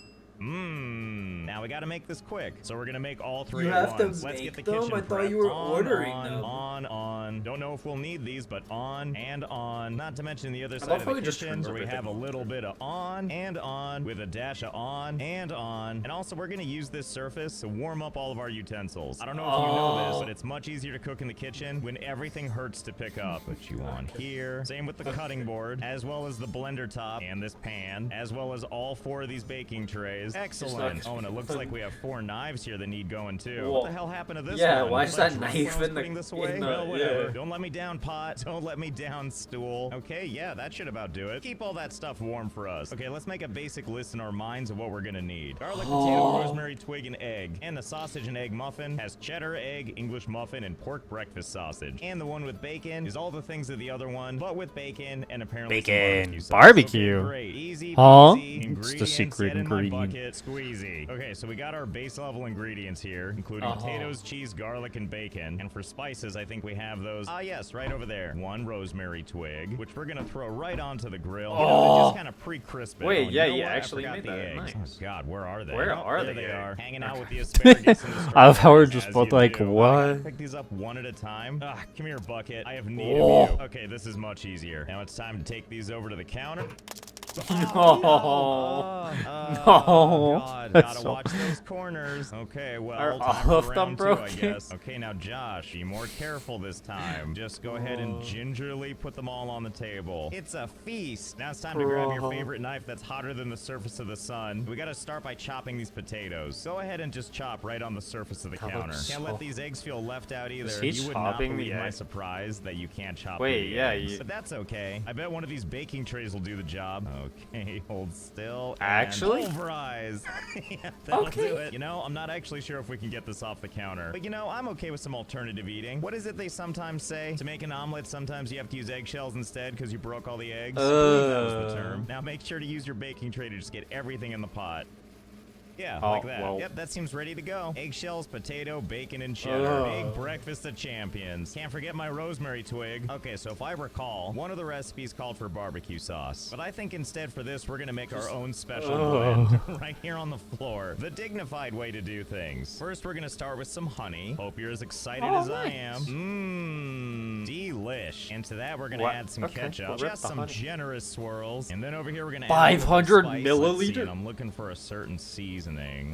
Now we gotta make this quick. So we're gonna make all three You at have to once. Let's get the make them? kitchen I thought you prepped. were On, ordering on, them. On. Don't know if we'll need these, but on and on. Not to mention the other love side of how the we just kitchen turned where we everything have a little bit of on and on with a dash of on and on. And also we're gonna use this surface to warm up all of our utensils. I don't know if you know this, but it's much easier to cook in the kitchen when everything hurts to pick up. Put you on here. Same with the cutting board, as well as the blender top and this pan, as well as all 4 of these baking trays. Excellent. Oh, and it looks like we have 4 knives here that need going too. Whoa. What the hell happened to this Yeah, one? why Was is I that drunk knife when I was in the- putting this in away? the- Well, whatever. yeah. Don't let me down, pot. Don't let me down, stool. Okay, yeah, that should about do it. Keep all that stuff warm for us. Okay, let's make a basic list in our minds of what we're gonna need. Garlic, potato, rosemary, twig, and egg. And the sausage and egg muffin has cheddar, egg, English muffin, and pork breakfast sausage. And the one with bacon is all the things of the other one, but with bacon and apparently some Bacon. sauce. Barbecue. Okay, great. Easy Huh? peasy. It's the Ingredients, secret get in my ingredient. bucket, squeezy. Okay, so we got our base level ingredients here, including potatoes, cheese, garlic, and bacon. And for spices, I think we have those. Ah, yes, right over there. 1 rosemary twig, which we're gonna throw right onto the grill. You know, to just kind of pre-crisp it. Wait, Oh, yeah, you know you what? I actually forgot made the that. eggs. Nice. Oh God, where are they? Where Oh, are there they? they are, hanging out with the asparagus and the I love how we're strawberries, just as both you like, do. I gotta what? pick these up one at a time. Ah, come here, bucket. I have need Oh. of you. Okay, this is much easier. Now it's time to take these over to the counter. No. No. God, That's gotta so- watch those corners. Okay, Are well, time all for of them round 2, I broken? guess. Okay, now Josh, be more careful this time. Just go ahead and gingerly put them all on the table. It's a feast. Now it's time to grab your favorite knife that's hotter than the surface of the sun. We gotta start by chopping these potatoes. Go ahead and just chop right on the surface of the That counter. looks Can't so- let these eggs feel left out either. Is he You would not chopping the believe my egg? surprise that you can't chop Wait, the yeah, eggs. you- But that's okay. I bet one of these baking trays will do the job. Okay, hold still. and Actually? pulverize. Yeah, that'll Okay. do it. You know, I'm not actually sure if we can get this off the counter. But you know, I'm okay with some alternative eating. What is it they sometimes say? To make an omelet, sometimes you have to use eggshells instead because you broke all the eggs. I believe that was the term. Now make sure to use your baking tray to just get everything in the pot. Yeah, Oh, like that. well. Yep, that seems ready to go. Eggshells, potato, bacon, and cheddar. Big breakfast of champions. Can't forget my rosemary twig. Okay, so if I recall, one of the recipes called for barbecue sauce. But I think instead for this, we're gonna make our own special blend right here on the floor. The dignified way to do things. First, we're gonna start with some honey. Hope you're as excited as I am. Mmm, delish. And to that, we're gonna What? add some Okay, ketchup. we'll rip Just the some honey. generous swirls. And then over here, we're gonna add 500 a little spice. Let's see, milliliter? and I'm looking for a certain seasoning.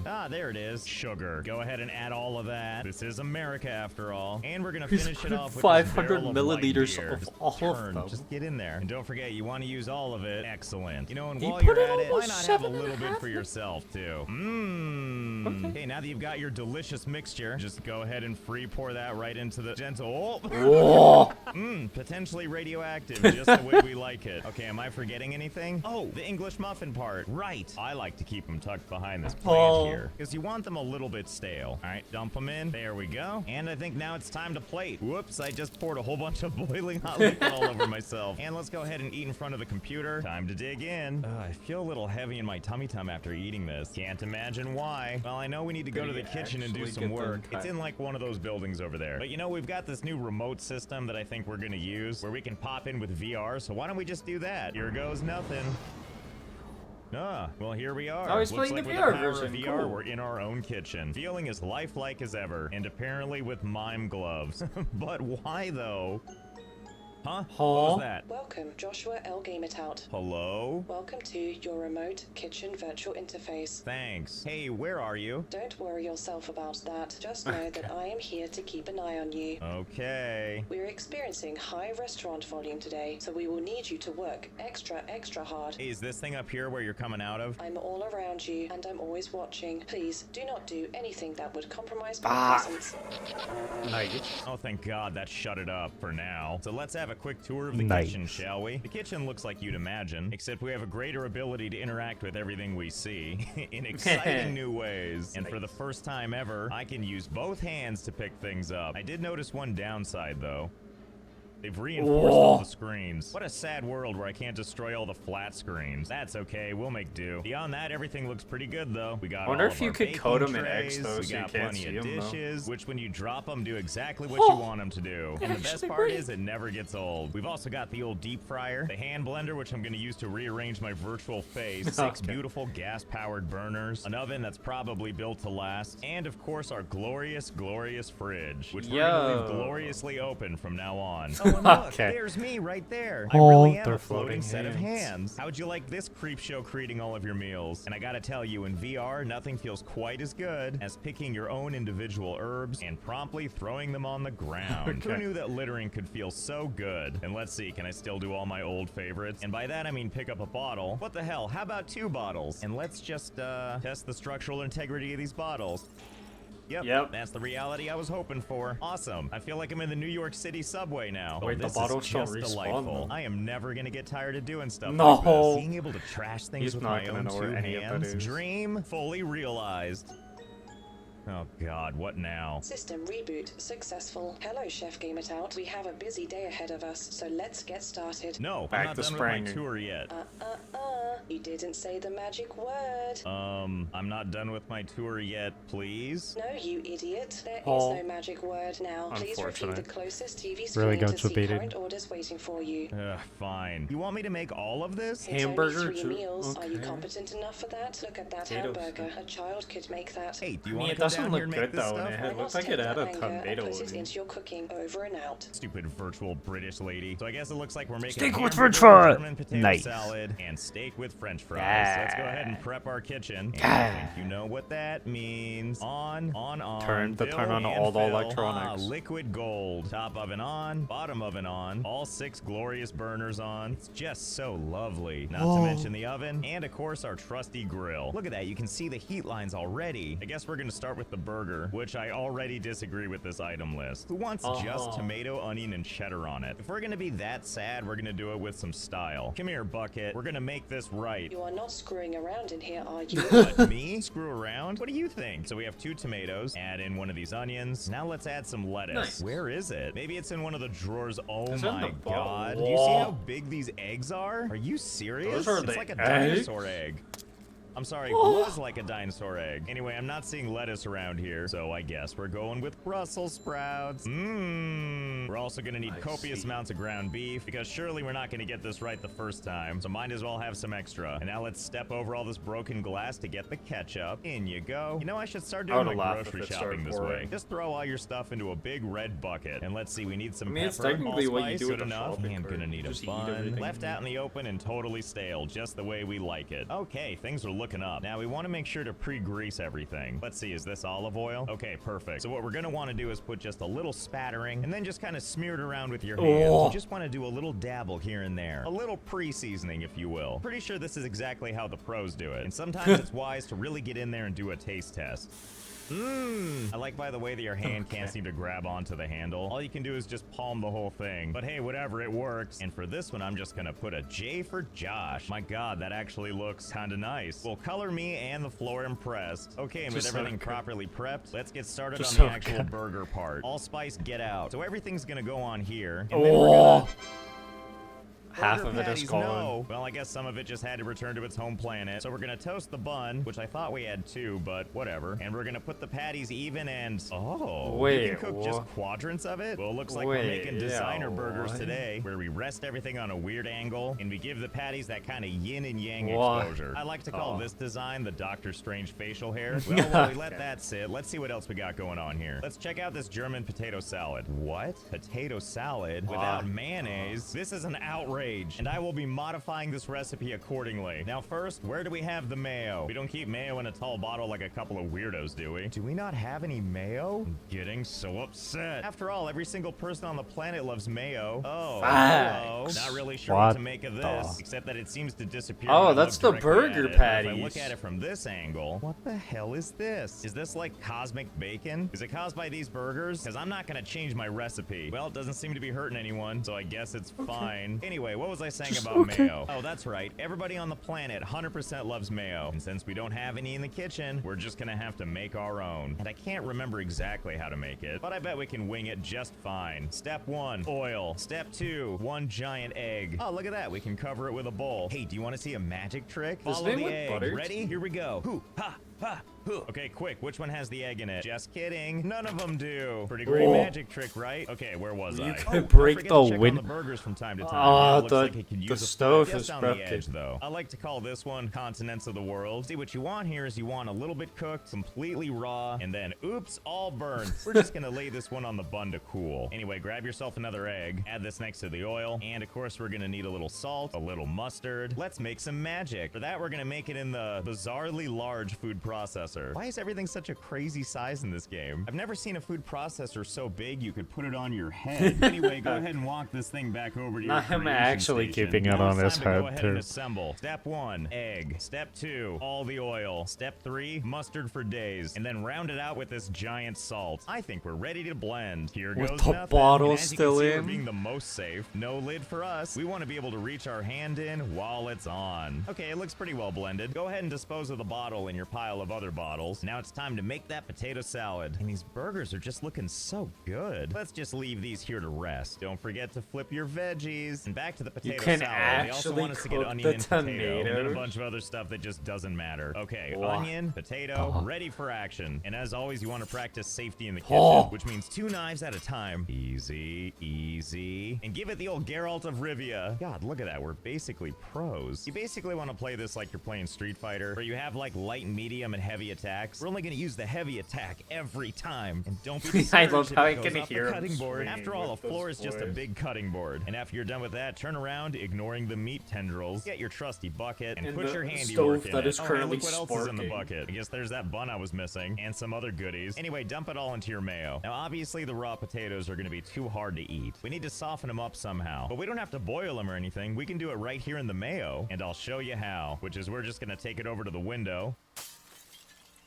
Ah, there it is. Sugar. Go ahead and add all of that. This is America after all. And we're gonna He's finish it put off with 500 this barrel of light milliliters beer. of Just all of turn. them. Just get in there. And don't forget, you want to use all of it. Excellent. You know, and He while put you're in at it, why almost not have a 7.5 little bit for yourself too? Mmm. Okay, now that you've got your delicious mixture, just go ahead and free pour that right into the gentle. Whoa. Mmm, potentially radioactive, just the way we like it. Okay, am I forgetting anything? Oh, the English muffin part. Right. I like to keep them tucked behind this plant here, because you want them a little bit stale. All right, dump them in. There we go. And I think now it's time to plate. Whoops, I just poured a whole bunch of boiling hot liquid all over myself. And let's go ahead and eat in front of the computer. Time to dig in. I feel a little heavy in my tummy after eating this. Can't imagine why. Well, I know we need to go to the kitchen and do actually some get them work. It's cut? in like one of those buildings over there. But you know, we've got this new remote system that I think we're gonna use where we can pop in with VR. So why don't we just do that? Here goes nothing. Ah, well, here we are. Oh, he's Looks playing like the with VR power version. of VR, Cool. we're in our own kitchen. Feeling as lifelike as ever, and apparently with mime gloves. But why though? Huh? What was that? Welcome, Joshua L. Gamertout. Hello? Welcome to your remote kitchen virtual interface. Thanks. Hey, where are you? Don't worry yourself about that. Just know that I am here to keep an eye on you. Okay. We're experiencing high restaurant volume today, so we will need you to work extra hard. Hey, is this thing up here where you're coming out of? I'm all around you, and I'm always watching. Please, do not do anything that would compromise my presence. Nice. Oh, thank God that shut it up for now. So let's have a quick tour of the Nice. kitchen, shall we? The kitchen looks like you'd imagine, except we have a greater ability to interact with everything we see in exciting new ways. And for the first time ever, I can use both hands to pick things up. I did notice one downside, though. They've reinforced all the screens. What a sad world where I can't destroy all the flat screens. That's okay, we'll make do. Beyond that, everything looks pretty good though. We got I wonder all if of you our could baking code them in trays, X though, we so you got can't plenty see of them though. dishes, which when you drop them do exactly what you want them to do. And the best Actually part works. is it never gets old. We've also got the old deep fryer, the hand blender, which I'm gonna use to rearrange my virtual face, 6 beautiful gas-powered burners, an oven that's probably built to last, and of course our glorious, glorious fridge, which we're gonna leave gloriously open from now on. Oh, and look, there's me right there. I really am they're a floating floating set of hands. hands. How'd you like this creep show creating all of your meals? And I gotta tell you, in VR, nothing feels quite as good as picking your own individual herbs and promptly throwing them on the ground. Who knew that littering could feel so good? And let's see, can I still do all my old favorites? And by that I mean pick up a bottle. What the hell, how about 2 bottles? And let's just test the structural integrity of these bottles. Yep, that's the reality I was hoping for. Awesome. I feel like I'm in the New York City subway now. Wait, the this bottles is don't just respawn, delightful. though. I am never gonna get tired of doing stuff No. like this. Being able to trash things He's with not my gonna own know 2 where any of that hands. is. Dream fully realized. Oh God, what now? System reboot successful. Hello, Chef Game It Out. We have a busy day ahead of us, so let's get started. No, Back I'm not to done with spring. my tour yet. You didn't say the magic word. I'm not done with my tour yet, please. No, you idiot. There is Oh. no magic word now. Please review the Unfortunate. closest TV screen Really to going to see beat it. current orders waiting for you. Fine. You want me to make all of this? It's Hamburger only 3 too? meals. Are you Okay. competent enough for that? Look at that Potatoes. hamburger. A child could make that. Hey, do I you mean, want it to come doesn't down look here and make good this though, stuff? and I it looks must like it take had that a anger and tomato put it in it. into your cooking. Over and out. Stupid virtual British lady. So I guess it looks like we're making Steak a with hamburger, french fry. German potato Nice. salad, and steak with french fries. Yeah. Let's go ahead and prep our kitchen. And Yeah. I think you know what that means. On. Turn fill on and all the fill. electronics. Liquid gold. Top oven on, bottom oven on, all 6 glorious burners on. It's just so lovely. Not to mention the oven, and of course our trusty grill. Look at that, you can see the heat lines already. I guess we're gonna start with the burger, which I already disagree with this item list. Who wants just tomato, onion, and cheddar on it? If we're gonna be that sad, we're gonna do it with some style. Come here, Bucket. We're gonna make this right. You are not screwing around in here, are you? What, me? Screw around? What do you think? So we have 2 tomatoes, add in one of these onions. Now let's add some lettuce. Nice. Where is it? Maybe it's in one of the drawers. Oh It's in my the bottom. God. Do you see how big these eggs are? Are you serious? Those are It's the like a eggs? dinosaur egg. I'm sorry, it was like a dinosaur egg. Anyway, I'm not seeing lettuce around here, so I guess we're going with Brussels sprouts. We're also gonna need copious amounts of ground beef, because surely we're not gonna get this right the first time, so might as well have some extra. And now let's step over all this broken glass to get the ketchup. In you go. You know, I should start I doing would've my laughed if grocery it started shopping this pouring. way. Just throw all your stuff into a big red bucket. And let's see, we need some I mean, it's pepper, technically what you allspice, do with good a enough. shopping And cart. gonna need Just a eat bun. everything. Left out in the open and totally stale, just the way we like it. Okay, things are looking up. Now we want to make sure to pre-grease everything. Let's see, is this olive oil? Okay, perfect. So what we're gonna want to do is put just a little spattering and then just kind of smear it around with your hands. You just want to do a little dabble here and there. A little pre-seasoning, if you will. Pretty sure this is exactly how the pros do it. And sometimes it's wise to really get in there and do a taste test. I like, by the way, that your hand can't seem to grab onto the handle. All you can do is just palm the whole thing. But hey, whatever, it works. And for this one, I'm just gonna put a J for Josh. My God, that actually looks kinda nice. Well, color me and the floor impressed. Okay, and with Just so everything good. properly prepped, let's get started Just on so the actual good. burger part. Allspice, get out. So everything's gonna go on here. And then we're gonna... Half Burger of it is patties, gone. no. Well, I guess some of it just had to return to its home planet. So we're gonna toast the bun, which I thought we had 2, but whatever. And we're gonna put the patties even and... Oh, you Wait, can cook just quadrants of it? Well, looks like we're Wait, making designer yeah, burgers what? today, where we rest everything on a weird angle, and we give the patties that kind of yin and yang What? exposure. I like to call Oh. this design the Doctor Strange facial hair. Well, while we let that sit, let's see what else we got going on here. Let's check out this German potato salad. What? Potato salad without mayonnaise? This is an outrage, and I will be modifying this recipe accordingly. Now first, where do we have the mayo? We don't keep mayo in a tall bottle like a couple of weirdos, do we? Do we not have any mayo? I'm getting so upset. After all, every single person on the planet loves mayo. Oh, hello. Facts. Not really sure What what to make of this, the- except that it seems to disappear. Oh, when I that's look the directly burger at it. But if I patties. look at it from this angle, what the hell is this? Is this like cosmic bacon? Is it caused by these burgers? Because I'm not gonna change my recipe. Well, it doesn't seem to be hurting anyone, so I guess it's fine. Anyway, what was I saying about mayo? Oh, that's right. Everybody on the planet 100% loves mayo. And since we don't have any in the kitchen, we're just gonna have to make our own. And I can't remember exactly how to make it, but I bet we can wing it just fine. Step 1, oil. Step 2, 1 giant egg. Oh, look at that. We can cover it with a bowl. Hey, do you want to see a magic trick? Follow the egg. Butter? Ready? Here we go. Hoo, ha, ha. Okay, quick, which one has the egg in it? Just kidding. None of them do. Pretty great magic trick, right? Okay, where was I? You could break the window. The burgers from time to time. Yeah, the stove is broken. Edge, though. I like to call this one Continents of the World. See, what you want here is you want a little bit cooked, completely raw, and then, oops, all burnt. We're just gonna lay this one on the bun to cool. Anyway, grab yourself another egg, add this next to the oil, and of course, we're gonna need a little salt, a little mustard. Let's make some magic. For that, we're gonna make it in the bizarrely large food processor. Why is everything such a crazy size in this game? I've never seen a food processor so big you could put it on your head. Anyway, go ahead and walk this thing back over to your I'm actually keeping it on his head go ahead too. And assemble. Step 1, egg. Step 2, all the oil. Step 3, mustard for days. And then round it out with this giant salt. I think we're ready to blend. Here with goes the nothing. bottle and as still you can see, in. we're being the most safe. No lid for us. We want to be able to reach our hand in while it's on. Okay, it looks pretty well blended. Go ahead and dispose of the bottle in your pile of other bottles. Now it's time to make that potato salad. And these burgers are just looking so good. Let's just leave these here to rest. Don't forget to flip your veggies. And back to the potato salad. They also want us to get onion and potato. And then a bunch of other stuff that just doesn't matter. Okay, onion, potato, ready for action. And as always, you want to practice safety in the kitchen, which means 2 knives at a time. Easy, easy. And give it the old Geralt of Rivia. God, look at that. We're basically pros. You basically want to play this like you're playing Street Fighter, where you have like light, medium, and heavy attacks. We're only going to use the heavy attack every time. And don't be discouraged. I love how I if it can goes off hear the him cutting board. swinging After all, a with those floor is just a boys. big cutting board. And after you're done with that, turn around, ignoring the meat tendrils. Get your trusty bucket and And put the your handiwork stove in that it. is Oh, and currently look what else is in the sparking. bucket. I guess there's that bun I was missing and some other goodies. Anyway, dump it all into your mayo. Now, obviously, the raw potatoes are going to be too hard to eat. We need to soften them up somehow. But we don't have to boil them or anything. We can do it right here in the mayo, and I'll show you how, which is we're just going to take it over to the window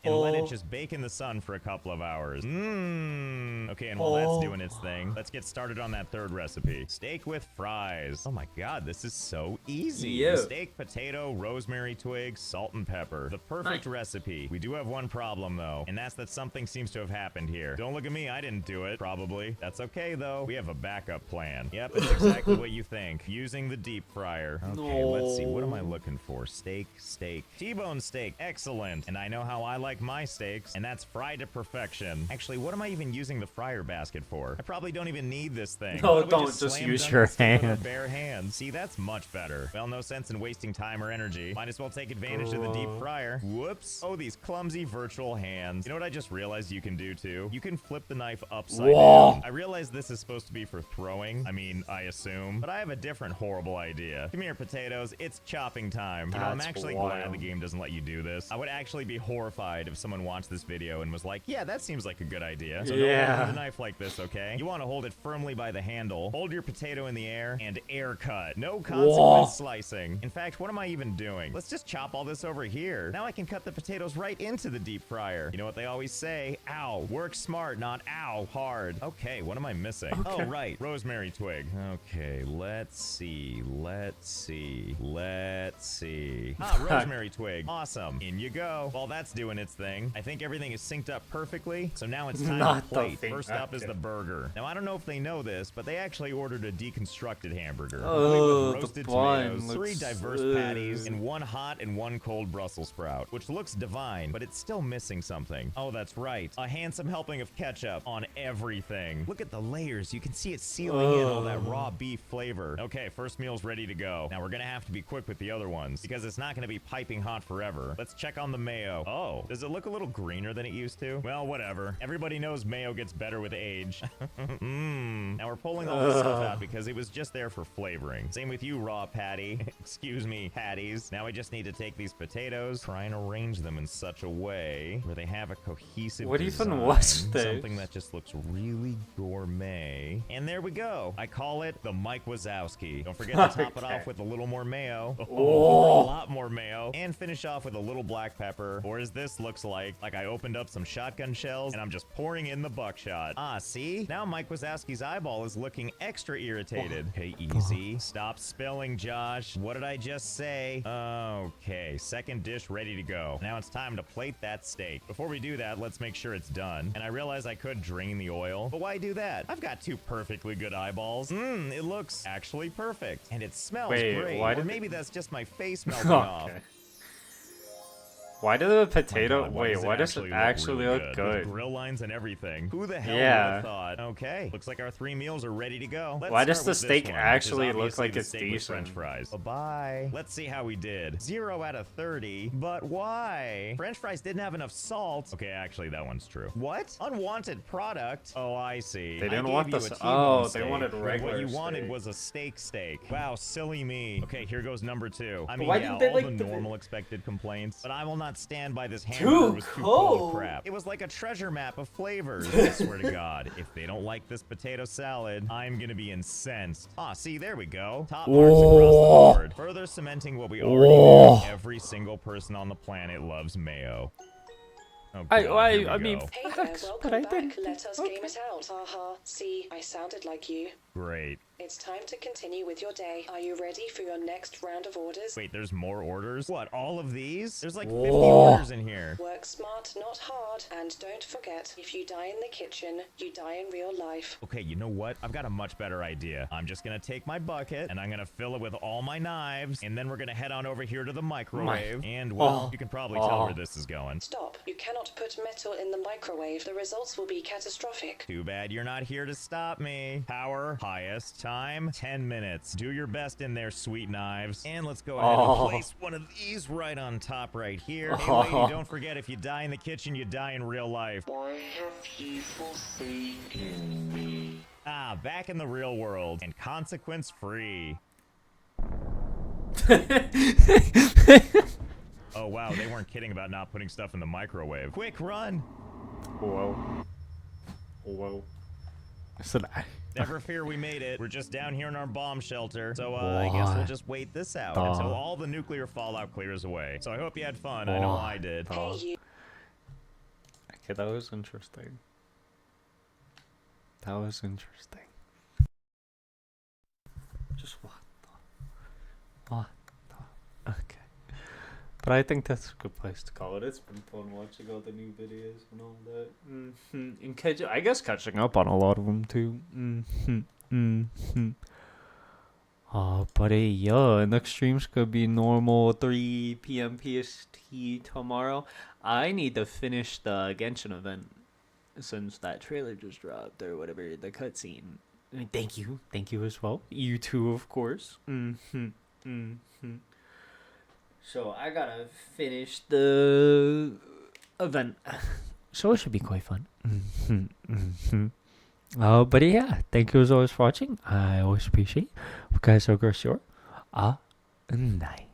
and let it just bake in the sun for a couple of hours. Okay, and while that's doing its thing, let's get started on that third recipe. Steak with fries. Oh my god, this is so easy. Yeah. Steak, potato, rosemary twigs, salt and pepper. The perfect recipe. We do have one problem though, and that's that something seems to have happened here. Don't look at me, I didn't do it, probably. That's okay though. We have a backup plan. Yep, it's exactly what you think. Using the deep fryer. Okay, let's see. What am I looking for? Steak, steak. T-bone steak. Excellent. And I know how I like my steaks, and that's fried to perfection. Actually, what am I even using the fryer basket for? I probably don't even need this thing. No, Why we don't just slam use dunk your this thing with our hand. bare hands. See, that's much better. Well, no sense in wasting time or energy. Might as well take advantage of the deep fryer. Whoops. Oh, these clumsy virtual hands. You know what I just realized you can do too? You can flip the knife upside down. I realize this is supposed to be for throwing. I mean, I assume. But I have a different horrible idea. Come here, potatoes. It's chopping time. You know, I'm That's actually wild. glad the game doesn't let you do this. I would actually be horrified if someone watched this video and was like, yeah, that seems like a good idea. So don't hold the knife like this, okay? You want to hold it firmly by the handle, hold your potato in the air, and air cut. No consequence slicing. In fact, what am I even doing? Let's just chop all this over here. Now I can cut the potatoes right into the deep fryer. You know what they always say? Ow. Work smart, not ow hard. Okay, what am I missing? Oh, right. Rosemary twig. Okay, let's see. Ah, rosemary twig. Awesome. In you go. While that's doing its thing, I think everything is synced up perfectly, so now it's time to plate. First up is the burger. Now, I don't know if they know this, but they actually ordered a deconstructed hamburger. Oh, with roasted the bun tomatoes, 3 looks- diverse patties, and 1 hot and 1 cold Brussels sprout, which looks divine, but it's still missing something. Oh, that's right. A handsome helping of ketchup on everything. Look at the layers. You can see it sealing in all that raw beef flavor. Okay, first meal's ready to go. Now, we're gonna have to be quick with the other ones, because it's not gonna be piping hot forever. Let's check on the mayo. Oh, does it look a little greener than it used to? Well, whatever. Everybody knows mayo gets better with age. Now we're pulling all this stuff out because it was just there for flavoring. Same with you, raw patty. Excuse me, patties. Now I just need to take these potatoes, try and arrange them in such a way where they have a cohesive What even design, was this? something that just looks really gourmet. And there we go. I call it the Mike Wazowski. Don't forget to top it off with a little more mayo. A lot more mayo. And finish off with a little black pepper. Or as this looks like I opened up some shotgun shells and I'm just pouring in the buckshot. Ah, see? Now Mike Wazowski's eyeball eyeball is looking extra irritated. Okay, easy. Stop spilling, Josh. What did I just say? Okay, second dish ready to go. Now it's time to plate that steak. Before we do that, let's make sure it's done. And I realize I could drain the oil, but why do that? I've got 2 perfectly good eyeballs. It looks actually perfect. And it smells great. Why Or did maybe that's just my face melting off. Why did the potato... God, wait, why does it actually look good? With grill lines and everything. Who the hell would Yeah. have thought? Okay, looks like our 3 meals are ready to go. Let's Why does start the with this steak one, actually because look like obviously the it's steak with decent? French fries. Bye-bye. Let's see how we did. 0 out of 30. But why? French fries didn't have enough salt. Okay, actually, that one's true. What? Unwanted product? Oh, I see. They didn't I want gave you the a s- T-bone oh, they steak. wanted What regular you wanted steak. was a steak. Wow, silly me. Okay, here goes number 2. I mean, why yeah, didn't they all like the the- normal expected complaints, but I will not stand by this Too hamburger was too full cold. of crap. It was like a treasure map of flavors. I swear to God, if they don't like this potato salad, I'm gonna be incensed. Ah, see, there we go. Top marks across the board. Further cementing what we already knew. Every single person on the planet loves mayo. Oh, God, here we Hey go. there, welcome back. Let us game it out. Haha. See, I sounded like you. Great. It's time to continue with your day. Are you ready for your next round of orders? Wait, there's more orders? What, all of these? There's like 50 Whoa. orders in here. Work smart, not hard. And don't forget, if you die in the kitchen, you die in real life. Okay, you know what? I've got a much better idea. I'm just gonna take my bucket and I'm gonna fill it with all my knives, and then we're gonna head on over here to the microwave. And well, you can probably tell where this is going. Stop. You cannot put metal in the microwave. The results will be catastrophic. Too bad you're not here to stop me. Power, highest, time, 10 minutes. Do your best in there, sweet knives. And let's go ahead and place one of these right on top right here. Hey, lady, don't forget, if you die in the kitchen, you die in real life. Why have you forsaken me? Ah, back in the real world, and consequence-free. Oh, wow, they weren't kidding about not putting stuff in the microwave. Quick, run! Whoa. Whoa. So Never fear, we made it. We're just down here in our bomb shelter. So, I guess we'll just wait this out until all the nuclear fallout clears away. So I hope you had fun. I know I did. Okay, that was interesting. That was interesting. Just what the... What the... Okay. But I think that's a good place to call it. It's been fun watching all the new videos and all that. And I guess catching up on a lot of them too. But yeah, next stream's gonna be normal 3 p.m. PST tomorrow. I need to finish the Genshin event since that trailer just dropped or whatever, the cutscene. Thank you as well. You too, of course. So I gotta finish the event. So it should be quite fun. But yeah, thank you as always for watching. I always appreciate you guys. So, girl, sure. Night.